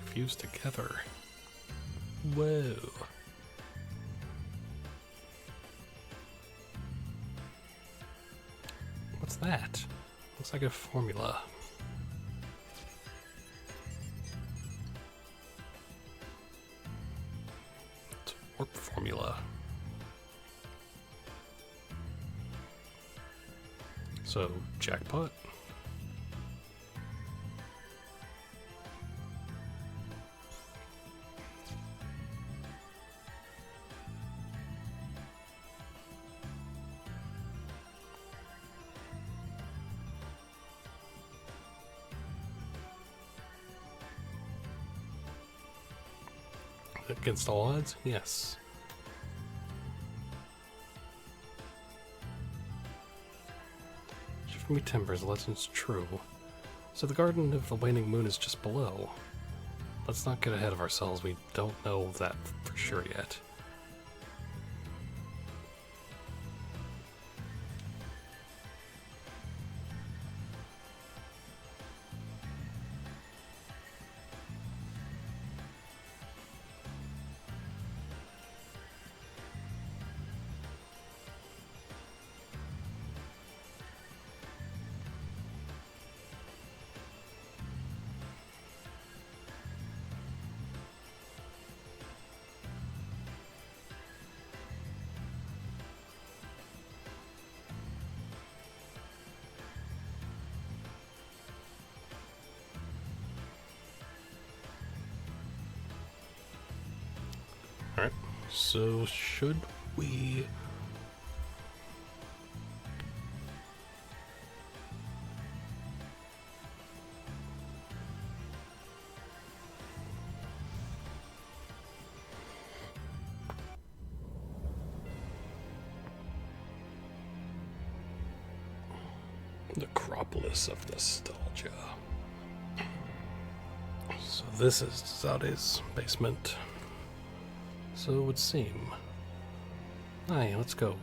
Fused together. Whoa. What's that? Looks like a formula. It's a warp formula. So, jackpot? Against all odds? Yes. Shift me timbers, legend's true. So the Garden of the Waning Moon is just below. Let's not get ahead of ourselves, we don't know that for sure yet. Alright, so should we... Necropolis of Nostalgia. So this is Zade's basement. So it would seem. Aye, let's go.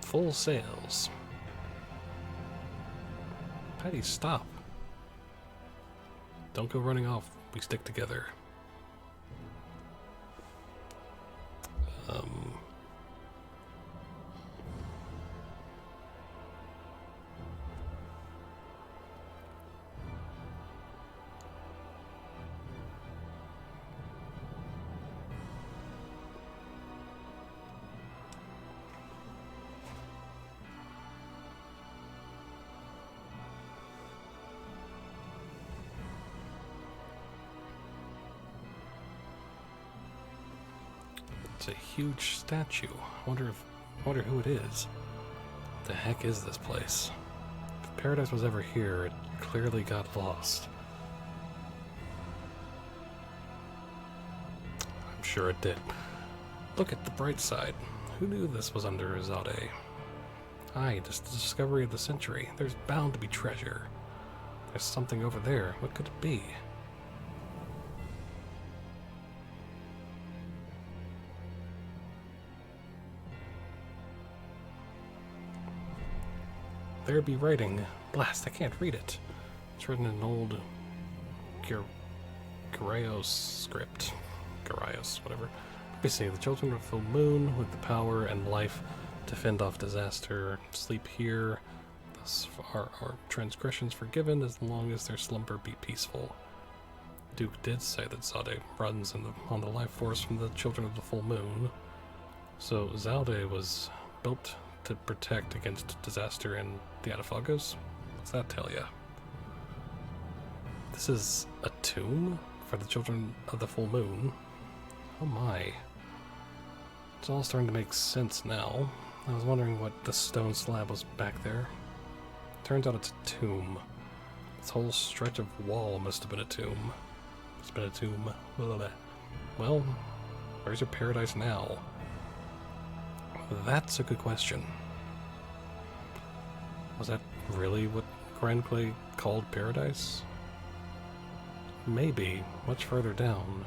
Full sails. Patty, stop. Don't go running off. We stick together. It's a huge statue. I wonder who it is. What the heck is this place? If paradise was ever here, it clearly got lost. I'm sure it did. Look at the bright side. Who knew this was under Zade? Aye, just the discovery of the century. There's bound to be treasure. There's something over there. What could it be? There be writing. Blast, I can't read it. It's written in an old Grievous script. Grievous, whatever. Let me see. The children of the moon with the power and life to fend off disaster sleep here. Thus far our transgressions forgiven as long as their slumber be peaceful. Duke did say that Zade runs on the life force from the children of the full moon. So Zade was built to protect against disaster in the Adafagos? What's that tell ya? This is a tomb for the children of the full moon. Oh my. It's all starting to make sense now. I was wondering what the stone slab was back there. Turns out it's a tomb. This whole stretch of wall must have been a tomb. It's been a tomb. Blah, blah, blah. Well, where's your paradise now? That's a good question. Was that really what Grand Clay called paradise? Maybe, much further down.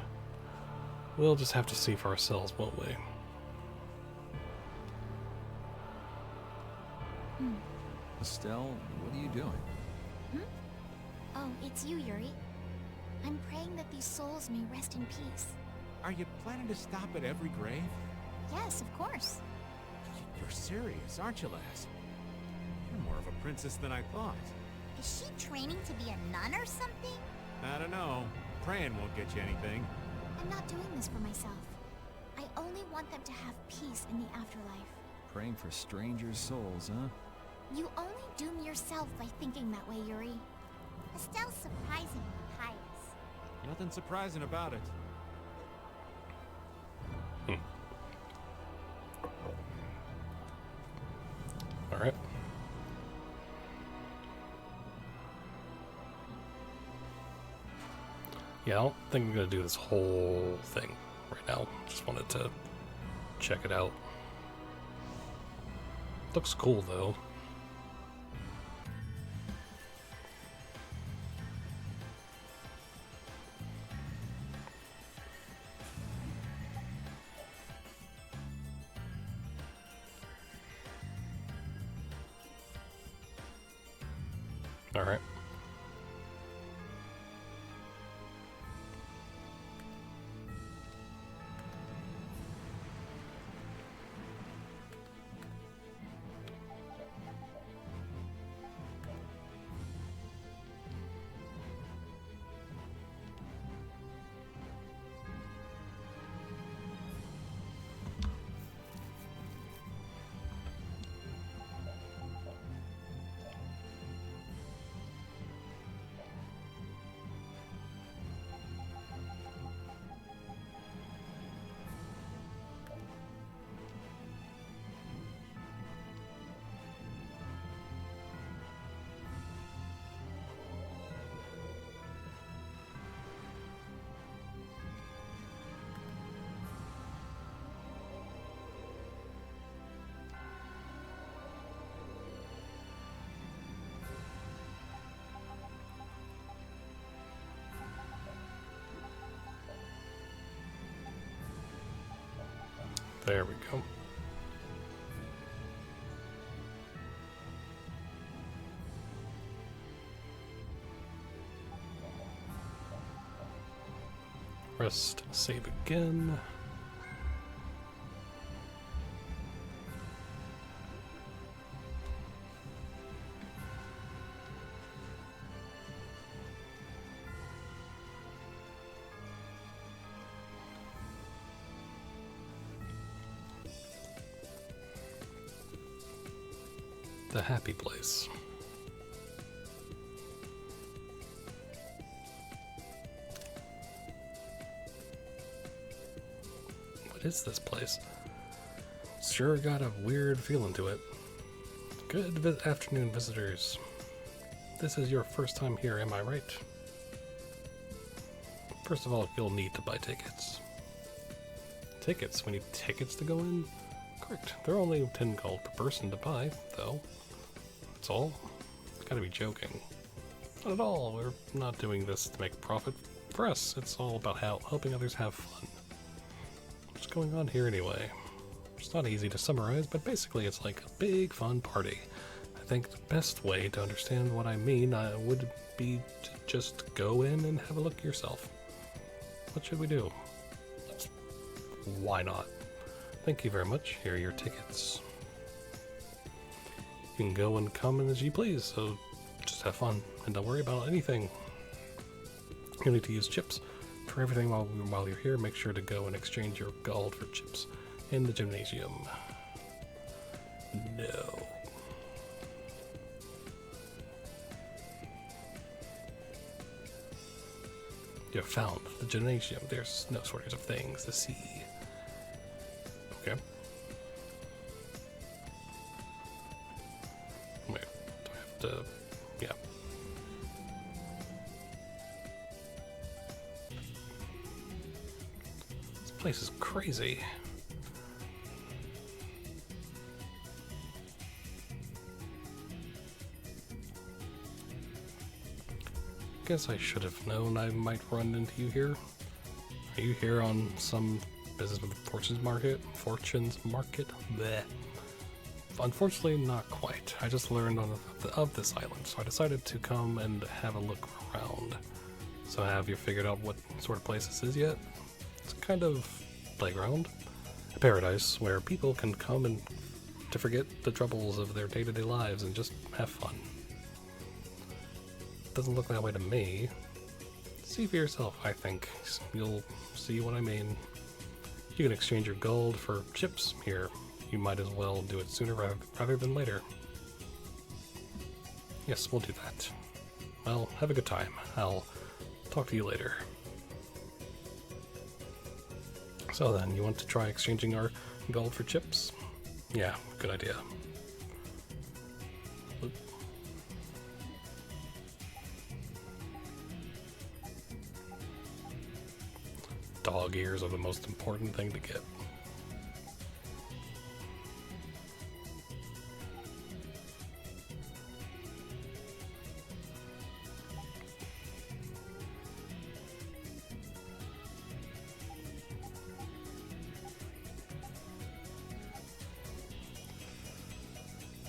We'll just have to see for ourselves, won't we? Estelle, what are you doing? Oh, it's you, Yuri. I'm praying that these souls may rest in peace. Are you planning to stop at every grave? Yes, of course. You're serious, aren't you, lass? You're more of a princess than I thought. Is she training to be a nun or something? I don't know. Praying won't get you anything. I'm not doing this for myself. I only want them to have peace in the afterlife. Praying for strangers' souls, huh? You only doom yourself by thinking that way, Yuri. Estelle's surprisingly pious. Nothing surprising about it. Alright. Yeah, I don't think I'm gonna do this whole thing right now. Just wanted to check it out. Looks cool though. All right. There we go. Rest, save again. The happy place. What is this place? Sure got a weird feeling to it. Good afternoon, visitors. This is your first time here, am I right? First of all, you'll need to buy tickets. Tickets? We need tickets to go in? Correct. They're only 10 gold per person to buy, though. That's all? Gotta be joking. Not at all. We're not doing this to make profit. For us, it's all about helping others have fun. What's going on here anyway? It's not easy to summarize, but basically it's like a big fun party. I think the best way to understand what I mean would be to just go in and have a look yourself. What should we do? Why not? Thank you very much. Here are your tickets. You can go and come in as you please, so just have fun and don't worry about anything. You'll need to use chips for everything while you're here. Make sure to go and exchange your gold for chips in the gymnasium. No. You have found the gymnasium. There's no shortage of things to see. Okay. Wait, do I have to... yeah. place is crazy. Guess I should have known I might run into you here. Are you here on some business with the Fortunes Market? Bleh. Unfortunately, not quite. I just learned of this island, so I decided to come and have a look around. So have you figured out what sort of place this is yet? It's kind of playground. A paradise where people can come and to forget the troubles of their day-to-day lives and just have fun. Doesn't look that way to me. See for yourself, I think. You'll see what I mean. You can exchange your gold for chips here. You might as well do it sooner rather than later. Yes, we'll do that. Well, have a good time. I'll talk to you later. So then, you want to try exchanging our gold for chips? Yeah, good idea. Oop. Dog ears are the most important thing to get.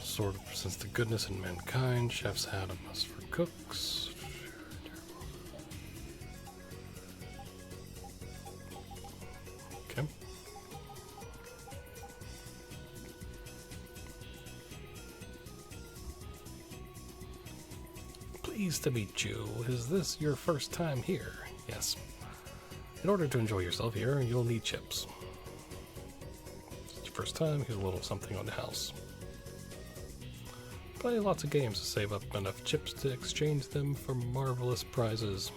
Sort of since the goodness in mankind, chefs had a must for cooks. Okay. Pleased to meet you. Is this your first time here? Yes. In order to enjoy yourself here, you'll need chips. If it's your first time, here's a little something on the house. Play lots of games to save up enough chips to exchange them for marvelous prizes.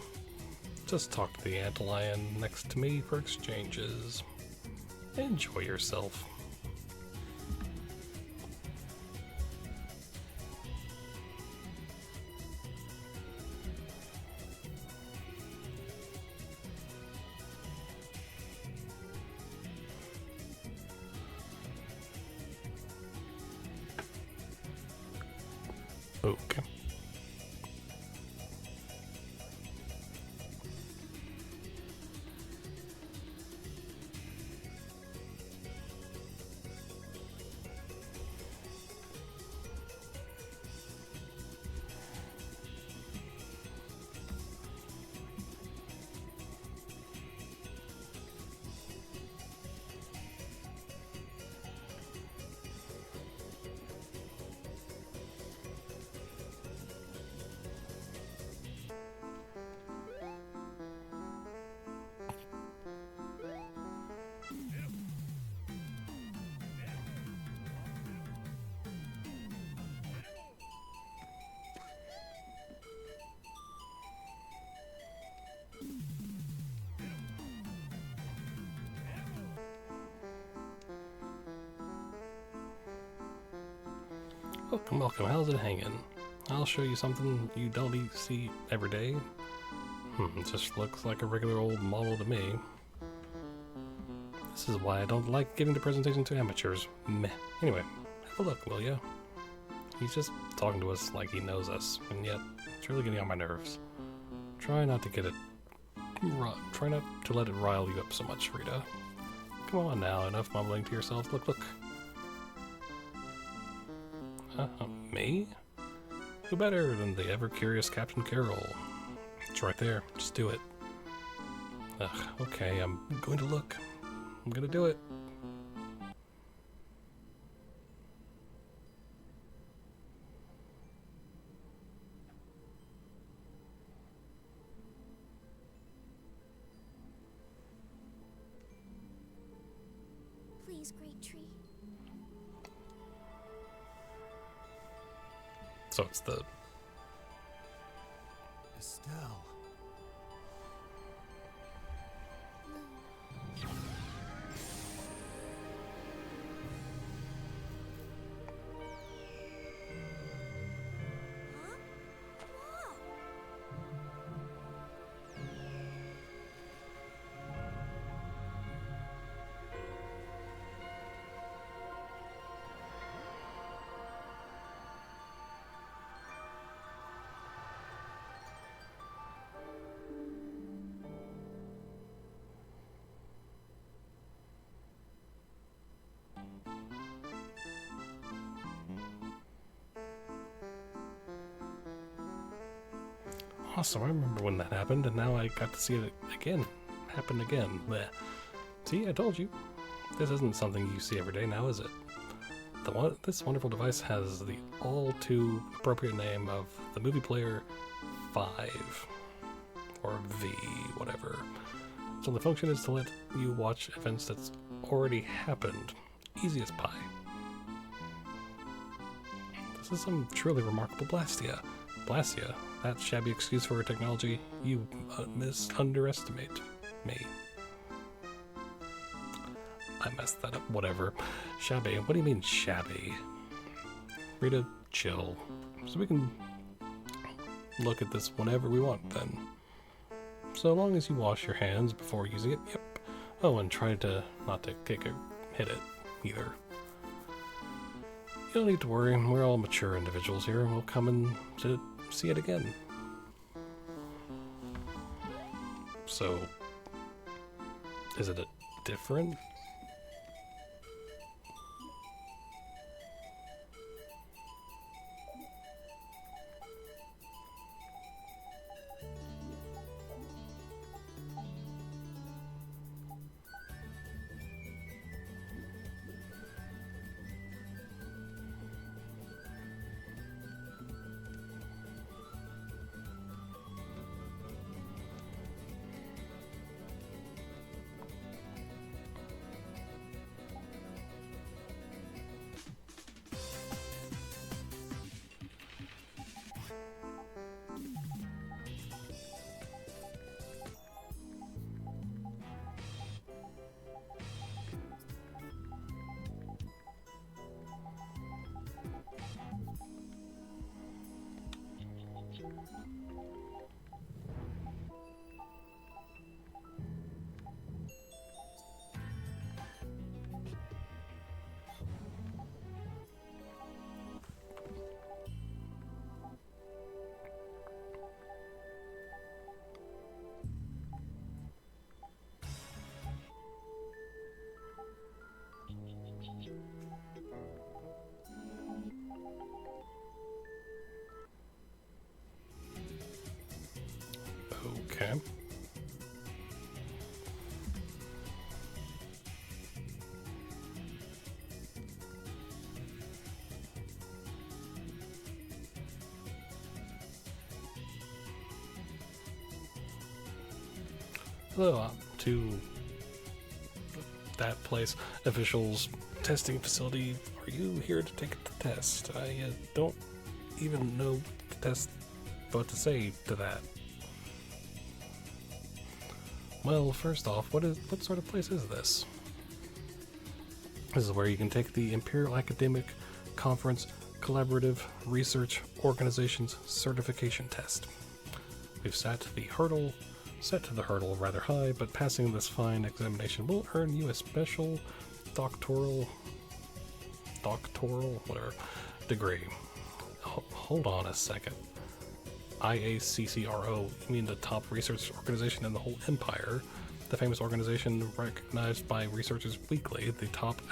Just talk to the antlion next to me for exchanges. Enjoy yourself. Okay. Welcome, welcome. How's it hanging? I'll show you something you don't see every day. It just looks like a regular old model to me. This is why I don't like giving the presentation to amateurs. Meh. Anyway, have a look, will ya? He's just talking to us like he knows us, and yet it's really getting on my nerves. Try not to let it rile you up so much, Rita. Come on now, enough mumbling to yourself. Look, look. Me? Who better than the ever-curious Captain Carroll? It's right there. Just do it. Ugh, okay, I'm going to look. I'm gonna do it. Please, Great Tree. So it's the... Estelle. Awesome, I remember when that happened, and now I got to see it again. Happen again. Blech. See, I told you. This isn't something you see every day now, is it? This wonderful device has the all too appropriate name of the Movie Player 5. Or V, whatever. So the function is to let you watch events that's already happened. Easy as pie. This is some truly remarkable Blastia. Blastia, that shabby excuse for technology, you underestimate me. I messed that up, whatever. Shabby, what do you mean shabby? Rita, chill. So we can look at this whenever we want then. So long as you wash your hands before using it, yep. Oh, and try to not to hit it either. You don't need to worry, we're all mature individuals here, and we'll come and see it again. So, is it a different? Okay. Hello, to that place, officials, testing facility. Are you here to take the test? I don't even know the test what to say to that. Well, first off, what sort of place is this? This is where you can take the Imperial Academic Conference Collaborative Research Organization's certification test. We've set the hurdle rather high, but passing this fine examination will earn you a special doctoral whatever degree. Hold on a second. IACCRO, you mean the top research organization in the whole empire, the famous organization recognized by researchers weekly, the top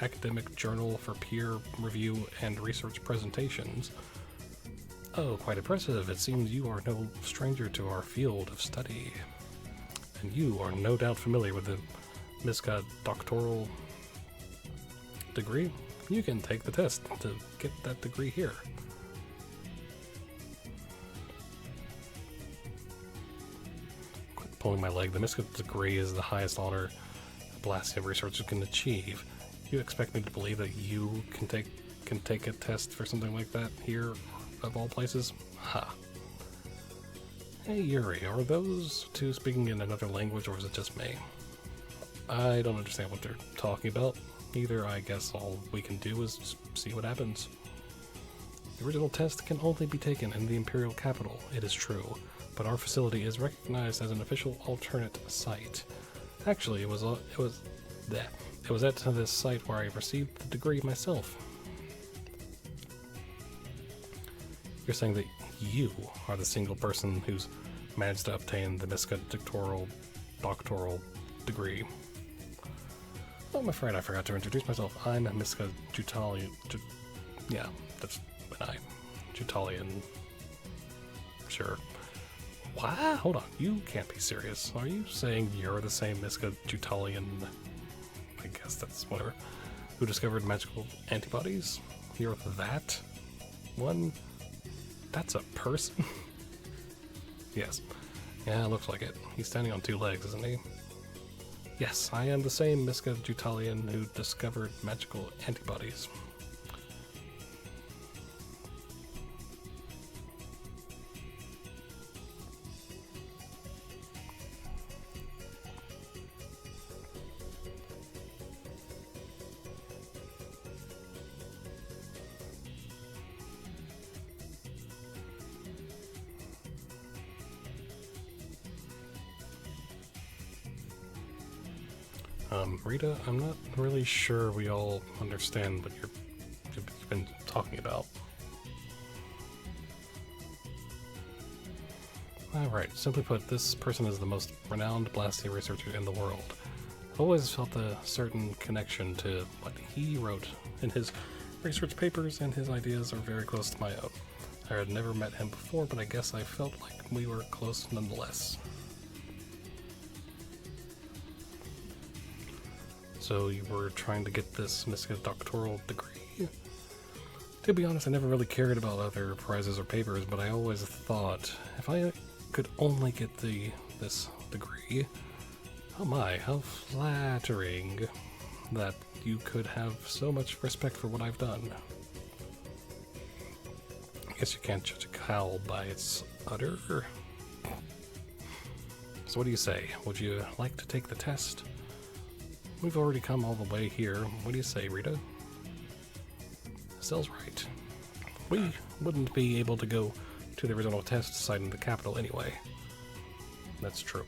academic journal for peer review and research presentations. Oh, quite impressive. It seems you are no stranger to our field of study. And you are no doubt familiar with the MISCA doctoral degree. You can take the test to get that degree here. Quit pulling my leg. The MISCA degree is the highest honor Blastia researchers can achieve. You expect me to believe that you can take a test for something like that here, of all places? Ha. Hey Yuri, are those two speaking in another language, or is it just me? I don't understand what they're talking about. Either, I guess all we can do is see what happens. The original test can only be taken in the Imperial capital, it is true, but our facility is recognized as an official alternate site. Actually, it was at this site where I received the degree myself. You're saying that you are the single person who's managed to obtain the MISCA doctoral degree. Oh, I'm afraid I forgot to introduce myself. I'm MISCA Jutalian. Yeah, that's an I. Jutalian. Sure. What? Hold on, you can't be serious. Are you saying you're the same Miska Jutalian, I guess that's whatever, who discovered magical antibodies? You're that one? That's a person? Yes. Yeah, looks like it. He's standing on 2 legs, isn't he? Yes, I am the same Miska Jutalian who discovered magical antibodies. Rita, I'm not really sure we all understand what you've been talking about. Alright, simply put, this person is the most renowned Blastia researcher in the world. I've always felt a certain connection to what he wrote in his research papers, and his ideas are very close to my own. I had never met him before, but I guess I felt like we were close nonetheless. So you were trying to get this Miska doctoral degree? To be honest, I never really cared about other prizes or papers, but I always thought if I could only get this degree, oh my, how flattering that you could have so much respect for what I've done. I guess you can't judge a cowl by its udder. So what do you say? Would you like to take the test? We've already come all the way here. What do you say, Rita? Stell's right. We wouldn't be able to go to the original test site in the capital anyway. That's true.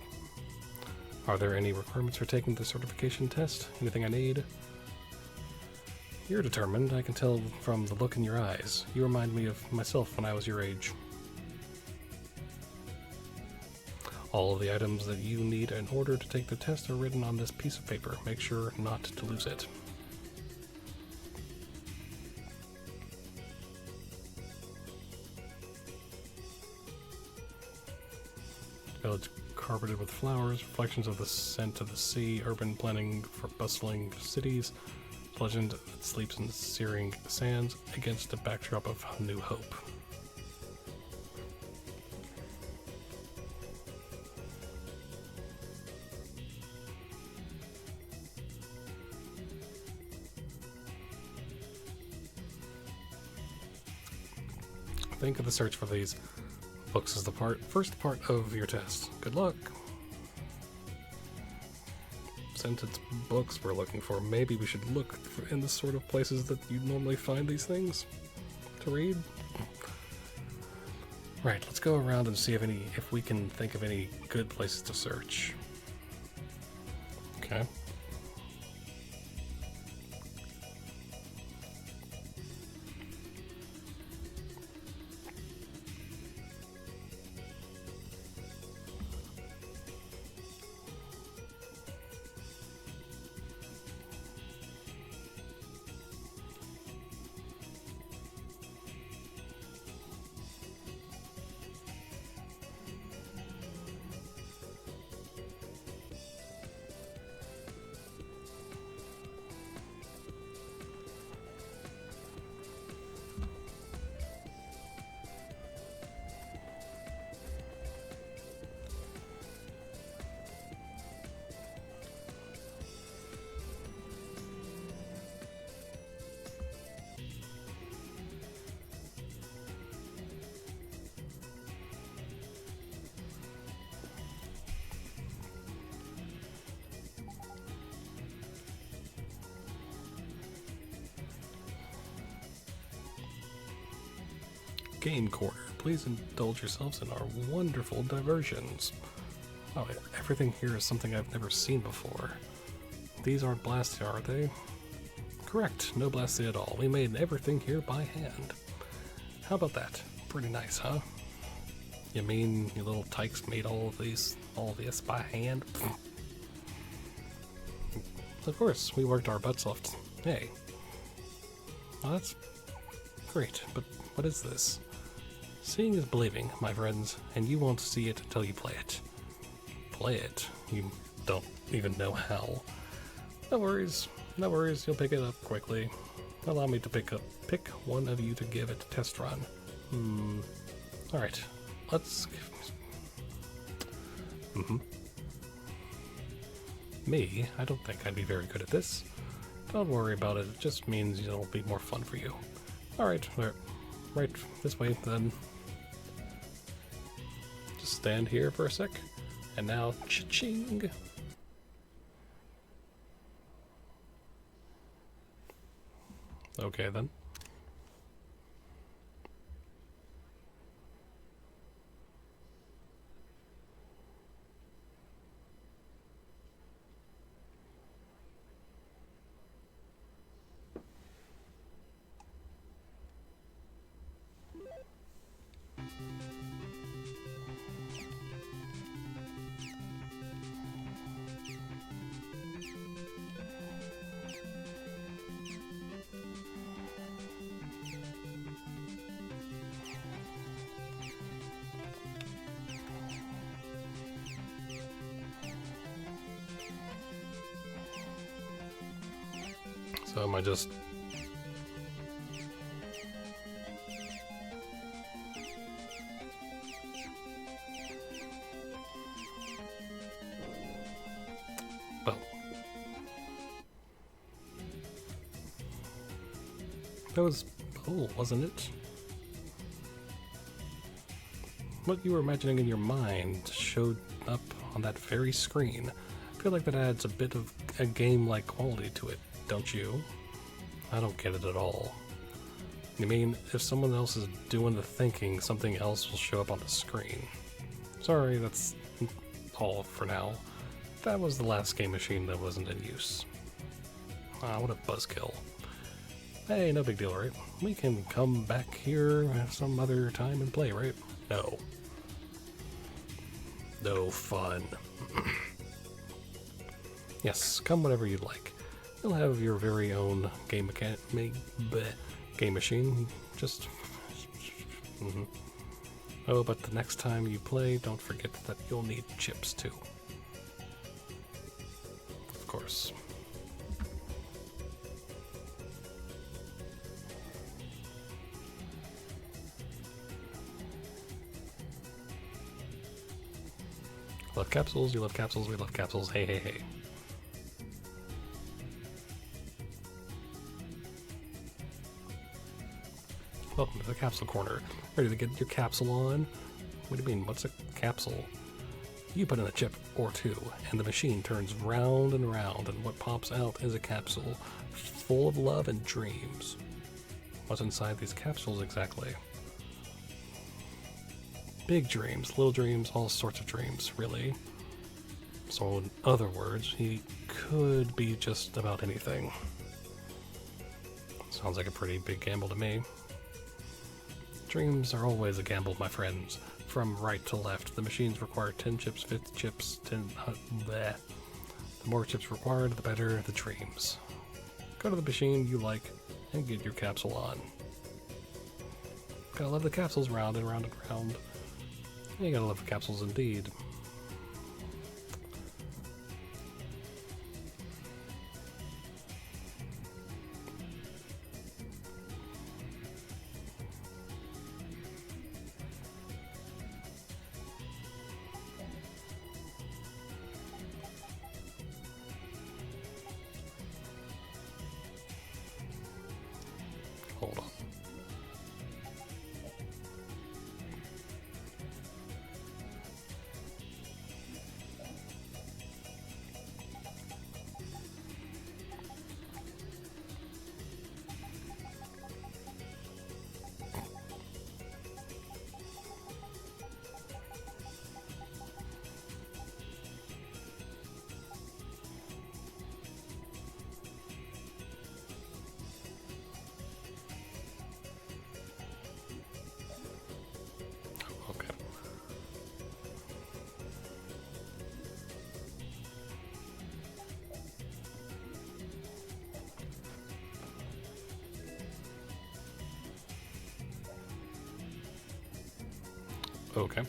Are there any requirements for taking the certification test? Anything I need? You're determined. I can tell from the look in your eyes. You remind me of myself when I was your age. All of the items that you need in order to take the test are written on this piece of paper. Make sure not to lose it. Village carpeted with flowers, reflections of the scent of the sea, urban planning for bustling cities, legend that sleeps in searing sands against a backdrop of new hope. Think of the search for these books as the first part of your test. Good luck. Since it's books we're looking for, maybe we should look in the sort of places that you normally find these things to read. Right, let's go around and see if we can think of any good places to search. Okay. Game Corner. Please indulge yourselves in our wonderful diversions. Oh, everything here is something I've never seen before. These aren't Blastia, are they? Correct, no Blastia at all. We made everything here by hand. How about that? Pretty nice, huh? You mean you little tykes made all this by hand? Of course, we worked our butts off. Hey. Well, that's great, but what is this? Seeing is believing, my friends, and you won't see it until you play it. Play it? You don't even know how. No worries, you'll pick it up quickly. Allow me to pick one of you to give it a test run. Alright, let's... Me? I don't think I'd be very good at this. Don't worry about it, it just means it'll be more fun for you. Alright, right this way then. Just stand here for a sec, and now cha-ching! Okay then. So am I just... Well... That was... Oh, wasn't it? What you were imagining in your mind showed up on that very screen. I feel like that adds a bit of a game-like quality to it. Don't you? I don't get it at all. You mean, if someone else is doing the thinking, something else will show up on the screen. Sorry, that's all for now. That was the last game machine that wasn't in use. Ah, what a buzzkill. Hey, no big deal, right? We can come back here some other time and play, right? No. No fun. Yes, come whenever you'd like. You'll have your very own game machine. Just... Oh, but the next time you play, don't forget that you'll need chips too. Of course. Love capsules, you love capsules, we love capsules, hey hey hey. Welcome to the capsule corner. Ready to get your capsule on? What do you mean, what's a capsule? You put in a chip or two, and the machine turns round and round, and what pops out is a capsule full of love and dreams. What's inside these capsules exactly? Big dreams, little dreams, all sorts of dreams, really. So in other words, he could be just about anything. Sounds like a pretty big gamble to me. Dreams are always a gamble, my friends. From right to left, the machines require 10 chips, 50 chips, 10... bleh. The more chips required, the better the dreams. Go to the machine you like and get your capsule on. Gotta love the capsules round and round and round. You gotta love the capsules indeed. Hold on. Okay.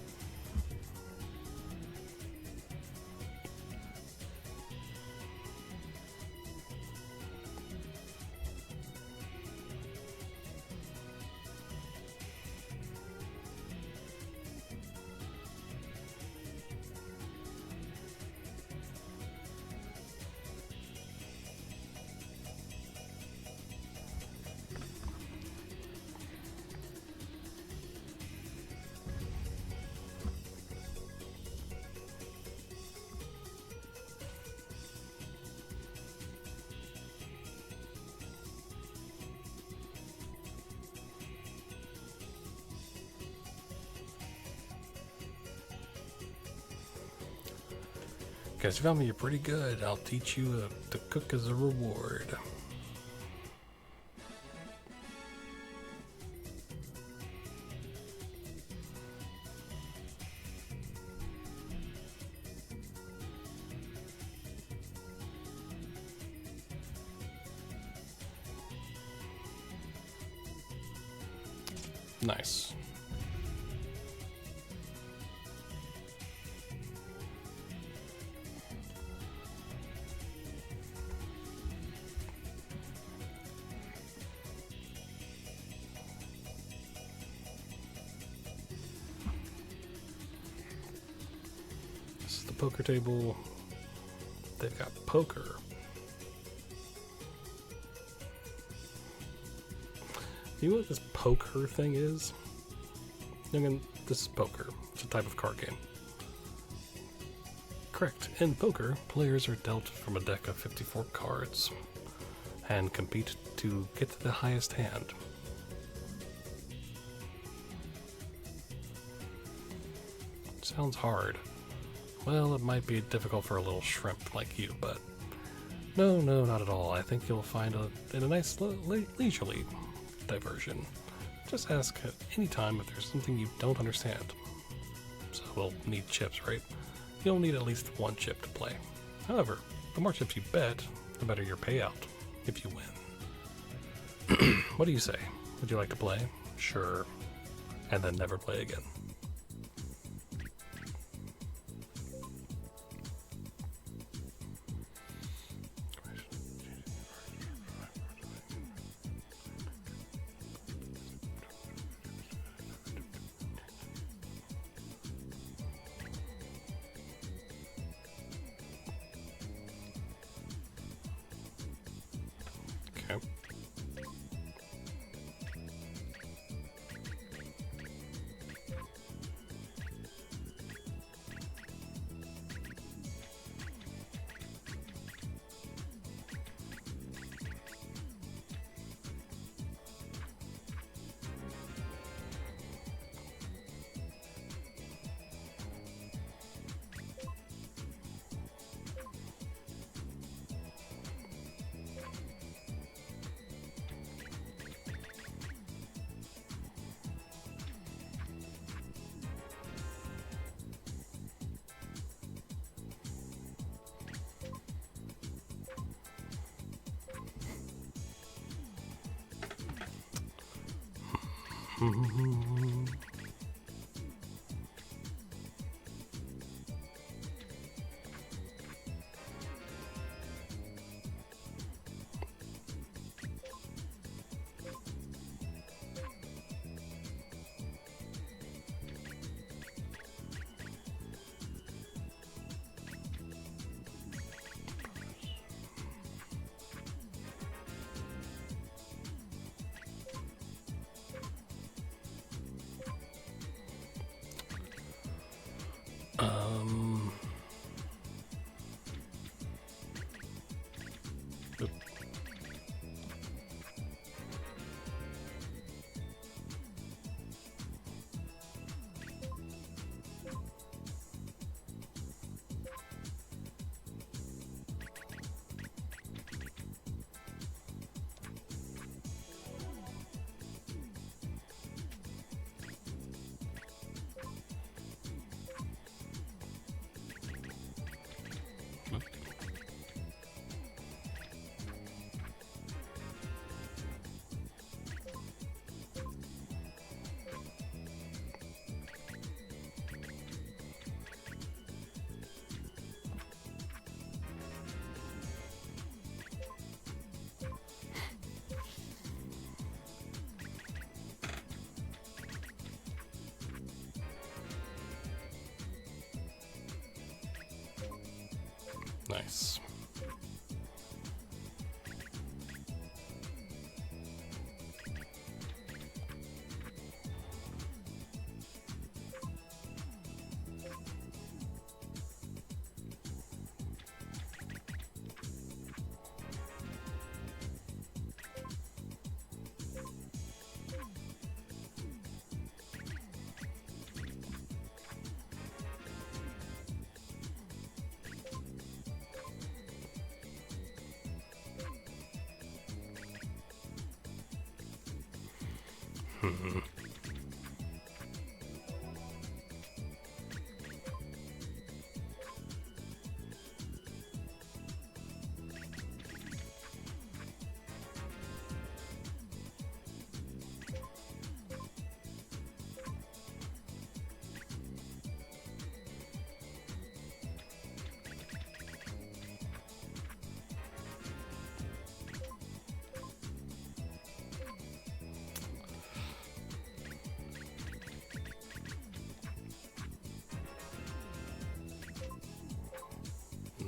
Guys, you found me. You're pretty good. I'll teach you to cook as a reward. Nice. This is the poker table. They've got poker. You know what this poker thing is? Youngin, this is poker. It's a type of card game. Correct. In poker, players are dealt from a deck of 54 cards and compete to get to the highest hand. Sounds hard. Well, it might be difficult for a little shrimp like you, but no, not at all. I think you'll find it a nice leisurely diversion. Just ask at any time if there's something you don't understand. So we'll need chips, right? You'll need at least one chip to play. However, the more chips you bet, the better your payout if you win. What do you say? Would you like to play? Sure. And then never play again. Okay. Nice.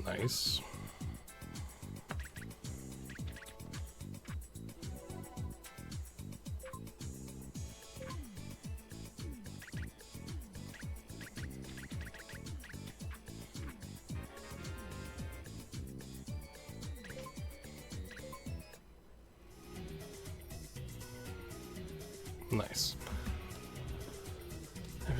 Nice. Nice. All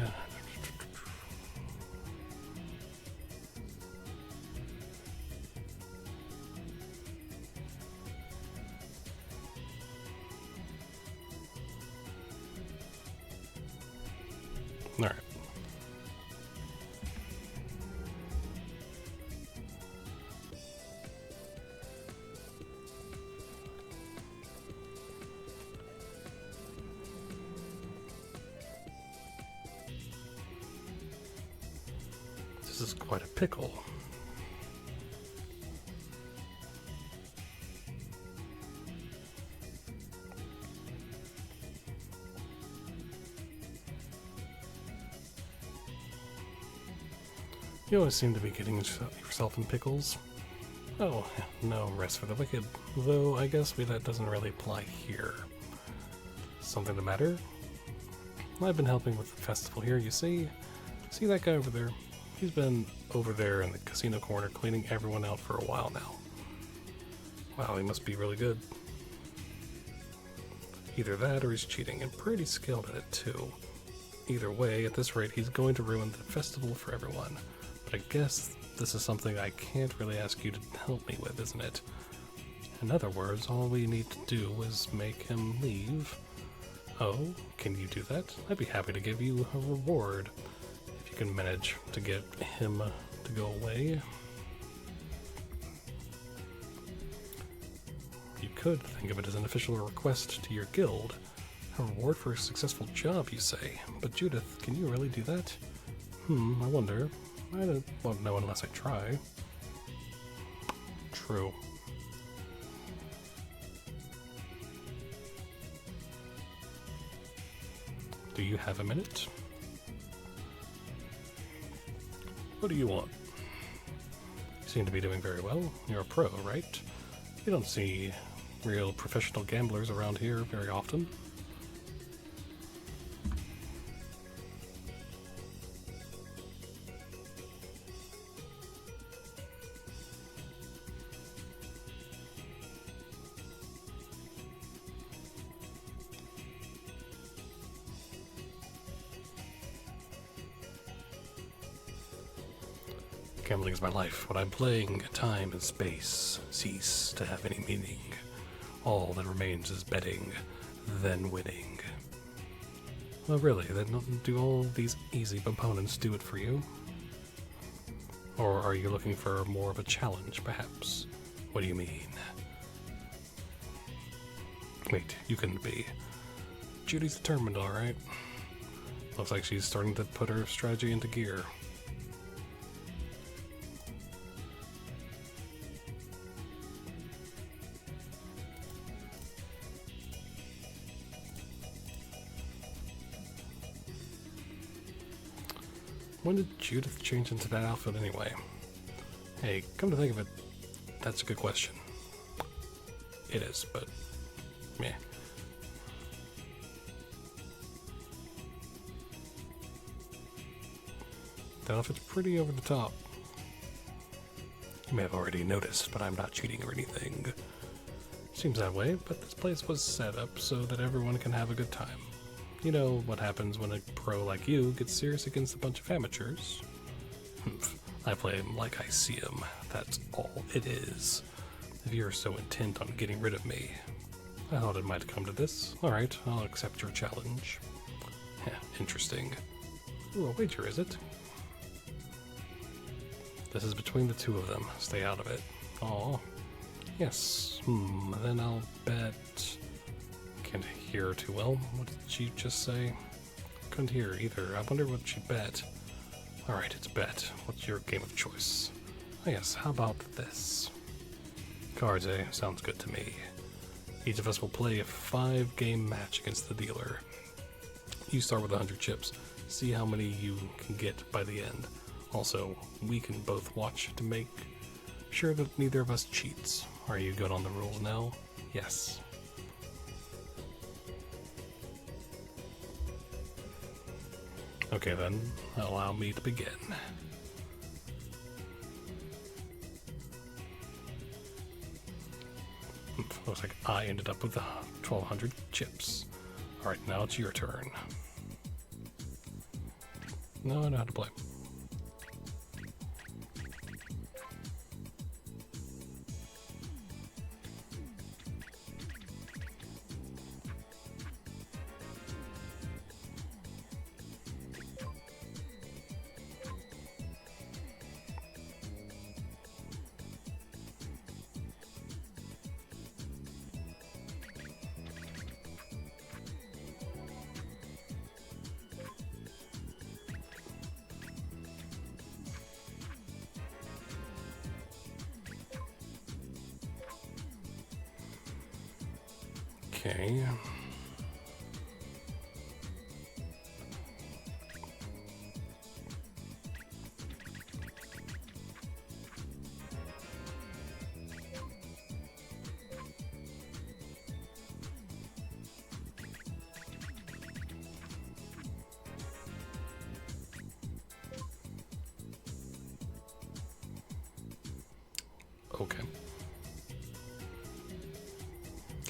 right. This is quite a pickle. You always seem to be getting yourself in pickles. Oh, no rest for the wicked. Though I guess that doesn't really apply here. Something the matter? I've been helping with the festival here, you see? See that guy over there? He's been over there in the casino corner cleaning everyone out for a while now. Wow, he must be really good. Either that or he's cheating, and pretty skilled at it too. Either way, at this rate, he's going to ruin the festival for everyone. But I guess this is something I can't really ask you to help me with, isn't it? In other words, all we need to do is make him leave. Oh, can you do that? I'd be happy to give you a reward if you can manage to get him to go away. You could think of it as an official request to your guild. A reward for a successful job, you say. But Judith, can you really do that? I wonder. I won't know unless I try. True. Do you have a minute? What do you want? You seem to be doing very well. You're a pro, right? You don't see real professional gamblers around here very often. Gambling is my life. When I'm playing, time and space cease to have any meaning. All that remains is betting, then winning. Well, really, then do all these easy opponents do it for you? Or are you looking for more of a challenge, perhaps? What do you mean? Wait, you couldn't be. Judy's determined, alright. Looks like she's starting to put her strategy into gear. When did Judith change into that outfit anyway? Hey, come to think of it, that's a good question. It is, but meh. That outfit's pretty over the top. You may have already noticed, but I'm not cheating or anything. Seems that way, but this place was set up so that everyone can have a good time. You know what happens when a pro like you gets serious against a bunch of amateurs? I play him like I see him. That's all it is. If you're so intent on getting rid of me, I thought it might come to this. Alright, I'll accept your challenge. Interesting. Ooh, a wager, is it? This is between the two of them. Stay out of it. Aw. Yes. Then I'll bet... Can't hear too well. What did she just say? Couldn't hear either. I wonder what she bet. Alright, it's bet. What's your game of choice? Oh yes, how about this? Cards, eh? Sounds good to me. Each of us will play a 5-game match against the dealer. You start with 100 chips. See how many you can get by the end. Also, we can both watch to make sure that neither of us cheats. Are you good on the rules now? Yes. Okay then, allow me to begin. Looks like I ended up with 1,200 chips. Alright, now it's your turn. No, I know how to play. Okay. Okay.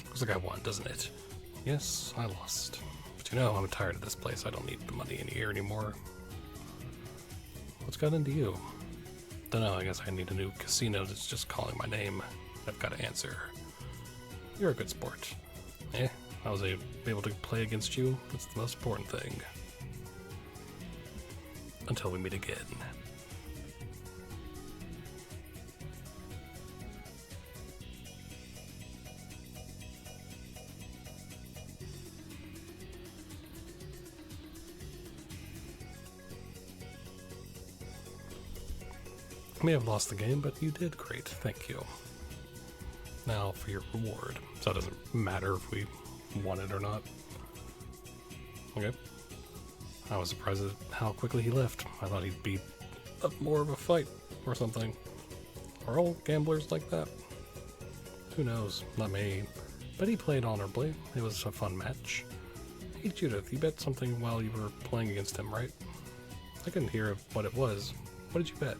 Looks like I won, doesn't it? Yes, I lost. But you know, I'm tired of this place. I don't need the money in here anymore. What's got into you? Dunno, I guess I need a new casino that's just calling my name. I've got to answer. You're a good sport. I was able to play against you. That's the most important thing. Until we meet again. You may have lost the game, but you did great. Thank you. Now for your reward. So it doesn't matter if we won it or not. Okay. I was surprised at how quickly he left. I thought he'd be up more of a fight or something. Are all gamblers like that? Who knows? Not me. But he played honorably. It was a fun match. Hey Judith, you bet something while you were playing against him, right? I couldn't hear what it was. What did you bet?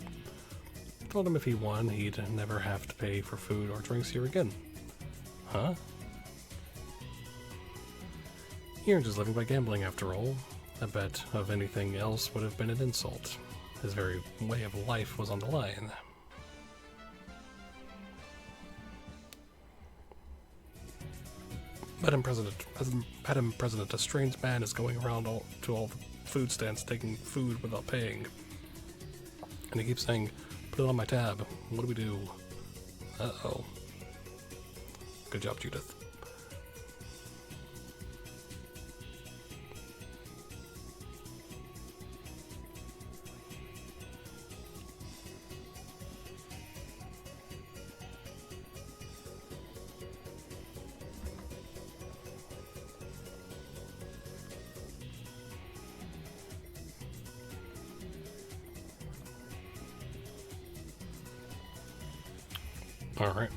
I told him if he won, he'd never have to pay for food or drinks here again. Huh? He earned his living by gambling, after all. A bet of anything else would have been an insult. His very way of life was on the line. Madam President, a strange man is going around to all the food stands taking food without paying. And he keeps saying, "Put it on my tab. What do we do?" Uh-oh. Good job, Judith. Alright.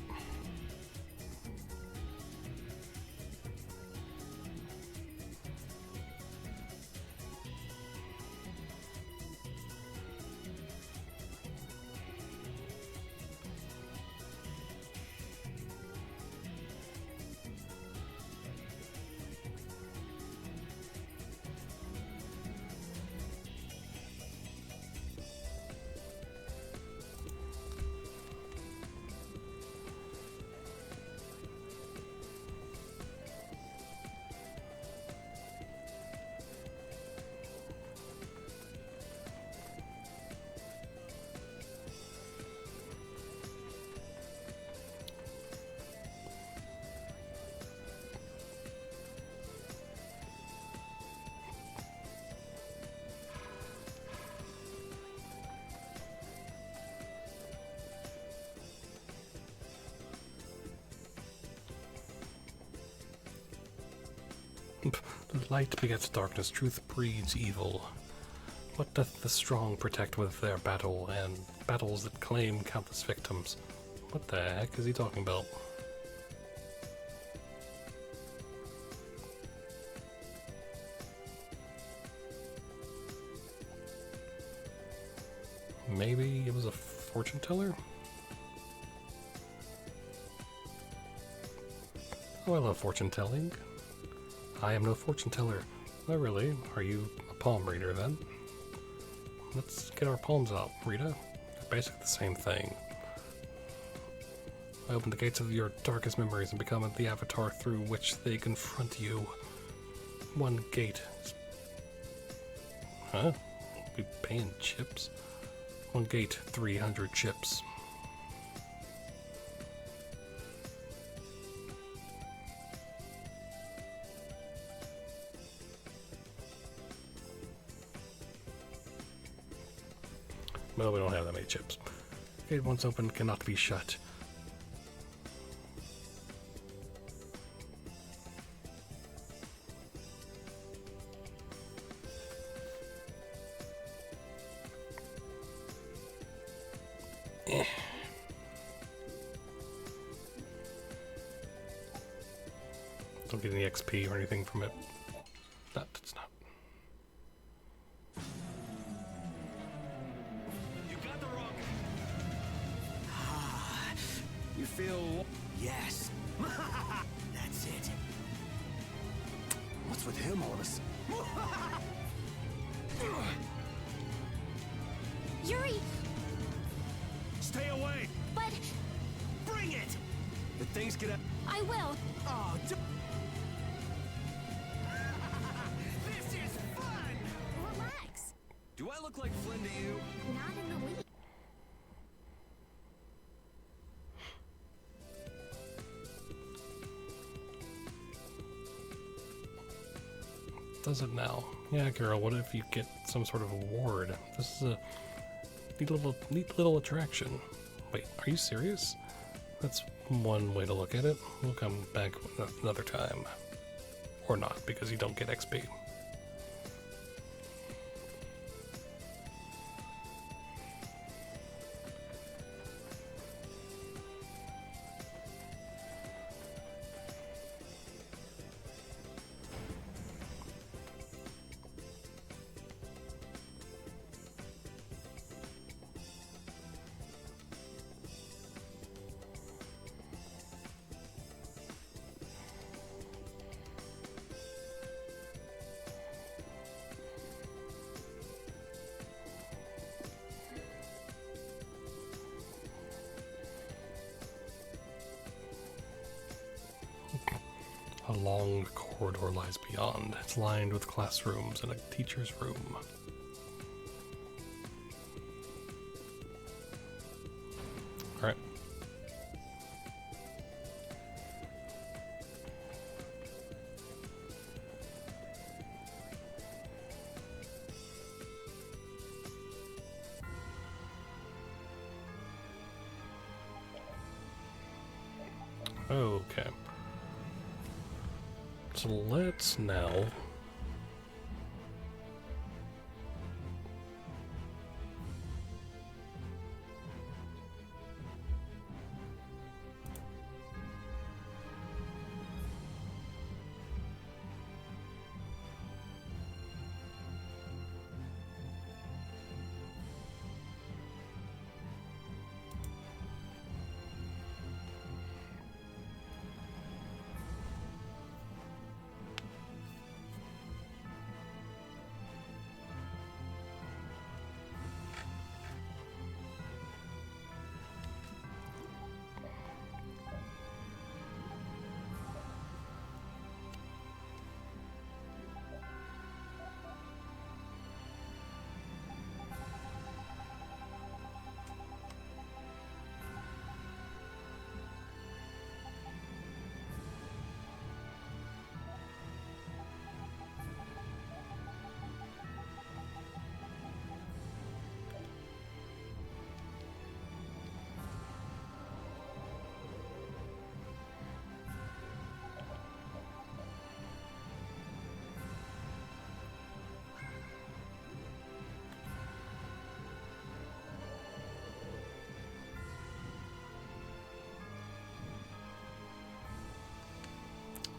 Light begets darkness, truth breeds evil. What doth the strong protect with their battle, and battles that claim countless victims? What the heck is he talking about? Maybe it was a fortune teller? Oh, I love fortune telling. I am no fortune teller. Oh, really? Are you a palm reader then? Let's get our palms out, Rita. They're basically the same thing. I open the gates of your darkest memories and become the avatar through which they confront you. One gate. Huh? We paying chips? One gate, 300 chips. Well, we don't have that many chips. Gate once open cannot be shut. Don't get any XP or anything from it. That's not. You got the wrong. You feel? Yes. That's it. What's with him all of a sudden? Yuri, Stay away! but Bring it! If things get up. I will. Oh, this is fun! Relax. Do I look like Flynn to you? Not in the least. Does it now? Yeah, girl, what if you get some sort of award? This is a neat little attraction. Wait, are you serious? That's one way to look at it. We'll come back another time. Or not, because you don't get XP. A long corridor lies beyond. It's lined with classrooms and a teacher's room. Alright. Okay. So let's now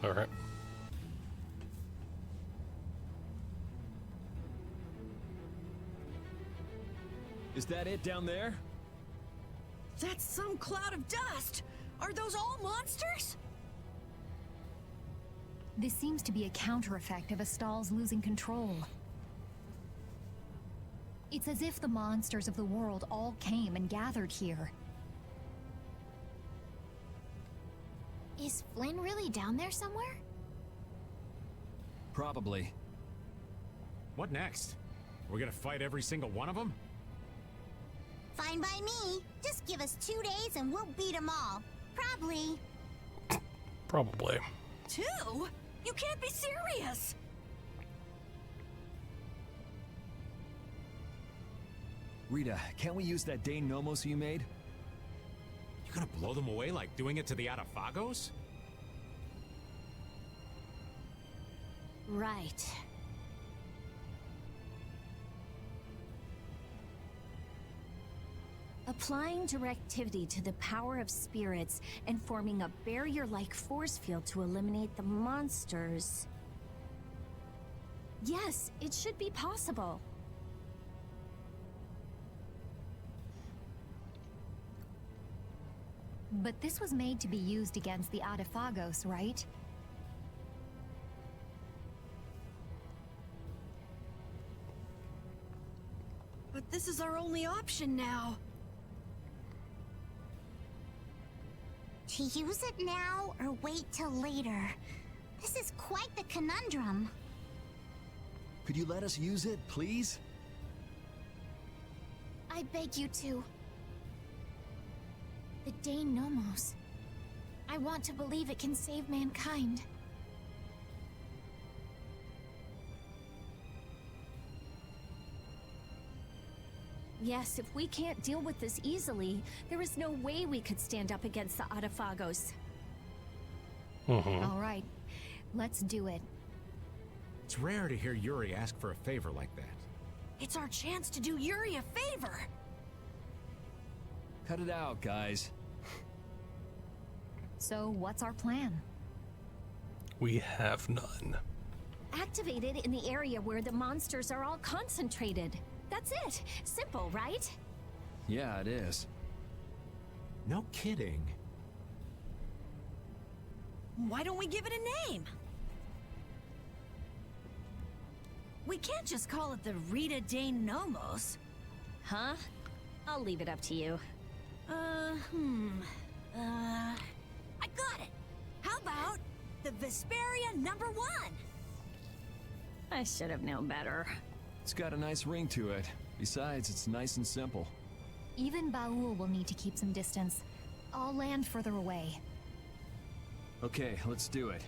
Alright. Is that it down there? That's some cloud of dust! Are those all monsters? This seems to be a counter effect of Astal's losing control. It's as if the monsters of the world all came and gathered here. Is Flynn really down there somewhere? Probably. What next? We're gonna fight every single one of them? Fine by me. Just give us 2 days and we'll beat them all. Probably. Probably. 2? You can't be serious! Rita, can't we use that Dane Nomos you made? You gonna blow them away like doing it to the Adafagos? Right. Applying directivity to the power of spirits and forming a barrier-like force field to eliminate the monsters. Yes, it should be possible. But this was made to be used against the Adafagos, right? But this is our only option now. To use it now or wait till later? This is quite the conundrum. Could you let us use it, please? I beg you to. The Dane Nomos. I want to believe it can save mankind. Yes, if we can't deal with this easily, there is no way we could stand up against the Adafagos. All right, let's do it. It's rare to hear Yuri ask for a favor like that. It's our chance to do Yuri a favor! Cut it out, guys. So, what's our plan? We have none. Activate it in the area where the monsters are all concentrated. That's it. Simple, right? Yeah, it is. No kidding. Why don't we give it a name? We can't just call it the Rita Dane Nomos. Huh? I'll leave it up to you. I got it! How about the Vesperia #1? I should have known better. It's got a nice ring to it. Besides, it's nice and simple. Even Baul will need to keep some distance. I'll land further away. Okay, let's do it.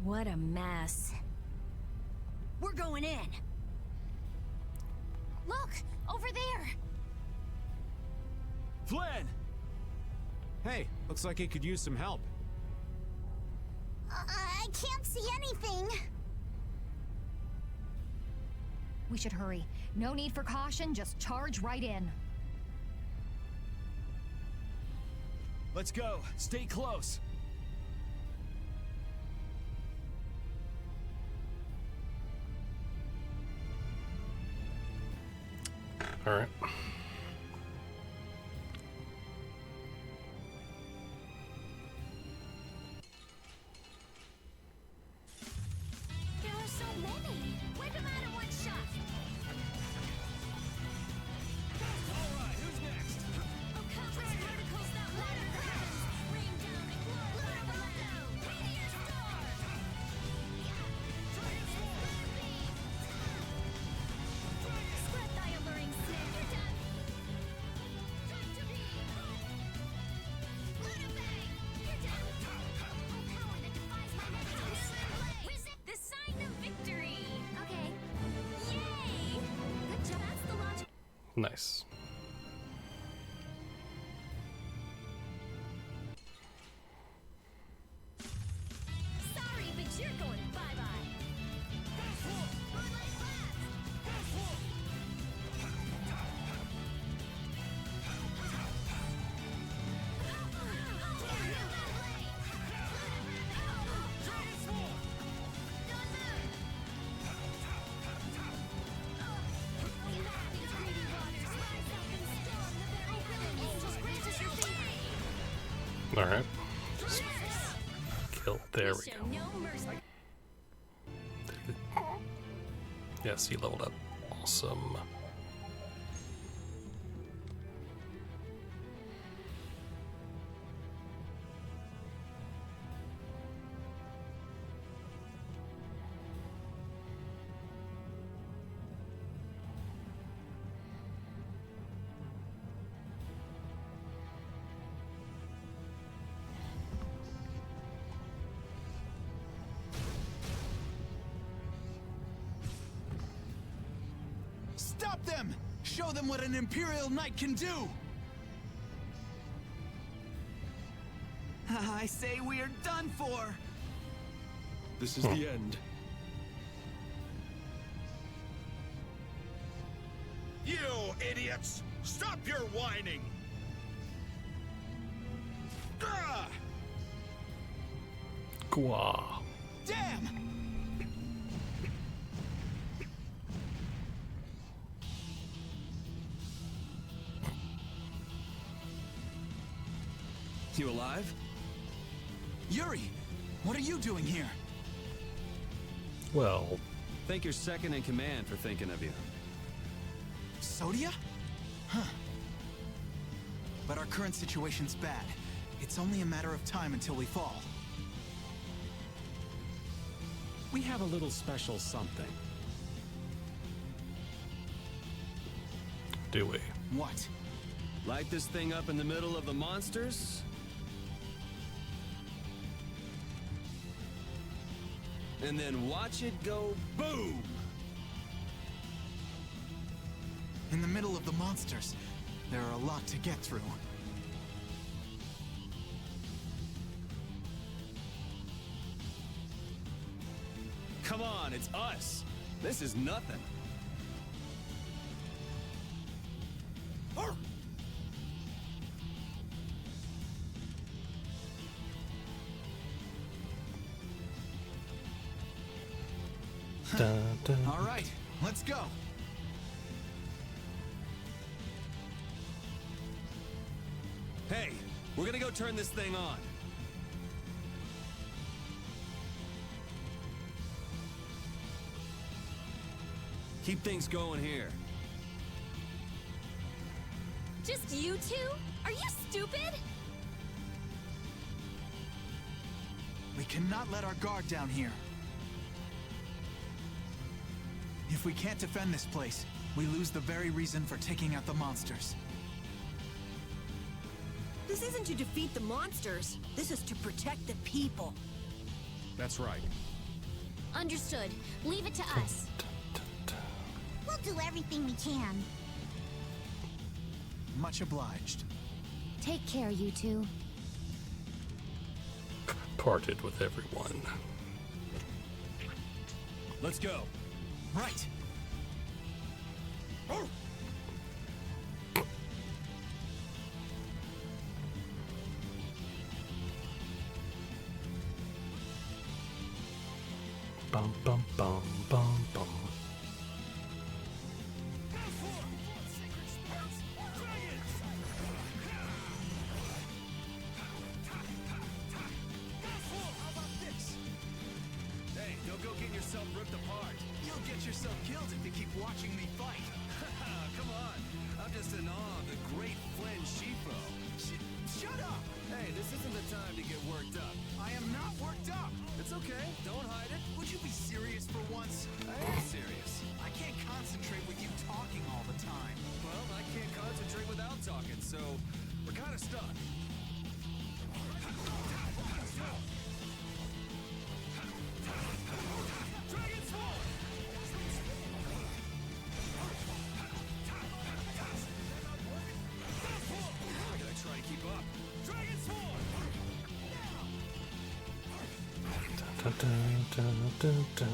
What a mess. We're going in. Look! Over there! Flynn! Hey, looks like he could use some help. I can't see anything. We should hurry. No need for caution, just charge right in. Let's go. Stay close. Alright. There are so many. Wipe him out in one shot. Alright, who's next? Oh, countless particles that water the heavens. Rain down and glorify the land. Radiant star. Split thy alluring snare. You're done. Time to be. Lunabang. You're done. Oh, power that defies my limits. The sign of victory. Okay. Yay! Good job. That's the logic. Nice. Alright. Just kill. There we Show go. no mercy. Yes, he leveled up. Awesome. Stop them! Show them what an Imperial Knight can do! I say we are done for! This is the end. You idiots! Stop your whining! Ah! Gwa. Damn! You alive? Yuri! What are you doing here? Well, Thank your second in command for thinking of you. Sodia? Huh. But our current situation's bad. It's only a matter of time until we fall. We have a little special something. do we? What? Light this thing up in the middle of the monsters? And then watch it go boom! In the middle of the monsters, there are a lot to get through. Come on, it's us! This is nothing. Dun, dun. All right, let's go. Hey, we're gonna go turn this thing on. Keep things going here. Just you two? Are you stupid? We cannot let our guard down here. If we can't defend this place, we lose the very reason for taking out the monsters. This isn't to defeat the monsters. This is to protect the people. That's right. Understood. Leave it to us. We'll do everything we can. Much obliged. Take care, you two. Parted with everyone. Let's go. Right. Bum bum bum bum bum. Hey, don't go getting yourself ripped apart. You'll get yourself killed if you keep watching me fight. Come on. I'm just in awe of the great Flynn Shifo. Shut up! Hey, this isn't the time to get worked up. I am not worked up! It's okay. Don't hide it. Would you be serious for once? I am serious. I can't concentrate with you talking all the time. Well, I can't concentrate without talking, so we're kind of stuck. I gotta try to keep up. Dun, dun, dun, dun, dun.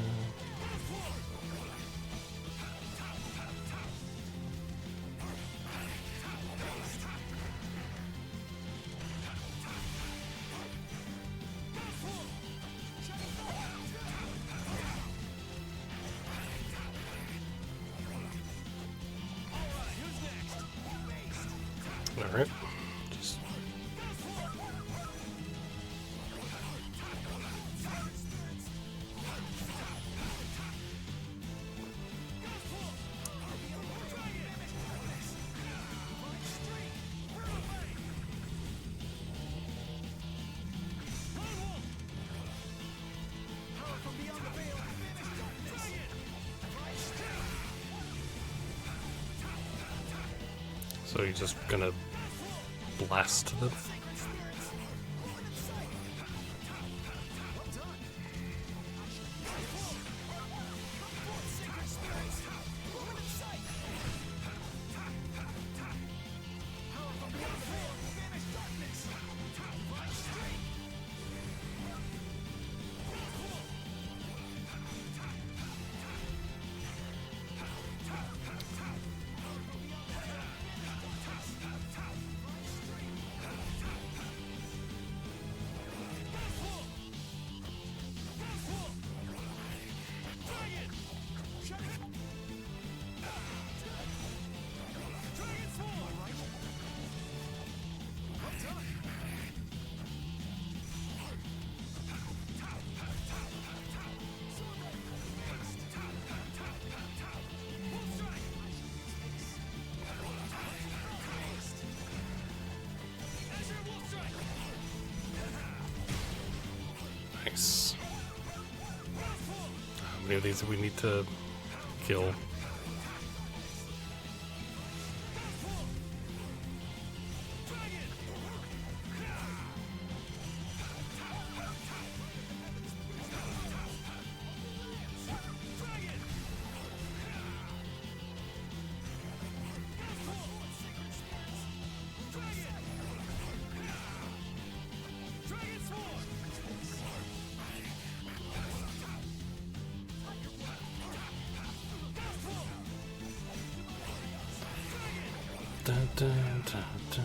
All right. Just So you're just gonna blast them? Nice. How many of these do we need to kill? Dun, dun, dun, dun.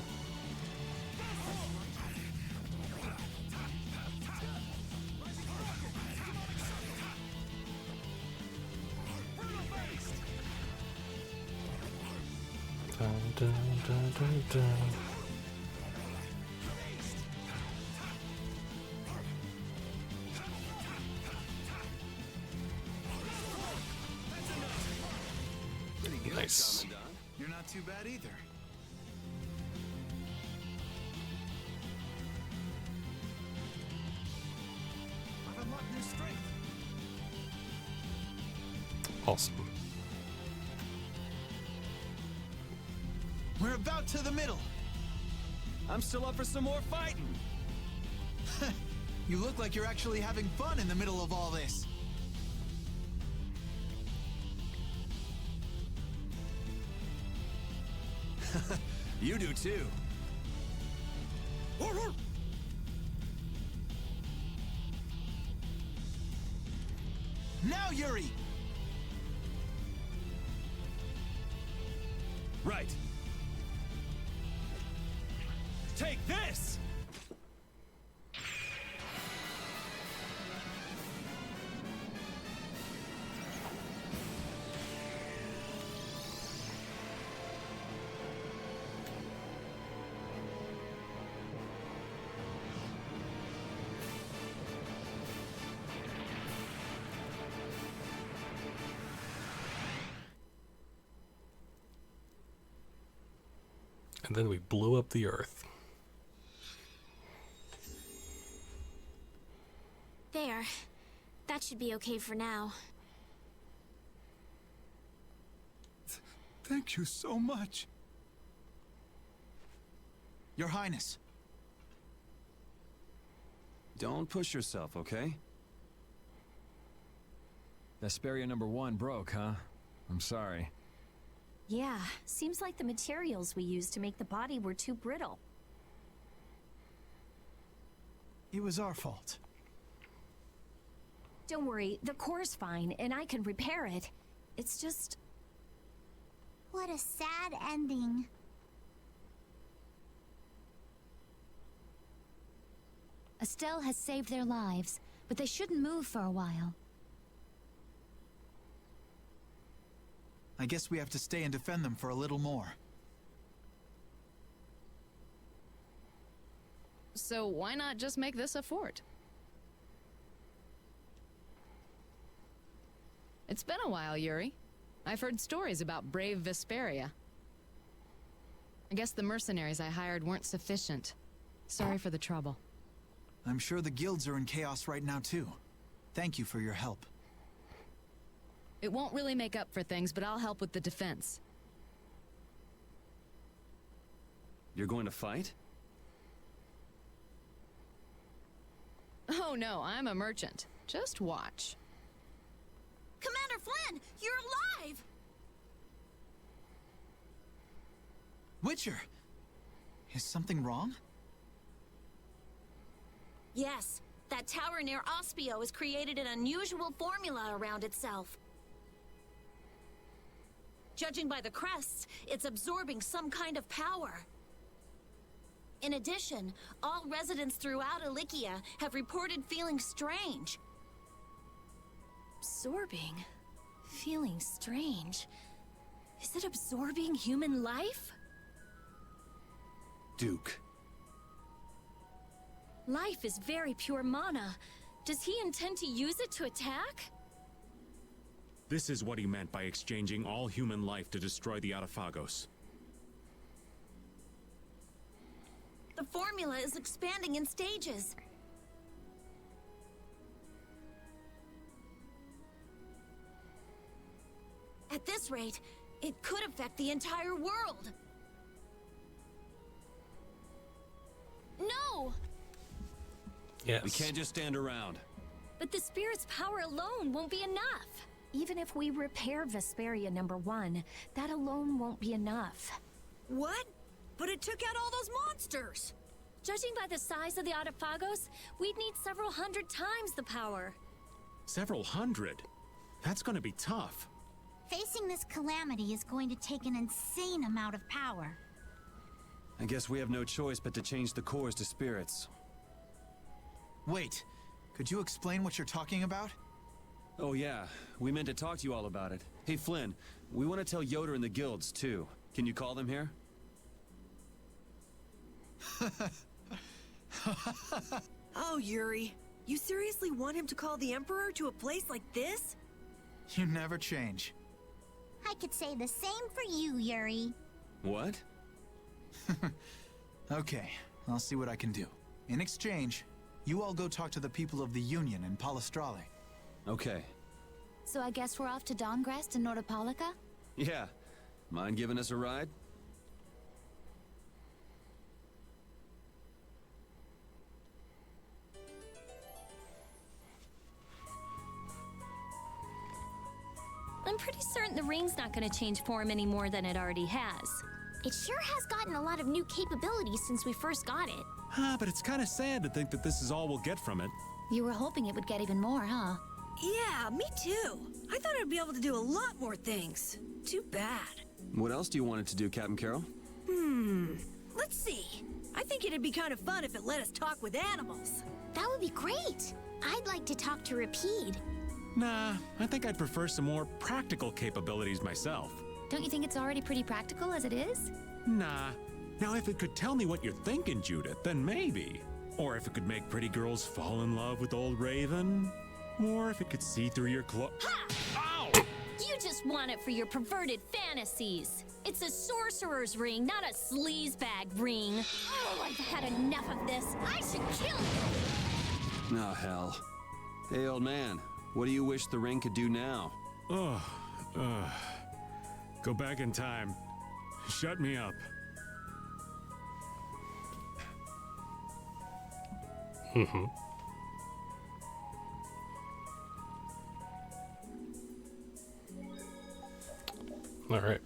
Dun, dun, dun, dun, dun. Nice. You're not too bad either. I've unlocked new strength. Awesome. We're about to the middle. I'm still up for some more fighting. You look like you're actually having fun in the middle of all this. You do too. Now, Yuri! Right. Take this! And then we blew up the Earth. There. That should be okay for now. Thank you so much. Your Highness. Don't push yourself, okay? Vesperia #1 broke, huh? I'm sorry. Yeah, seems like the materials we used to make the body were too brittle. It was our fault. Don't worry, the core's fine, and I can repair it. It's just... What a sad ending. Estelle has saved their lives, but they shouldn't move for a while. I guess we have to stay and defend them for a little more. So why not just make this a fort? It's been a while, Yuri. I've heard stories about brave Vesperia. I guess the mercenaries I hired weren't sufficient. Sorry for the trouble. I'm sure the guilds are in chaos right now too. Thank you for your help. It won't really make up for things, but I'll help with the defense. You're going to fight? Oh no, I'm a merchant. Just watch. Commander Flynn, you're alive! Witcher! Is something wrong? Yes, that tower near Ospio has created an unusual formula around itself. Judging by the crests, it's absorbing some kind of power. In addition, all residents throughout Ilikia have reported feeling strange. Absorbing? Feeling strange? Is it absorbing human life? Duke. Life is very pure mana. Does he intend to use it to attack? This is what he meant by exchanging all human life to destroy the Autophagos. The formula is expanding in stages. At this rate, it could affect the entire world. No! Yes. We can't just stand around. But the spirit's power alone won't be enough. Even if we repair Vesperia #1, that alone won't be enough. What? But it took out all those monsters! Judging by the size of the Autophagos, we'd need several hundred times the power. Several hundred? That's gonna be tough. Facing this calamity is going to take an insane amount of power. I guess we have no choice but to change the cores to spirits. Wait, could you explain what you're talking about? Oh yeah, we meant to talk to you all about it. Hey Flynn, we want to tell Yoder and the guilds too. Can you call them here? Oh, Yuri. You seriously want him to call the Emperor to a place like this? You never change. I could say the same for you, Yuri. What? Okay, I'll see what I can do. In exchange, you all go talk to the people of the Union in Palestrale. Okay. So I guess we're off to Dawngrest and Nordopolica? Yeah. Mind giving us a ride? I'm pretty certain the ring's not going to change form any more than it already has. It sure has gotten a lot of new capabilities since we first got it. But it's kind of sad to think that this is all we'll get from it. You were hoping it would get even more, huh? Yeah, me too. I thought I'd be able to do a lot more things. Too bad. What else do you want it to do, Captain Carroll? Let's see. I think it'd be kind of fun if it let us talk with animals. That would be great. I'd like to talk to Rapide. Nah, I think I'd prefer some more practical capabilities myself. Don't you think it's already pretty practical as it is? Nah. Now, if it could tell me what you're thinking, Judith, then maybe. Or if it could make pretty girls fall in love with old Raven. Or if it could see through your Ow! You just want it for your perverted fantasies. It's a sorcerer's ring, not a sleazebag ring. Oh, I've had enough of this. I should kill you. Oh, hell. Hey, old man. What do you wish the ring could do now? Go back in time. Shut me up. All right.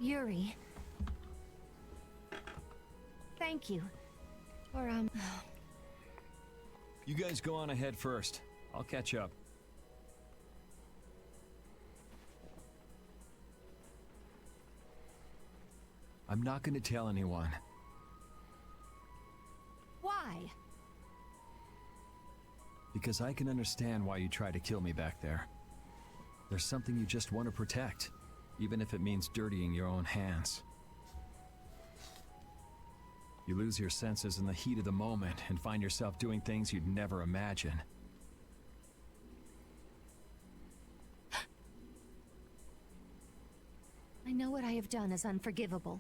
Yuri. Thank you. Or, You guys go on ahead first. I'll catch up. I'm not going to tell anyone. why? Because I can understand why you tried to kill me back there. There's something you just want to protect, even if it means dirtying your own hands. You lose your senses in the heat of the moment and find yourself doing things you'd never imagine. I know what I have done is unforgivable.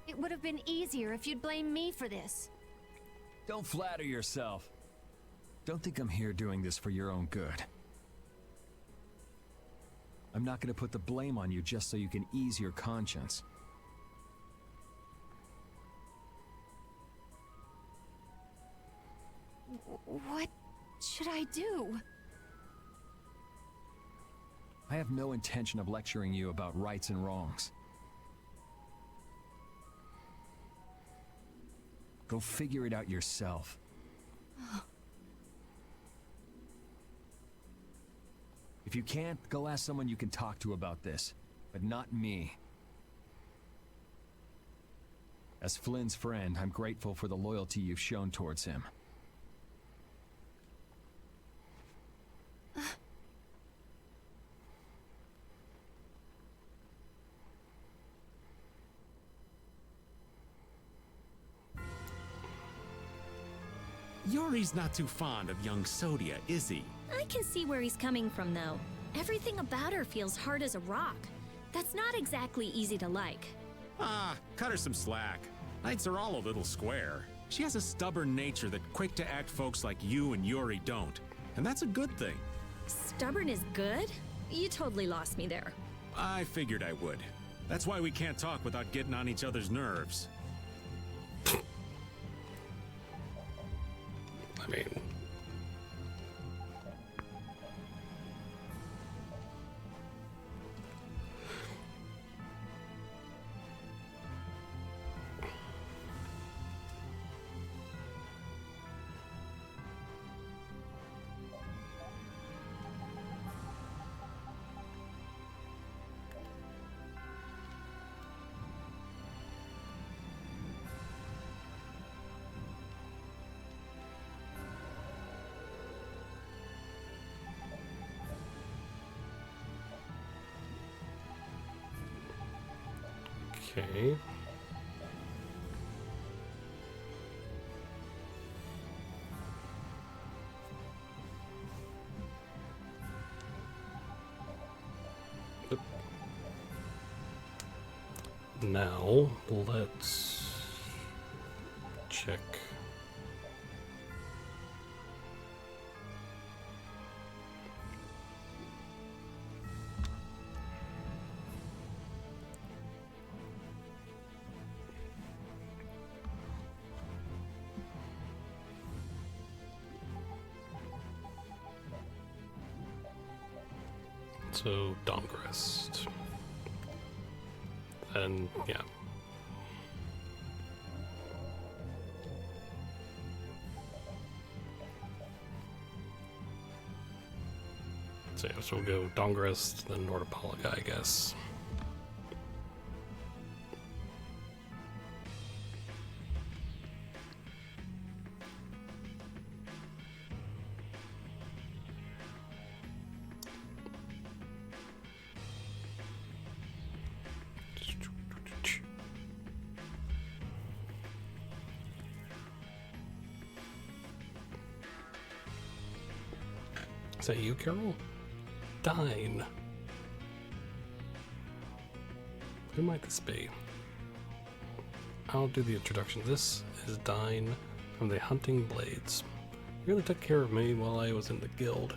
It would have been easier if you'd blamed me for this. Don't flatter yourself. Don't think I'm here doing this for your own good. I'm not going to put the blame on you just so you can ease your conscience. What should I do? I have no intention of lecturing you about rights and wrongs. Go figure it out yourself. If you can't, go ask someone you can talk to about this, but not me. As Flynn's friend, I'm grateful for the loyalty you've shown towards him. Yuri's not too fond of young Sodia, is he? I can see where he's coming from, though. Everything about her feels hard as a rock. That's not exactly easy to like. Ah, cut her some slack. Knights are all a little square. She has a stubborn nature that quick-to-act folks like you and Yuri don't. And that's a good thing. Stubborn is good? You totally lost me there. I figured I would. That's why we can't talk without getting on each other's nerves. I mean... Okay. Yep. Now, let's check. So, Dongrest. And, yeah. So, yeah, so we'll go Dongrest, then Nordopolica, I guess. Is that you, Carol? Dine. Who might this be? I'll do the introduction. This is Dine from the Hunting Blades. You really took care of me while I was in the guild.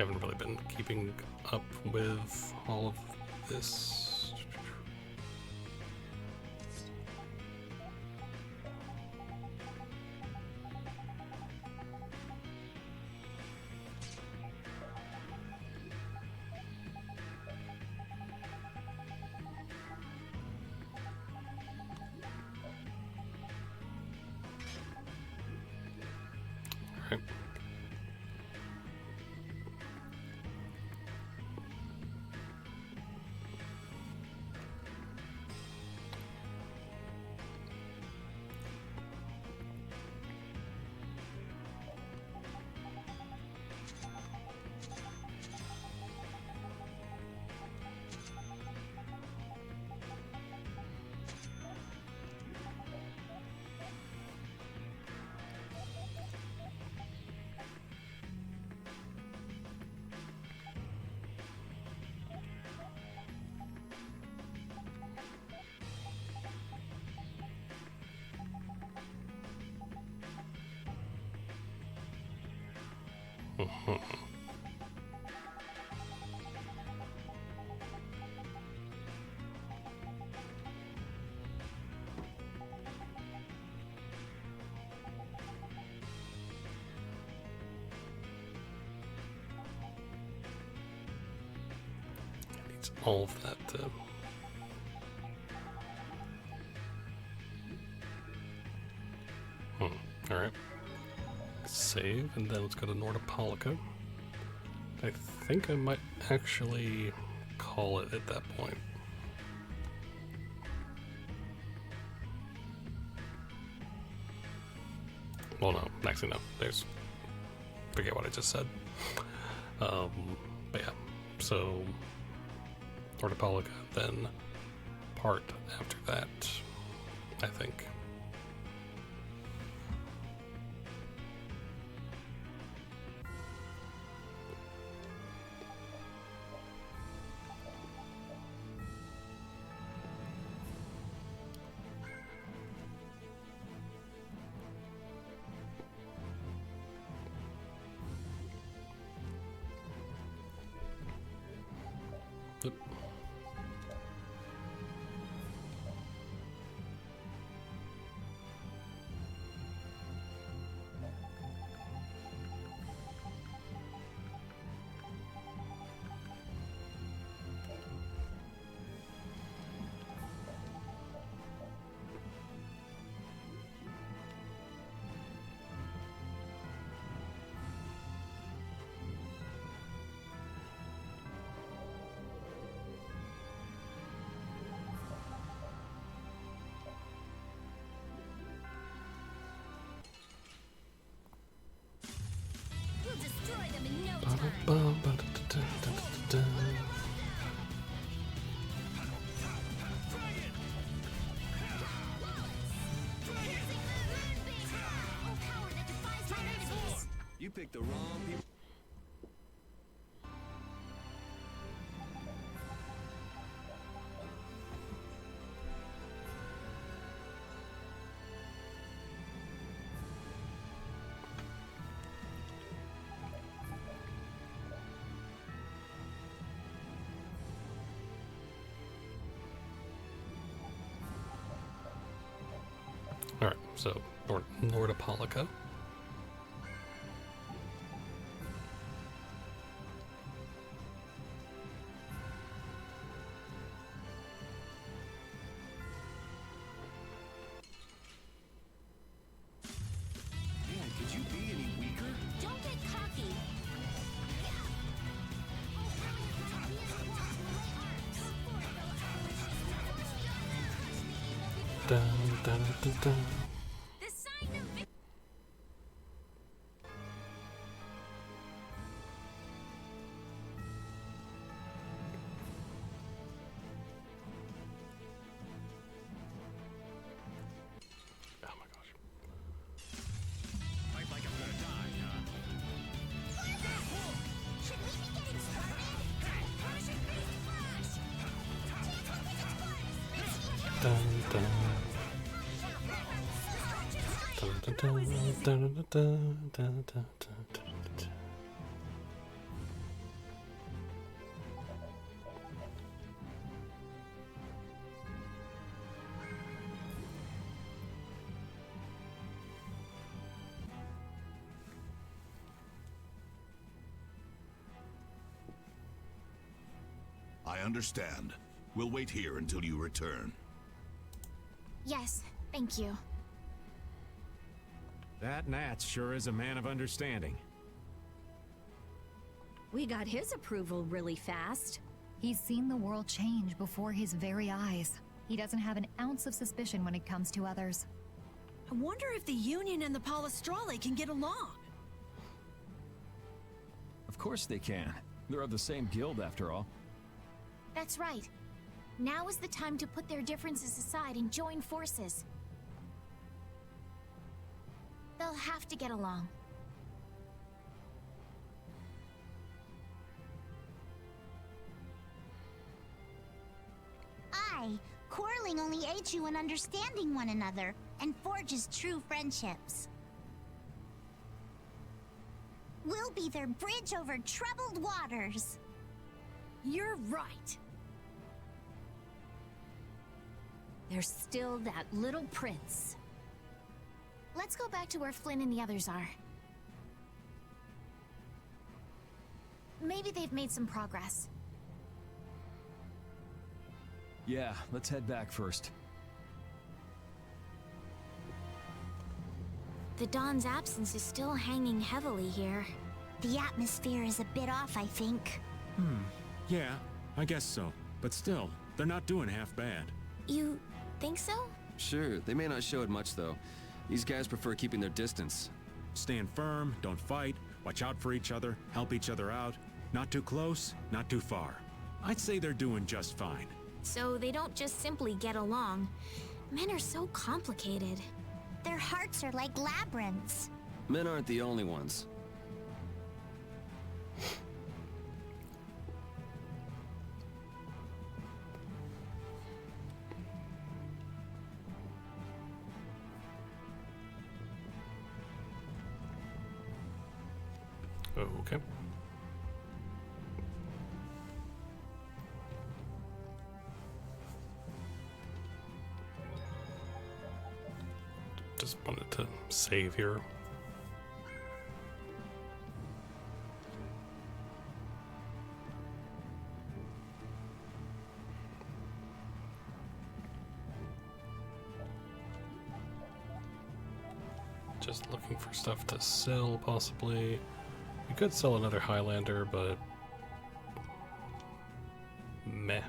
haven't really been keeping up with all of this. Alright. Needs all of that. Alright. Save, and then let's go to Nordopolica. I think I might actually call it at that point. Well, no, actually no. There's... forget what I just said. But yeah, so Nordopolica, then part after that, I think. Yep. We'll destroy them in no time. You picked the wrong people. Alright, so Nordopolica. Man, could you be any weaker? Don't get cocky. Dun, dun, dun, dun. The sign of victory. Oh my gosh. Fight like I'm gonna die, huh? Should we be getting started? Dun, dun. Dun, dun, dun, dun, dun, dun, dun, dun, dun, dun. I understand. We'll wait here until you return. Yes, thank you. That Nat sure is a man of understanding. We got his approval really fast. He's seen the world change before his very eyes. He doesn't have an ounce of suspicion when it comes to others. I wonder if the Union and the Palestrale can get along. Of course they can. They're of the same guild, after all. That's right. Now is the time to put their differences aside and join forces. They'll have to get along. Quarreling only aids you in understanding one another and forges true friendships. We'll be their bridge over troubled waters. You're right. There's still that little prince. Let's go back to where Flynn and the others are. Maybe they've made some progress. Yeah, let's head back first. The Dawn's absence is still hanging heavily here. The atmosphere is a bit off, I think. Yeah, I guess so. But still, they're not doing half bad. You think so? Sure, they may not show it much though. These guys prefer keeping their distance. Stand firm, don't fight, watch out for each other, help each other out. Not too close, not too far. I'd say they're doing just fine. So they don't just simply get along. Men are so complicated. Their hearts are like labyrinths. Men aren't the only ones. Okay. Just wanted to save here. Just looking for stuff to sell, possibly. We could sell another Highlander, but meh.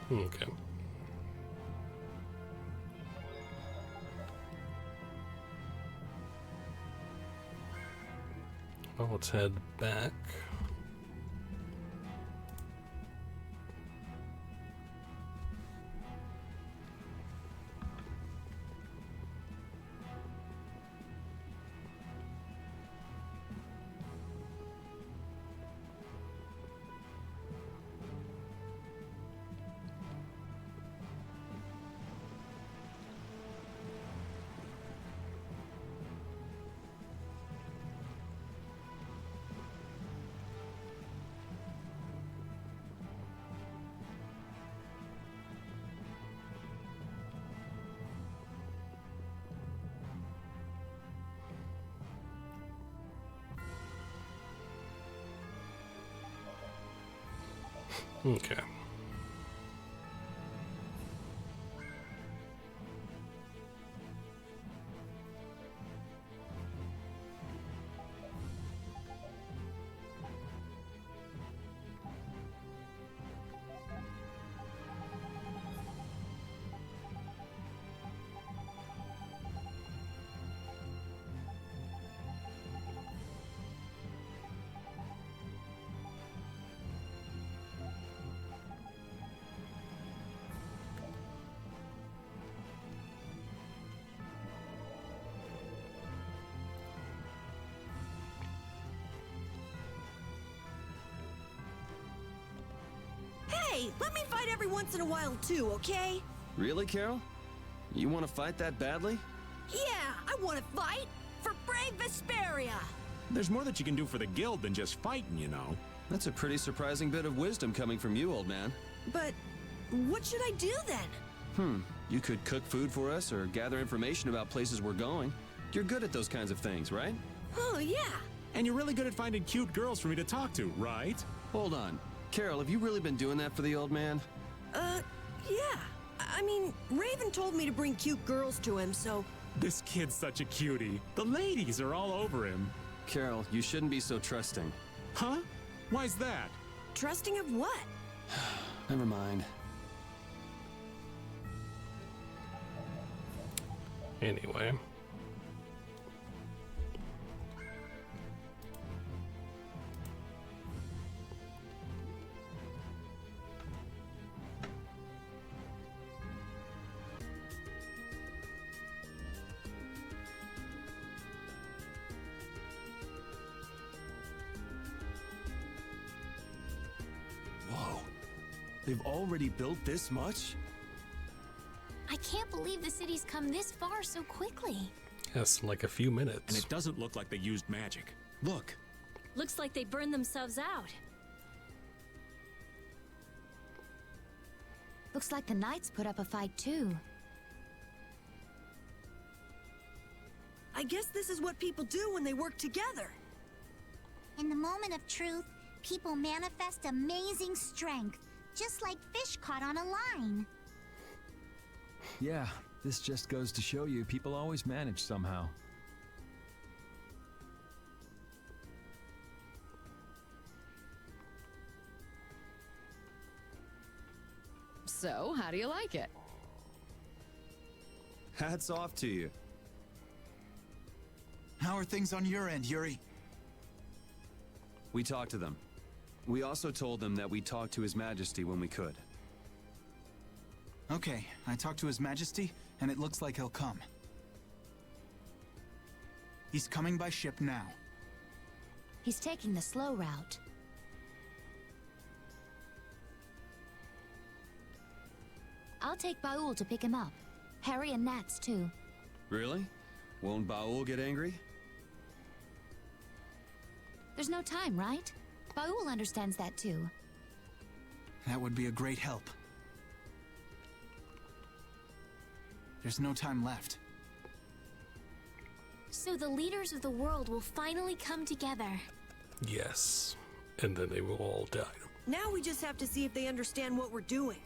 Okay. Well, let's head back. Okay. Hey, let me fight every once in a while too, okay? Really, Carol? You want to fight that badly? Yeah, I want to fight for brave Vesperia. There's more that you can do for the guild than just fighting, you know. That's a pretty surprising bit of wisdom coming from you, old man. But what should I do then? You could cook food for us or gather information about places we're going. You're good at those kinds of things, right? Oh, yeah. And you're really good at finding cute girls for me to talk to, right? Hold on. Carol, have you really been doing that for the old man? Yeah. I mean, Raven told me to bring cute girls to him, so... This kid's such a cutie. The ladies are all over him. Carol, you shouldn't be so trusting. Huh? Why's that? Trusting of what? Never mind. Anyway. Whoa. They've already built this much? I can't believe the city's come this far so quickly. Yes, like a few minutes. And it doesn't look like they used magic. Look. Looks like they burned themselves out. Looks like the Knights put up a fight too. I guess this is what people do when they work together. In the moment of truth, people manifest amazing strength, just like fish caught on a line. Yeah, this just goes to show you people always manage somehow. So, how do you like it? Hats off to you. How are things on your end, Yuri? We talked to them. We also told them that we'd talk to His Majesty when we could. Okay, I talked to His Majesty, and it looks like he'll come. He's coming by ship now. He's taking the slow route. I'll take Baul to pick him up. Harry and Nats, too. Really? Won't Baul get angry? There's no time, right? Baul understands that, too. That would be a great help. There's no time left. So the leaders of the world will finally come together. Yes. And then they will all die. Now we just have to see if they understand what we're doing.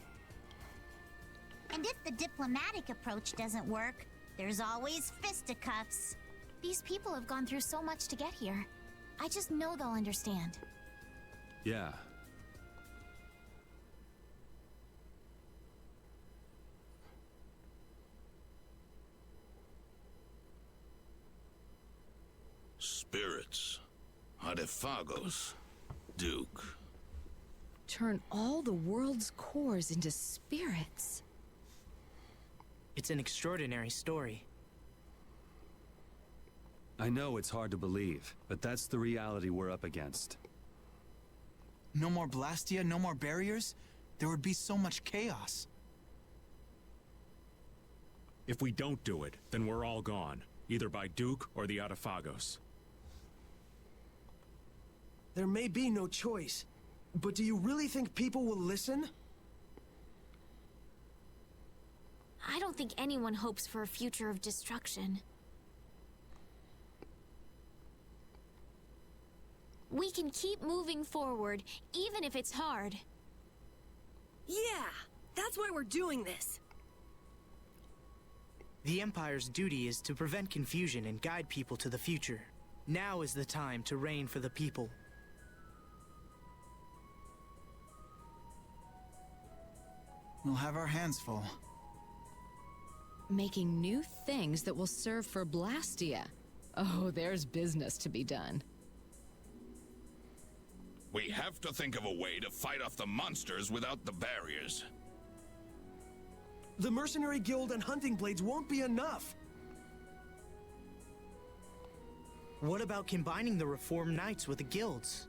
And if the diplomatic approach doesn't work, there's always fisticuffs. These people have gone through so much to get here. I just know they'll understand. Yeah. Spirits. Artefagos. Duke. Turn all the world's cores into spirits. It's an extraordinary story. I know it's hard to believe, but that's the reality we're up against. No more Blastia, no more barriers? There would be so much chaos. If we don't do it, then we're all gone. Either by Duke or the Artefagos. There may be no choice, but do you really think people will listen? I don't think anyone hopes for a future of destruction. We can keep moving forward, even if it's hard. Yeah, that's why we're doing this. The Empire's duty is to prevent confusion and guide people to the future. Now is the time to reign for the people. We'll have our hands full. Making new things that will serve for Blastia. Oh, there's business to be done. We have to think of a way to fight off the monsters without the barriers. The Mercenary Guild and Hunting Blades won't be enough. What about combining the Reformed Knights with the guilds?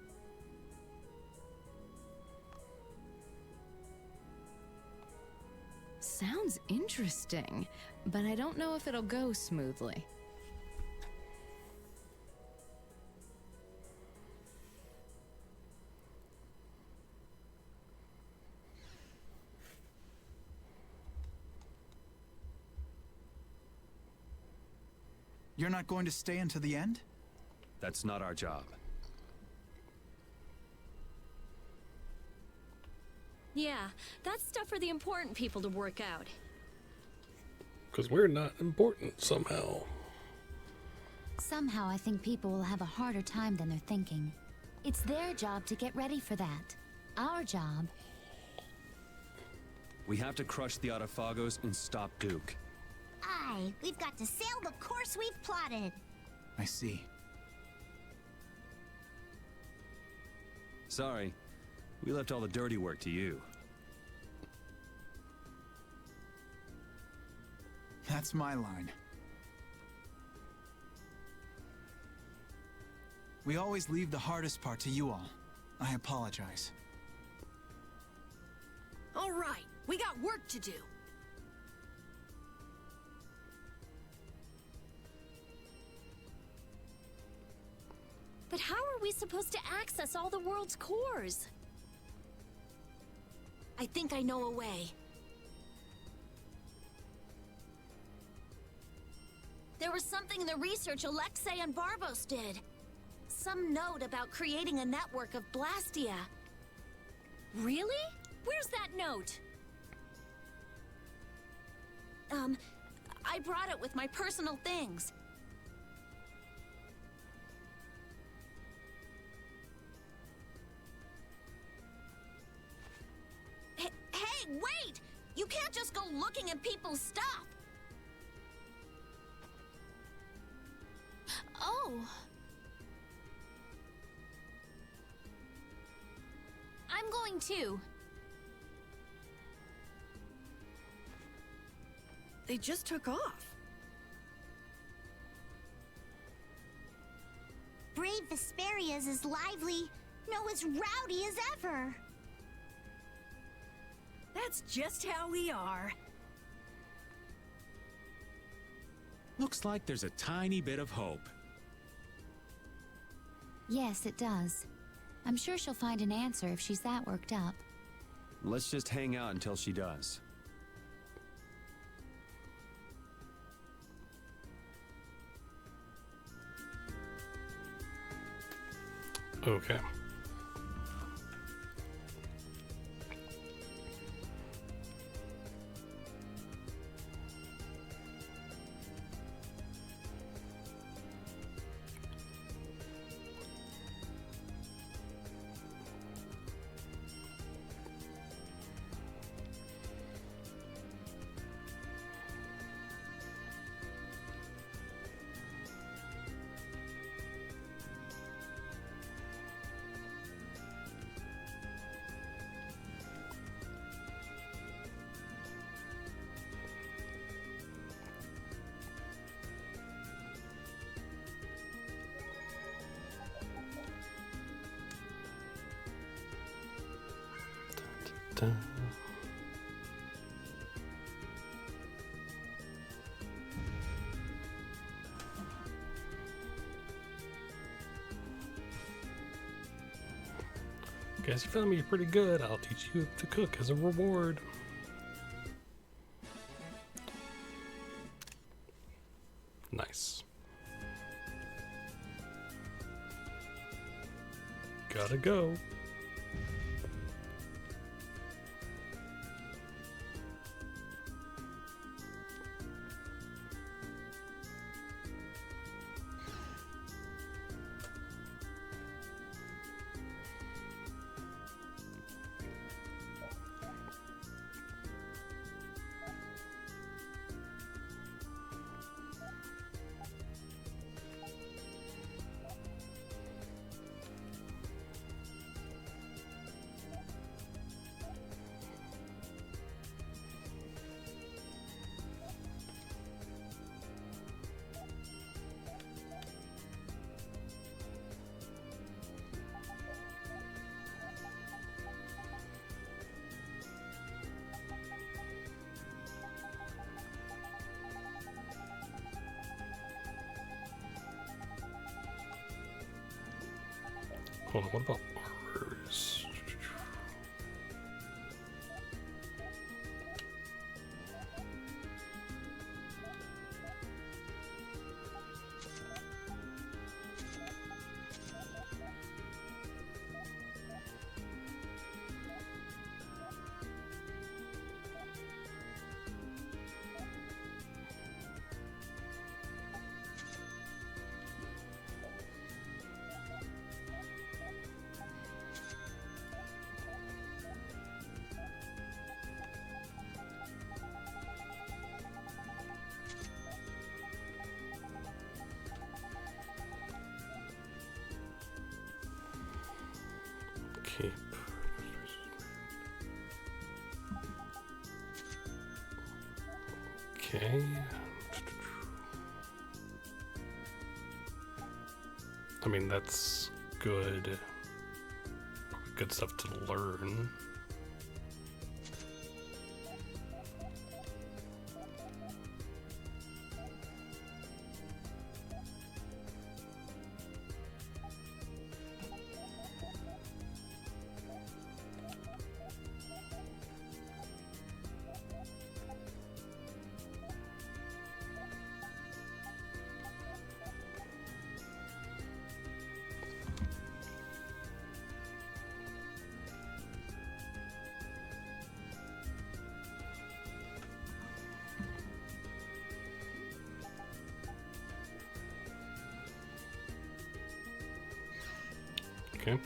Sounds interesting, but I don't know if it'll go smoothly. You're not going to stay until the end? That's not our job. Yeah, that's stuff for the important people to work out. Because we're not important somehow. Somehow I think people will have a harder time than they're thinking. It's their job to get ready for that. Our job... We have to crush the Autophagos and stop Duke. Aye, we've got to sail the course we've plotted. I see. Sorry, we left all the dirty work to you. That's my line. We always leave the hardest part to you all. I apologize. All right, we got work to do. But how are we supposed to access all the world's cores? I think I know a way. There was something in the research Alexei and Barbos did. Some note about creating a network of Blastia. Really? Where's that note? I brought it with my personal things. Hey, wait! You can't just go looking at people's stuff! Oh. I'm going too. They just took off. Brave Vesperia is as lively, no, as rowdy as ever. That's just how we are. Looks like there's a tiny bit of hope. Yes, it does. I'm sure she'll find an answer if she's that worked up. Let's just hang out until she does. Okay. Dun. Guess you found me pretty good. I'll teach you to cook as a reward. Nice. Gotta go. Hold on, what about ours? Keep. Okay. I mean, that's good. Good stuff to learn. Okay.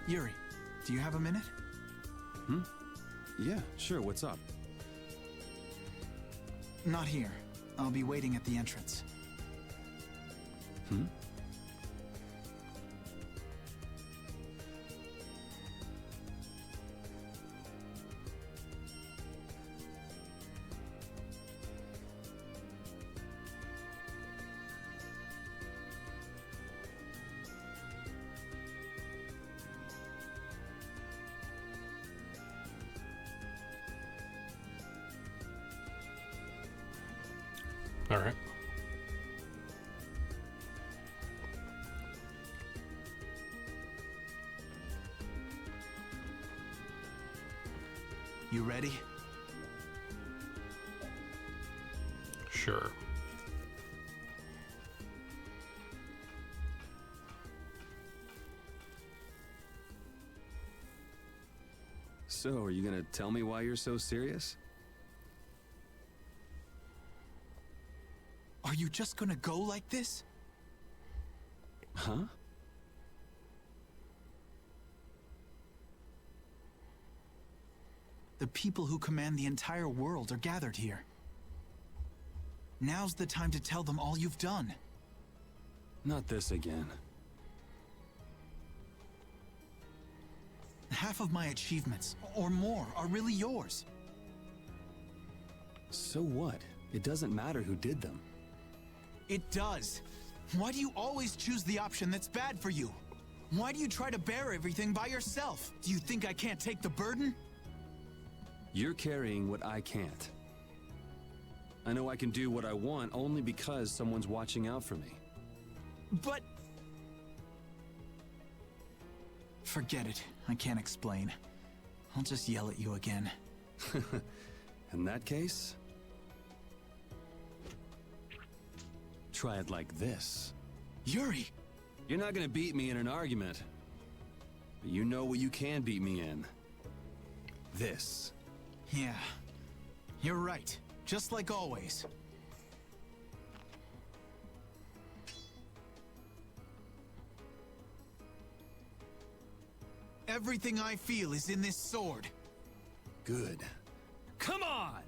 Yuri, do you have a minute? Yeah, sure, what's up? Not here. I'll be waiting at the entrance. All right. You ready? Sure. So, are you gonna tell me why you're so serious? Are you just gonna go like this? Huh? The people who command the entire world are gathered here. Now's the time to tell them all you've done. Not this again. Half of my achievements, or more, are really yours. So what? It doesn't matter who did them. It does. Why do you always choose the option that's bad for you? Why do you try to bear everything by yourself? Do you think I can't take the burden? You're carrying what I can't. I know I can do what I want only because someone's watching out for me. But... Forget it. I can't explain. I'll just yell at you again. In that case... try it like this. Yuri! You're not gonna beat me in an argument. But you know what you can beat me in. This. Yeah. You're right. Just like always. Everything I feel is in this sword. Good. Come on!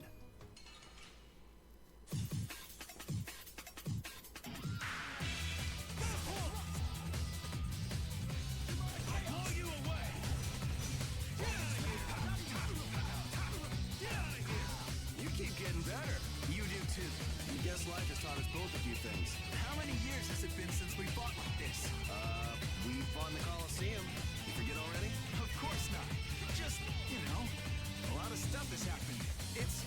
Life has taught us both a few things. How many years has it been since we fought like this? We fought in the Coliseum. You forget already? Of course not. Just, you know, a lot of stuff has happened. It's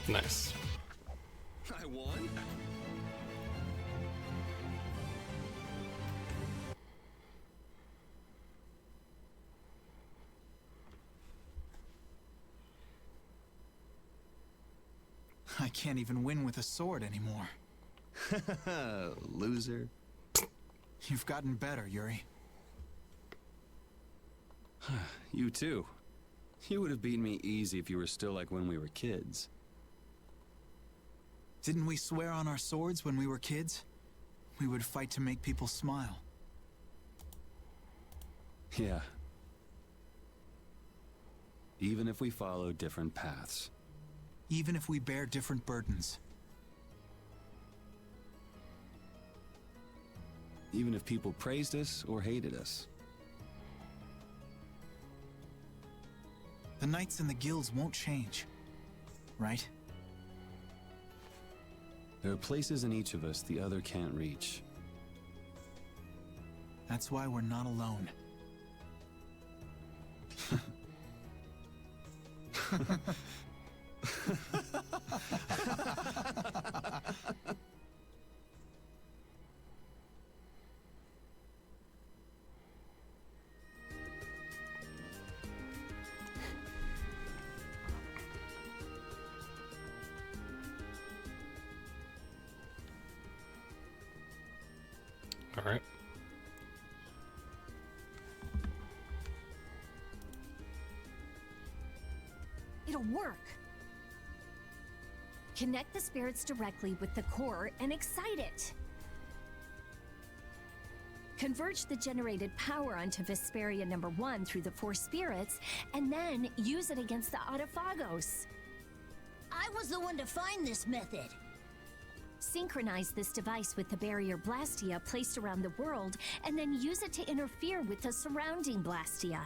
Nice. I won? I can't even win with a sword anymore. Loser. You've gotten better, Yuri. You too. You would have beaten me easy if you were still like when we were kids. Didn't we swear on our swords when we were kids? We would fight to make people smile. Yeah. Even if we follow different paths. Even if we bear different burdens. Even if people praised us or hated us. The knights and the guilds won't change, right? There are places in each of us the other can't reach. That's why we're not alone. All right. It'll work. Connect the spirits directly with the core and excite it. Converge the generated power onto Vesperia number 1 through the 4 spirits, and then use it against the Autophagos. I was the one to find this method. Synchronize this device with the barrier Blastia placed around the world, and then use it to interfere with the surrounding Blastia.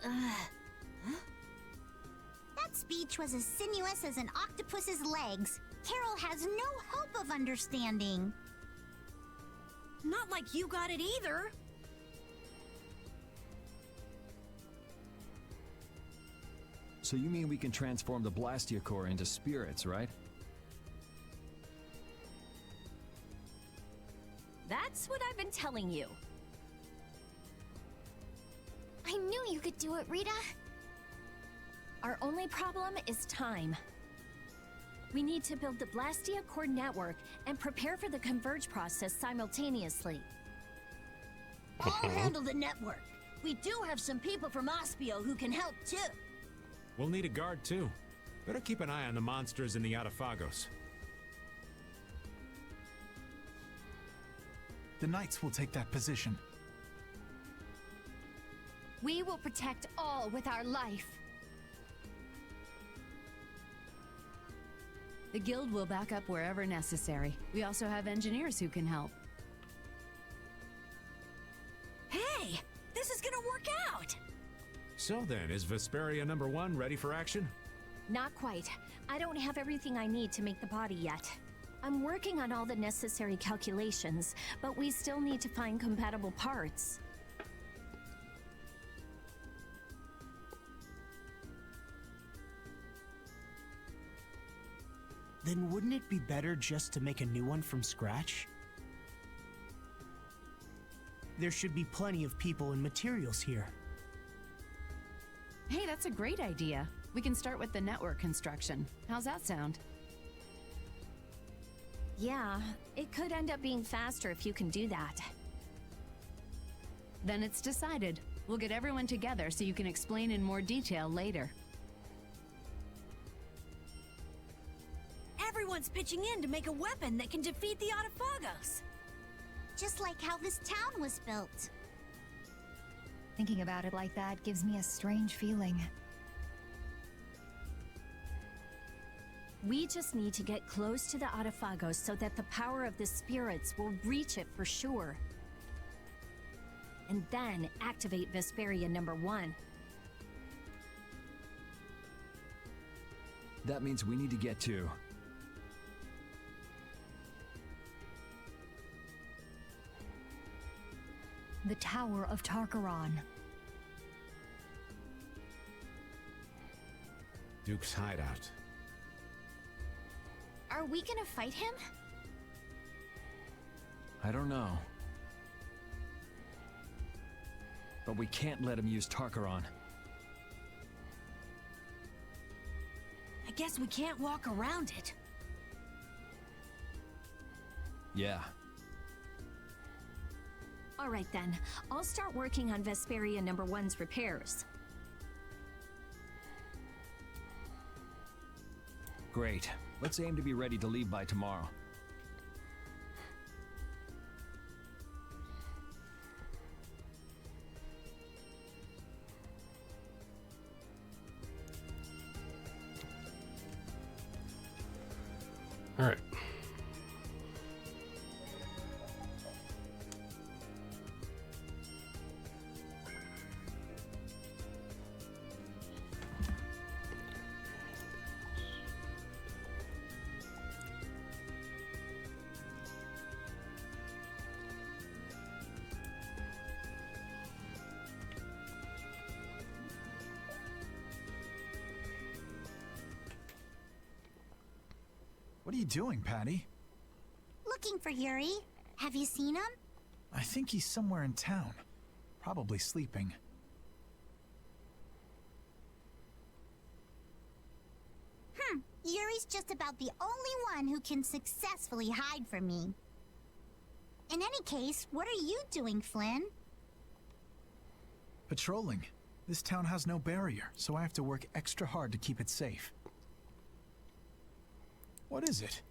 That speech was as sinuous as an octopus's legs. Carol has no hope of understanding. Not like you got it either. So you mean we can transform the Blastia core into spirits, right? That's what I've been telling you. I knew you could do it, Rita. Our only problem is time. We need to build the Blastia core network and prepare for the converge process simultaneously. I'll handle the network. We do have some people from Ospio who can help too. We'll need a guard too. Better keep an eye on the monsters in the Autophagos. The knights will take that position. We will protect all with our life. The guild will back up wherever necessary. We also have engineers who can help. Hey, this is gonna work out. So then, is Vesperia number 1 ready for action? Not quite. I don't have everything I need to make the body yet. I'm working on all the necessary calculations, but we still need to find compatible parts. Then wouldn't it be better just to make a new one from scratch? There should be plenty of people and materials here. Hey, that's a great idea. We can start with the network construction. How's that sound? Yeah, it could end up being faster if you can do that. Then it's decided. We'll get everyone together so you can explain in more detail later. Everyone's pitching in to make a weapon that can defeat the Autophagos. Just like how this town was built. Thinking about it like that gives me a strange feeling. We just need to get close to the Autophagos so that the power of the spirits will reach it for sure. And then activate Vesperia number 1. That means we need to get to... the Tower of Tarkaron. Duke's hideout. Are we gonna fight him? I don't know. But we can't let him use Tarkaron. I guess we can't walk around it. Yeah. All right then, I'll start working on Vesperia number 1's repairs. Great. Let's aim to be ready to leave by tomorrow. All right. What are you doing, Patty? Looking for Yuri. Have you seen him? I think he's somewhere in town. Probably sleeping. Yuri's just about the only one who can successfully hide from me. In any case, what are you doing, Flynn? Patrolling. This town has no barrier, so I have to work extra hard to keep it safe. What is it?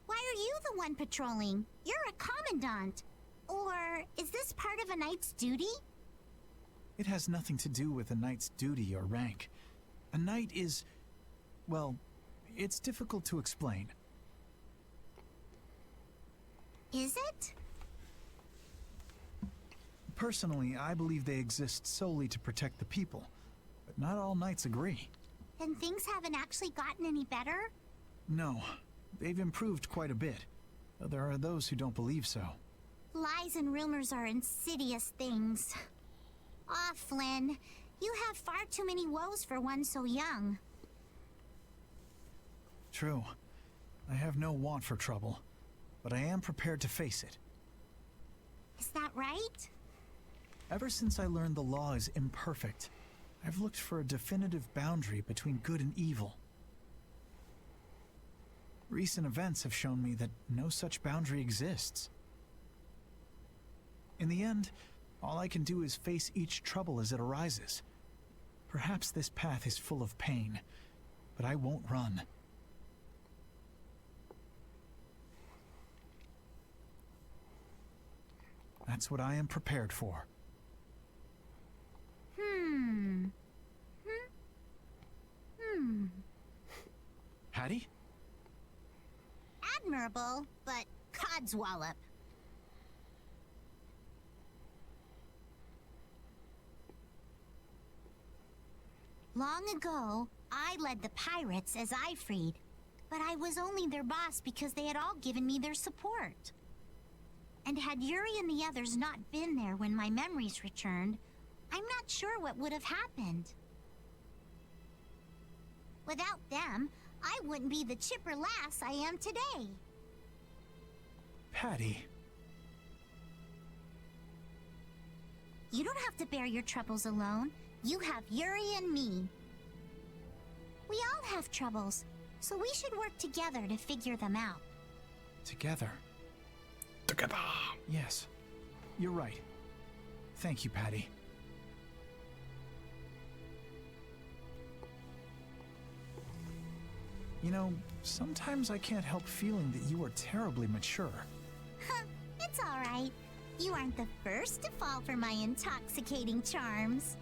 Why are you the one patrolling? You're a commandant. Or is this part of a knight's duty? It has nothing to do with a knight's duty or rank. A knight is... well, it's difficult to explain. Is it? Personally, I believe they exist solely to protect the people. But not all knights agree. Then things haven't actually gotten any better? No, they've improved quite a bit. Though there are those who don't believe so. Lies and rumors are insidious things. Ah, Flynn, you have far too many woes for one so young. True. I have no want for trouble, but I am prepared to face it. Is that right? Ever since I learned the law is imperfect, I've looked for a definitive boundary between good and evil. Recent events have shown me that no such boundary exists. In the end, all I can do is face each trouble as it arises. Perhaps this path is full of pain, but I won't run. That's what I am prepared for. Hattie? Admirable, but codswallop. Long ago, I led the pirates as I freed, but I was only their boss because they had all given me their support. And had Yuri and the others not been there when my memories returned, I'm not sure what would have happened. Without them, I wouldn't be the chipper lass I am today. Patty. You don't have to bear your troubles alone. You have Yuri and me. We all have troubles, so we should work together to figure them out. Together. Together. Yes, you're right. Thank you, Patty. You know, sometimes I can't help feeling that you are terribly mature. It's all right. You aren't the first to fall for my intoxicating charms.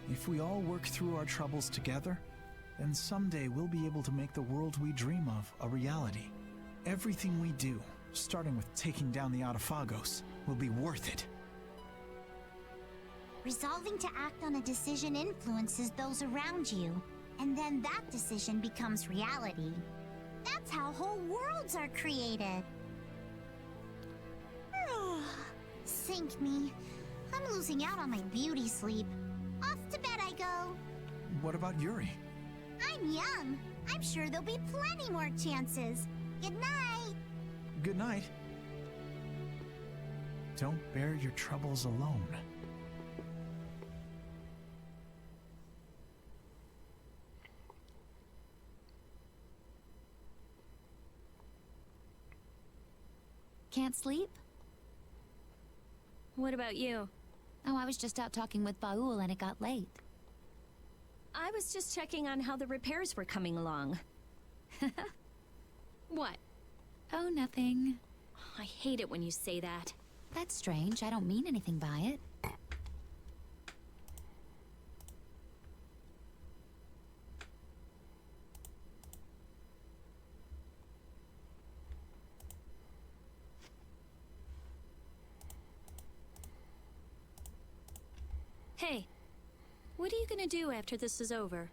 If we all work through our troubles together, then someday we'll be able to make the world we dream of a reality. Everything we do, starting with taking down the Autophagos, will be worth it. Resolving to act on a decision influences those around you, and then that decision becomes reality. That's how whole worlds are created. Sink me. I'm losing out on my beauty sleep. Off to bed I go. what about Yuri? I'm young. I'm sure there'll be plenty more chances. Good night. Good night. Don't bear your troubles alone. Can't sleep? What about you? Oh, I was just out talking with Baul and it got late. I was just checking on how the repairs were coming along. What? Oh, nothing. I hate it when you say that. That's strange. I don't mean anything by it. Hey, what are you gonna do after this is over?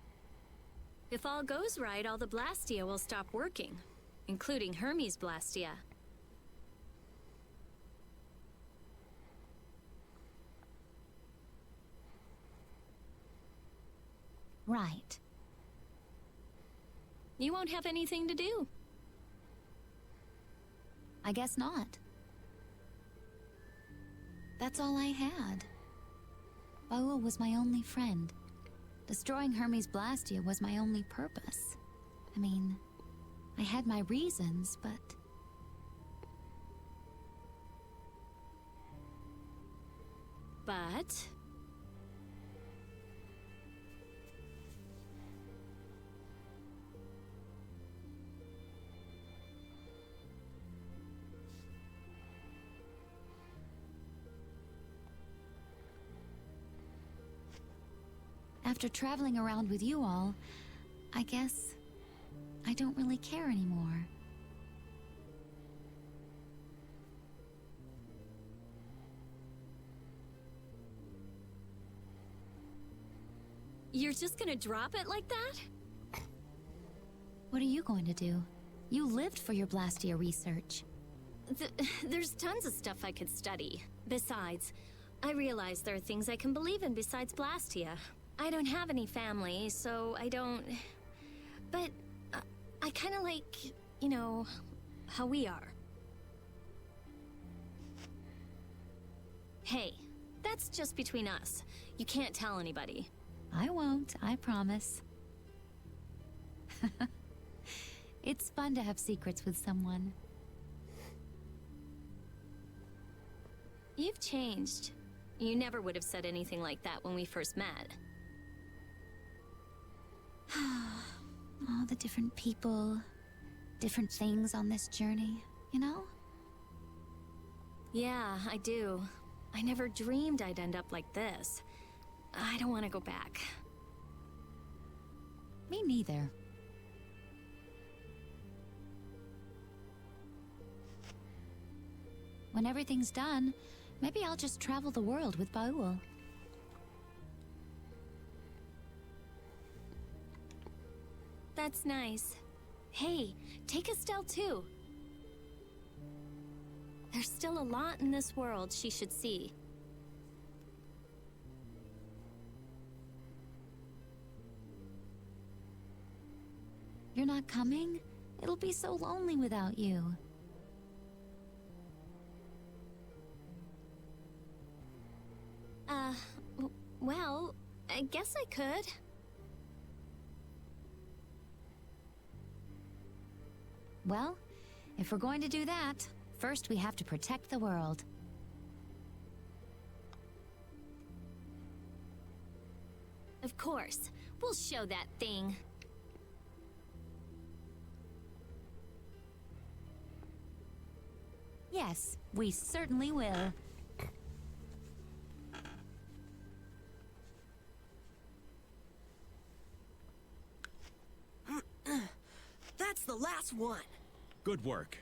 If all goes right, all the Blastia will stop working, including Hermes' Blastia. Right. You won't have anything to do. I guess not. That's all I had. Baul was my only friend. Destroying Hermes' Blastia was my only purpose. I mean, I had my reasons, but... But... After traveling around with you all, I guess I don't really care anymore. You're just gonna drop it like that? What are you going to do? You lived for your Blastia research. There's tons of stuff I could study. Besides, I realize there are things I can believe in besides Blastia. I don't have any family, so I don't... But I kind of like, you know, how we are. Hey, that's just between us. You can't tell anybody. I won't, I promise. It's fun to have secrets with someone. You've changed. You never would have said anything like that when we first met. All the different people, different things on this journey, you know? Yeah, I do. I never dreamed I'd end up like this. I don't want to go back. Me neither. When everything's done, maybe I'll just travel the world with Baul. That's nice. Hey, take Estelle too. There's still a lot in this world she should see. You're not coming? It'll be so lonely without you. Well, I guess I could. Well, if we're going to do that, first we have to protect the world. Of course. We'll show that thing. Yes, we certainly will. That's the last one. Good work.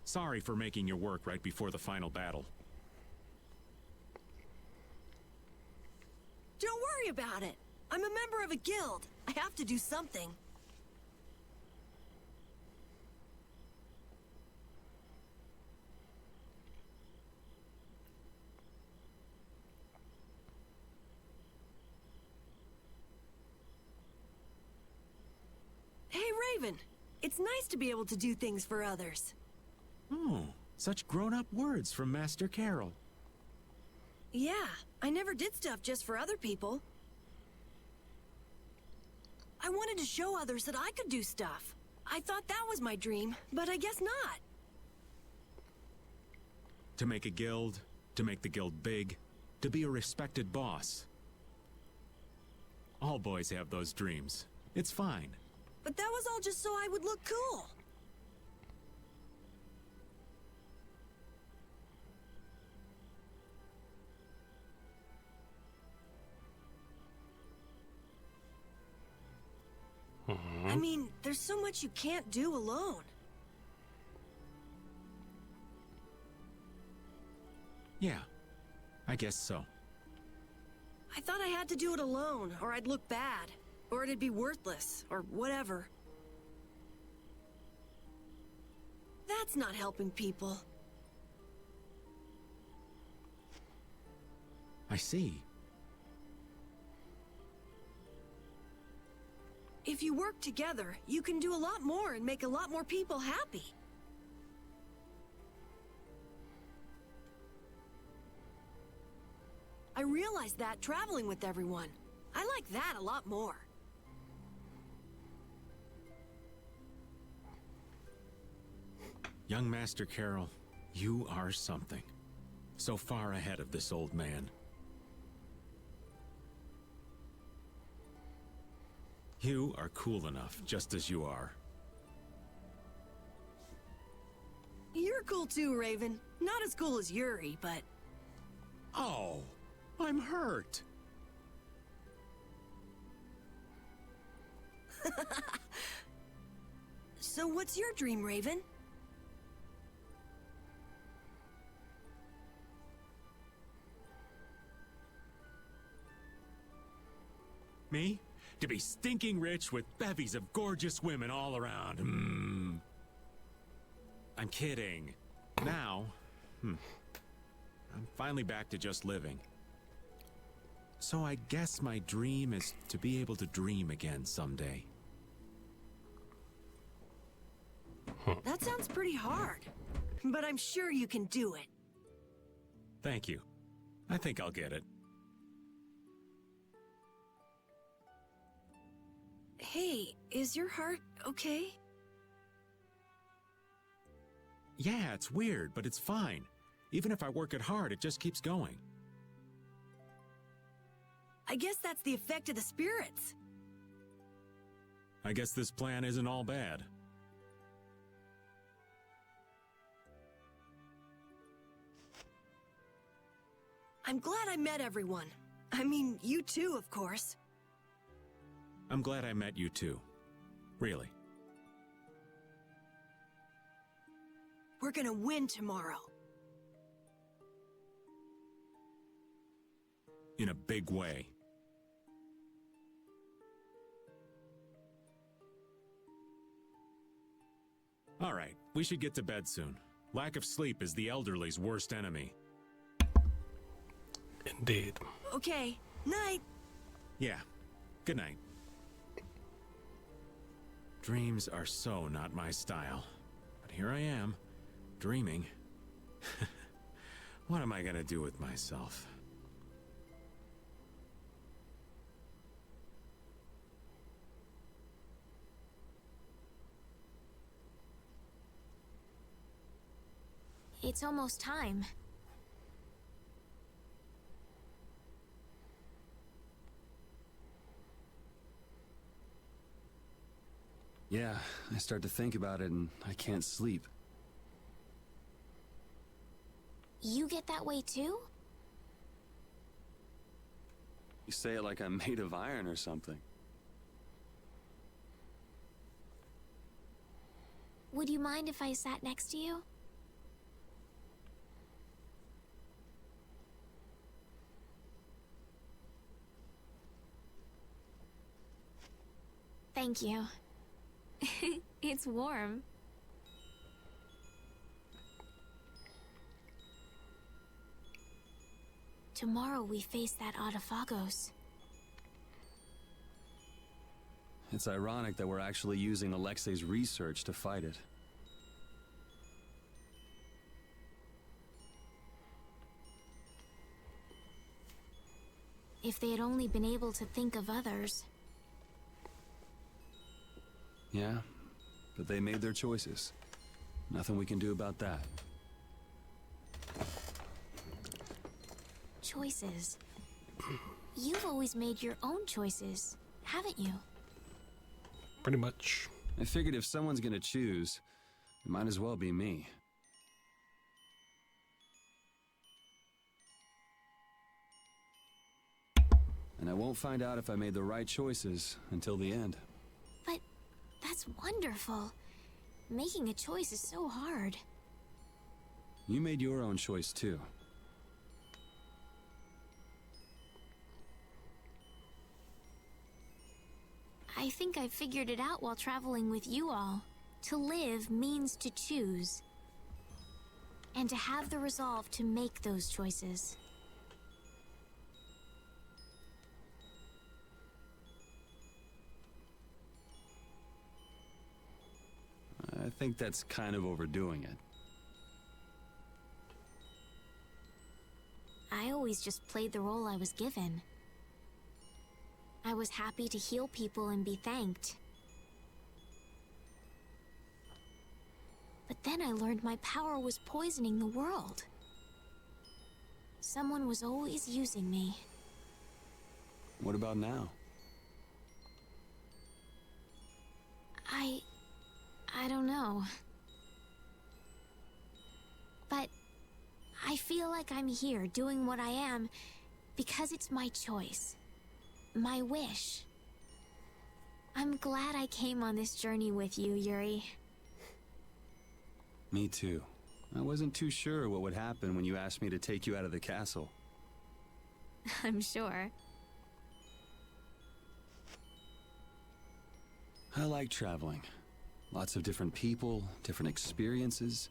Sorry for making your work right before the final battle. Don't worry about it. I'm a member of a guild. I have to do something. Raven. It's nice to be able to do things for others. Oh, such grown-up words from Master Carol. Yeah, I never did stuff just for other people. I wanted to show others that I could do stuff. I thought that was my dream, but I guess not. To make a guild, to make the guild big, to be a respected boss. All boys have those dreams. It's fine. But that was all just so I would look cool. I mean, there's so much you can't do alone. Yeah, I guess so. I thought I had to do it alone, or I'd look bad, or it'd be worthless, or whatever. That's not helping people. I see. If you work together, you can do a lot more and make a lot more people happy. I realized that traveling with everyone. I like that a lot more. Young Master Carol, you are something. So far ahead of this old man. You are cool enough, just as you are. You're cool too, Raven. Not as cool as Yuri, but... Oh, I'm hurt. So what's your dream, Raven? Me? To be stinking rich with bevies of gorgeous women all around. I'm kidding. Now, I'm finally back to just living. So I guess my dream is to be able to dream again someday. That sounds pretty hard. But I'm sure you can do it. Thank you. I think I'll get it. Hey, is your heart okay? Yeah, it's weird, but it's fine. Even if I work it hard, it just keeps going. I guess that's the effect of the spirits. I guess this plan isn't all bad. I'm glad I met everyone. I mean, you too, of course. I'm glad I met you too. Really. We're gonna win tomorrow. In a big way. All right, we should get to bed soon. Lack of sleep is the elderly's worst enemy. Indeed. Okay, night. Yeah, good night. Dreams are so not my style. But here I am, dreaming. What am I gonna do with myself? It's almost time. Yeah, I start to think about it and I can't sleep. You get that way too? You say it like I'm made of iron or something. Would you mind if I sat next to you? Thank you. It's warm. Tomorrow we face that Autophagos. It's ironic that we're actually using Alexei's research to fight it. If they had only been able to think of others. Yeah, but they made their choices. Nothing we can do about that. Choices. You've always made your own choices, haven't you? Pretty much. I figured if someone's gonna choose, it might as well be me. And I won't find out if I made the right choices until the end. But that's wonderful. Making a choice is so hard. You made your own choice too. I think I figured it out while traveling with you all. To live means to choose. And to have the resolve to make those choices. I think that's kind of overdoing it. I always just played the role I was given. I was happy to heal people and be thanked. But then I learned my power was poisoning the world. Someone was always using me. What about now? I don't know. But I feel like I'm here doing what I am because it's my choice. My wish. I'm glad I came on this journey with you, Yuri. Me too. I wasn't too sure what would happen when you asked me to take you out of the castle. I'm sure. I like traveling. Lots of different people, different experiences.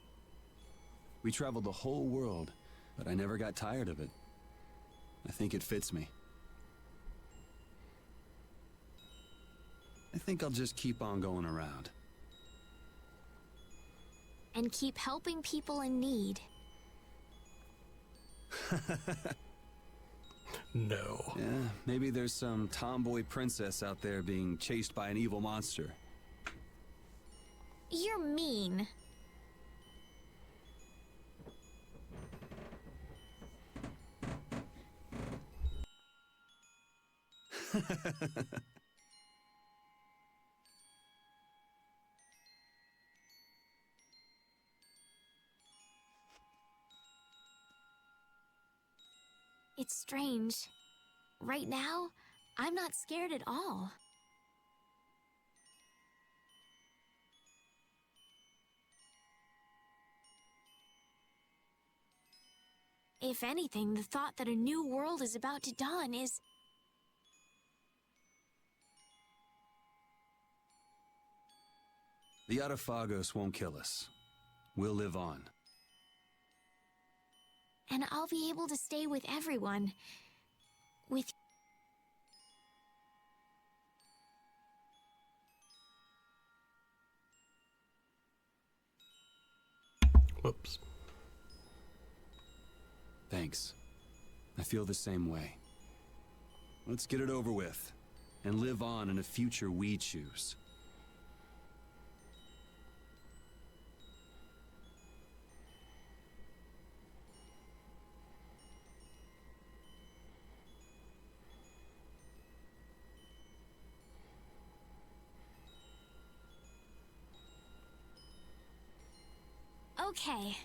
We traveled the whole world, but I never got tired of it. I think it fits me. I think I'll just keep on going around. And keep helping people in need. No. Yeah, maybe there's some tomboy princess out there being chased by an evil monster. You're mean. It's strange. Right now, I'm not scared at all. If anything, the thought that a new world is about to dawn is... The Arafagos won't kill us. We'll live on. And I'll be able to stay with everyone. With... Whoops. Thanks. I feel the same way. Let's get it over with, and live on in a future we choose. Okay.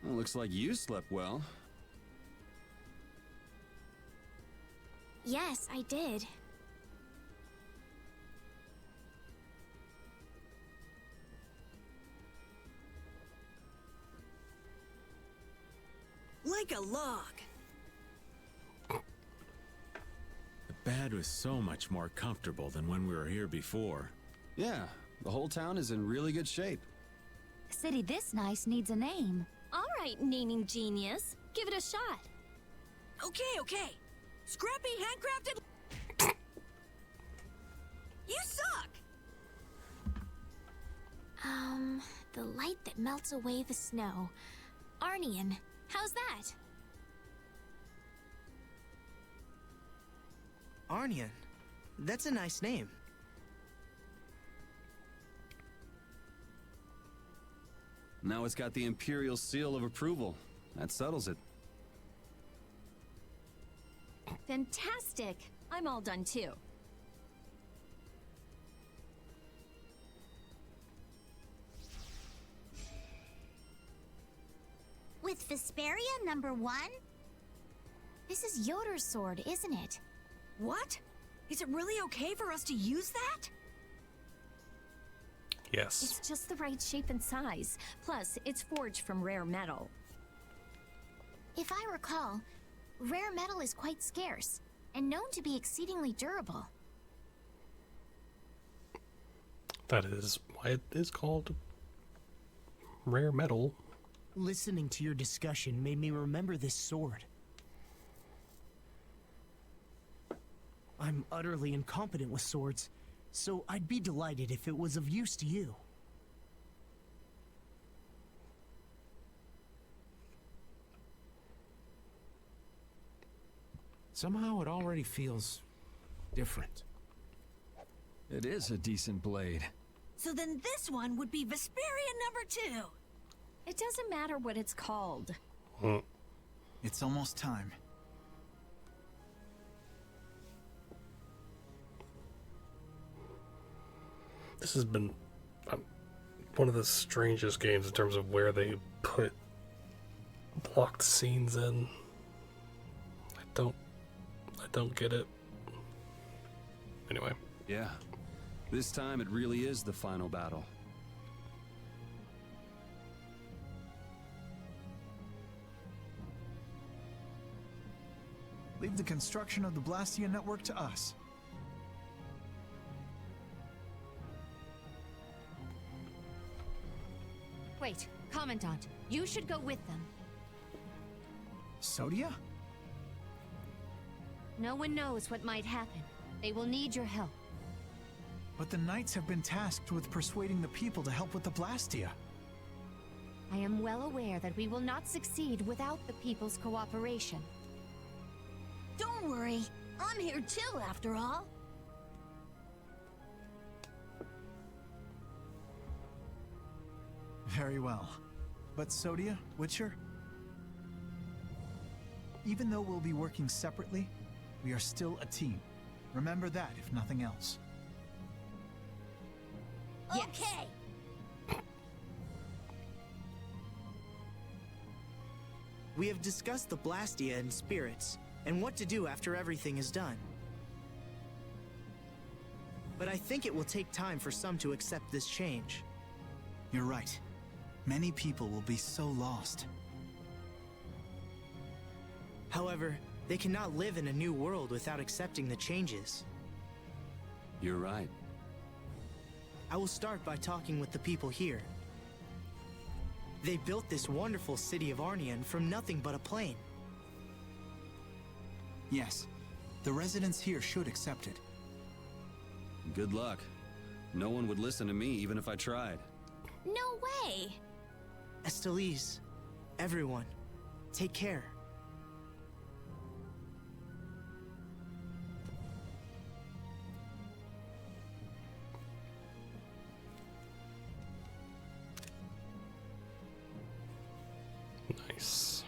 Well, looks like you slept well. Yes, I did. Like a log. The bed was so much more comfortable than when we were here before. Yeah, the whole town is in really good shape. city this nice needs a name. All right, naming genius. Give it a shot. Okay, okay. Scrappy handcrafted... You suck! The light that melts away the snow. Arnian, how's that? Arnian? That's a nice name. Now it's got the Imperial seal of approval. That settles it. Fantastic. I'm all done too. With Vesperia #1? This is Yoder's sword, isn't it? What? Is it really okay for us to use that? Yes. It's just the right shape and size. Plus, it's forged from rare metal. If I recall, rare metal is quite scarce, and known to be exceedingly durable. That is why it is called rare metal. Listening to your discussion made me remember this sword. I'm utterly incompetent with swords, so I'd be delighted if it was of use to you. Somehow it already feels different. It is a decent blade. So then this one would be Vesperia #2. It doesn't matter what it's called. It's almost time. This has been one of the strangest games in terms of where they put blocked scenes in. I don't get it. Anyway. Yeah. This time it really is the final battle. Leave the construction of the Blastia network to us. Wait, Commandant, you should go with them. Sodia? No one knows what might happen. They will need your help. But the Knights have been tasked with persuading the people to help with the Blastia. I am well aware that we will not succeed without the people's cooperation. Don't worry. I'm here too, after all. Very well. But Sodia, Witcher? Even though we'll be working separately, we are still a team. Remember that, if nothing else. Okay. We have discussed the Blastia and spirits, and what to do after everything is done. But I think it will take time for some to accept this change. You're right. Many people will be so lost. However, they cannot live in a new world without accepting the changes. You're right. I will start by talking with the people here. They built this wonderful city of Arnian from nothing but a plain. Yes, the residents here should accept it. Good luck. No one would listen to me even if I tried. No way! Estelise, everyone, take care. Nice.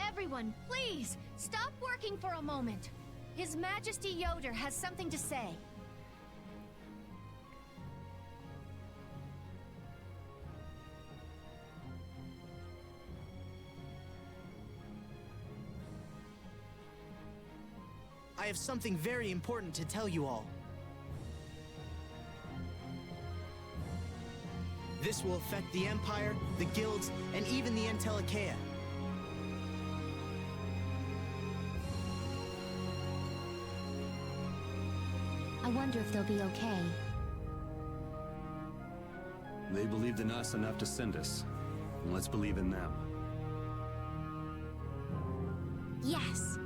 Everyone, please, stop working for a moment. His Majesty Yoder has something to say. I have something very important to tell you all. This will affect the Empire, the guilds, and even the Entelecheia. I wonder if they'll be okay. They believed in us enough to send us. And let's believe in them. Yes.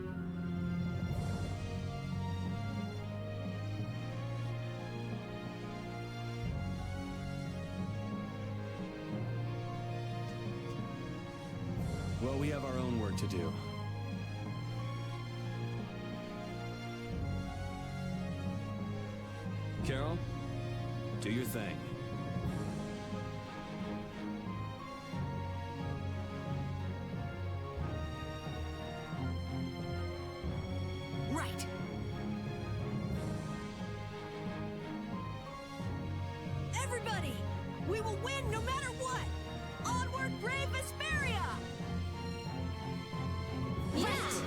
Well, we have our own work to do. Carol, do your thing. Right. Everybody, we will win no matter what. Onward, brave Vesperia! Yes.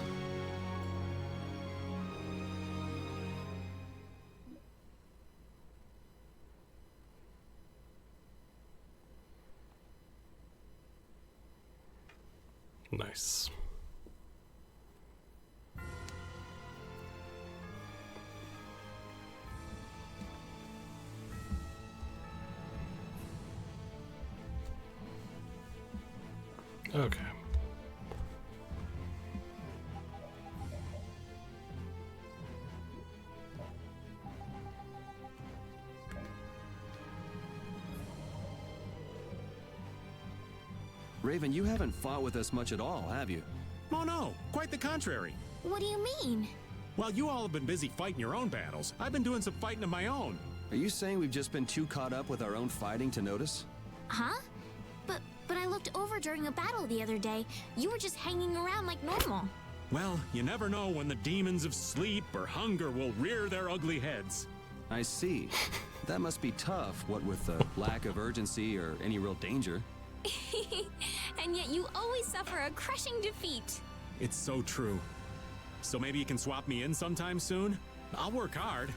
Nice. Okay. Raven, you haven't fought with us much at all, have you? Oh no, quite the contrary. What do you mean? While you all have been busy fighting your own battles, I've been doing some fighting of my own. Are you saying we've just been too caught up with our own fighting to notice? Huh? But I looked over during a battle the other day. You were just hanging around like normal. Well, you never know when the demons of sleep or hunger will rear their ugly heads. I see. That must be tough, what with the lack of urgency or any real danger. And yet you always suffer a crushing defeat. It's so true. So maybe you can swap me in sometime soon? I'll work hard.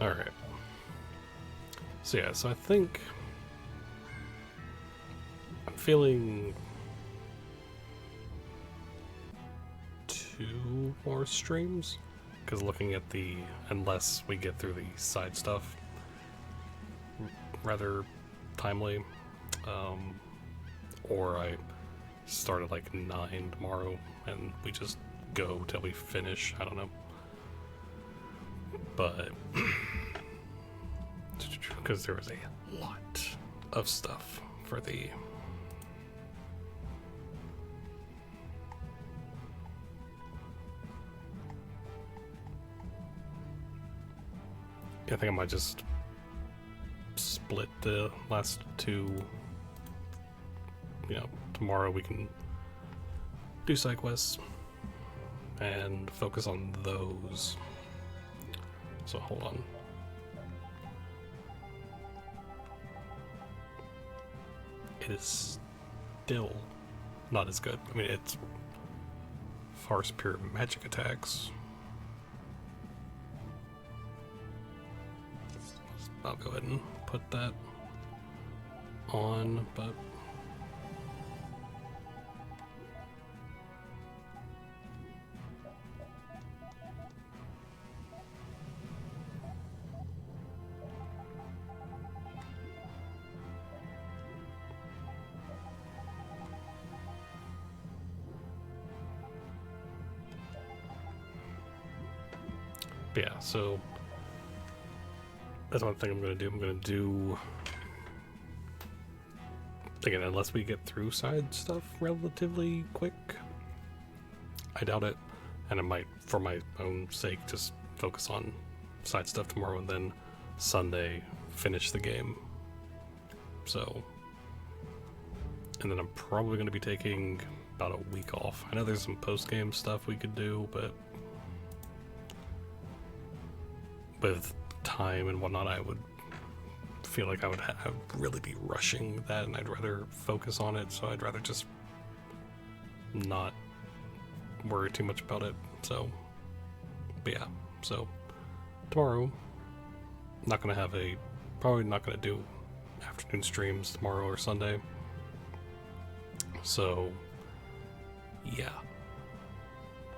Alright. So yeah, so I think I'm feeling 2 more streams, because looking at the, unless we get through the side stuff rather timely, or I start at like 9 tomorrow and we just go till we finish, I don't know. But because there was a lot of stuff for the I think I might just split the last 2. You know, tomorrow we can do side quests and focus on those. So hold on. It is still not as good. I mean, it's far superior magic attacks. I'll go ahead and put that on, but yeah, so that's one thing I'm going to do. I'm going to do, again, unless we get through side stuff relatively quick, I doubt it, and I might, for my own sake, just focus on side stuff tomorrow, and then Sunday finish the game. So, and then I'm probably going to be taking about a week off. I know there's some post-game stuff we could do, but with time and whatnot, I would feel like I would really be rushing that, and I'd rather focus on it, so I'd rather just not worry too much about it. So, but yeah, so tomorrow, probably not gonna do afternoon streams tomorrow or Sunday. So, yeah.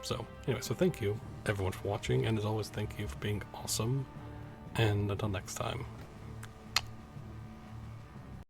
So, anyway, so thank you everyone for watching, and as always, thank you for being awesome. And until next time.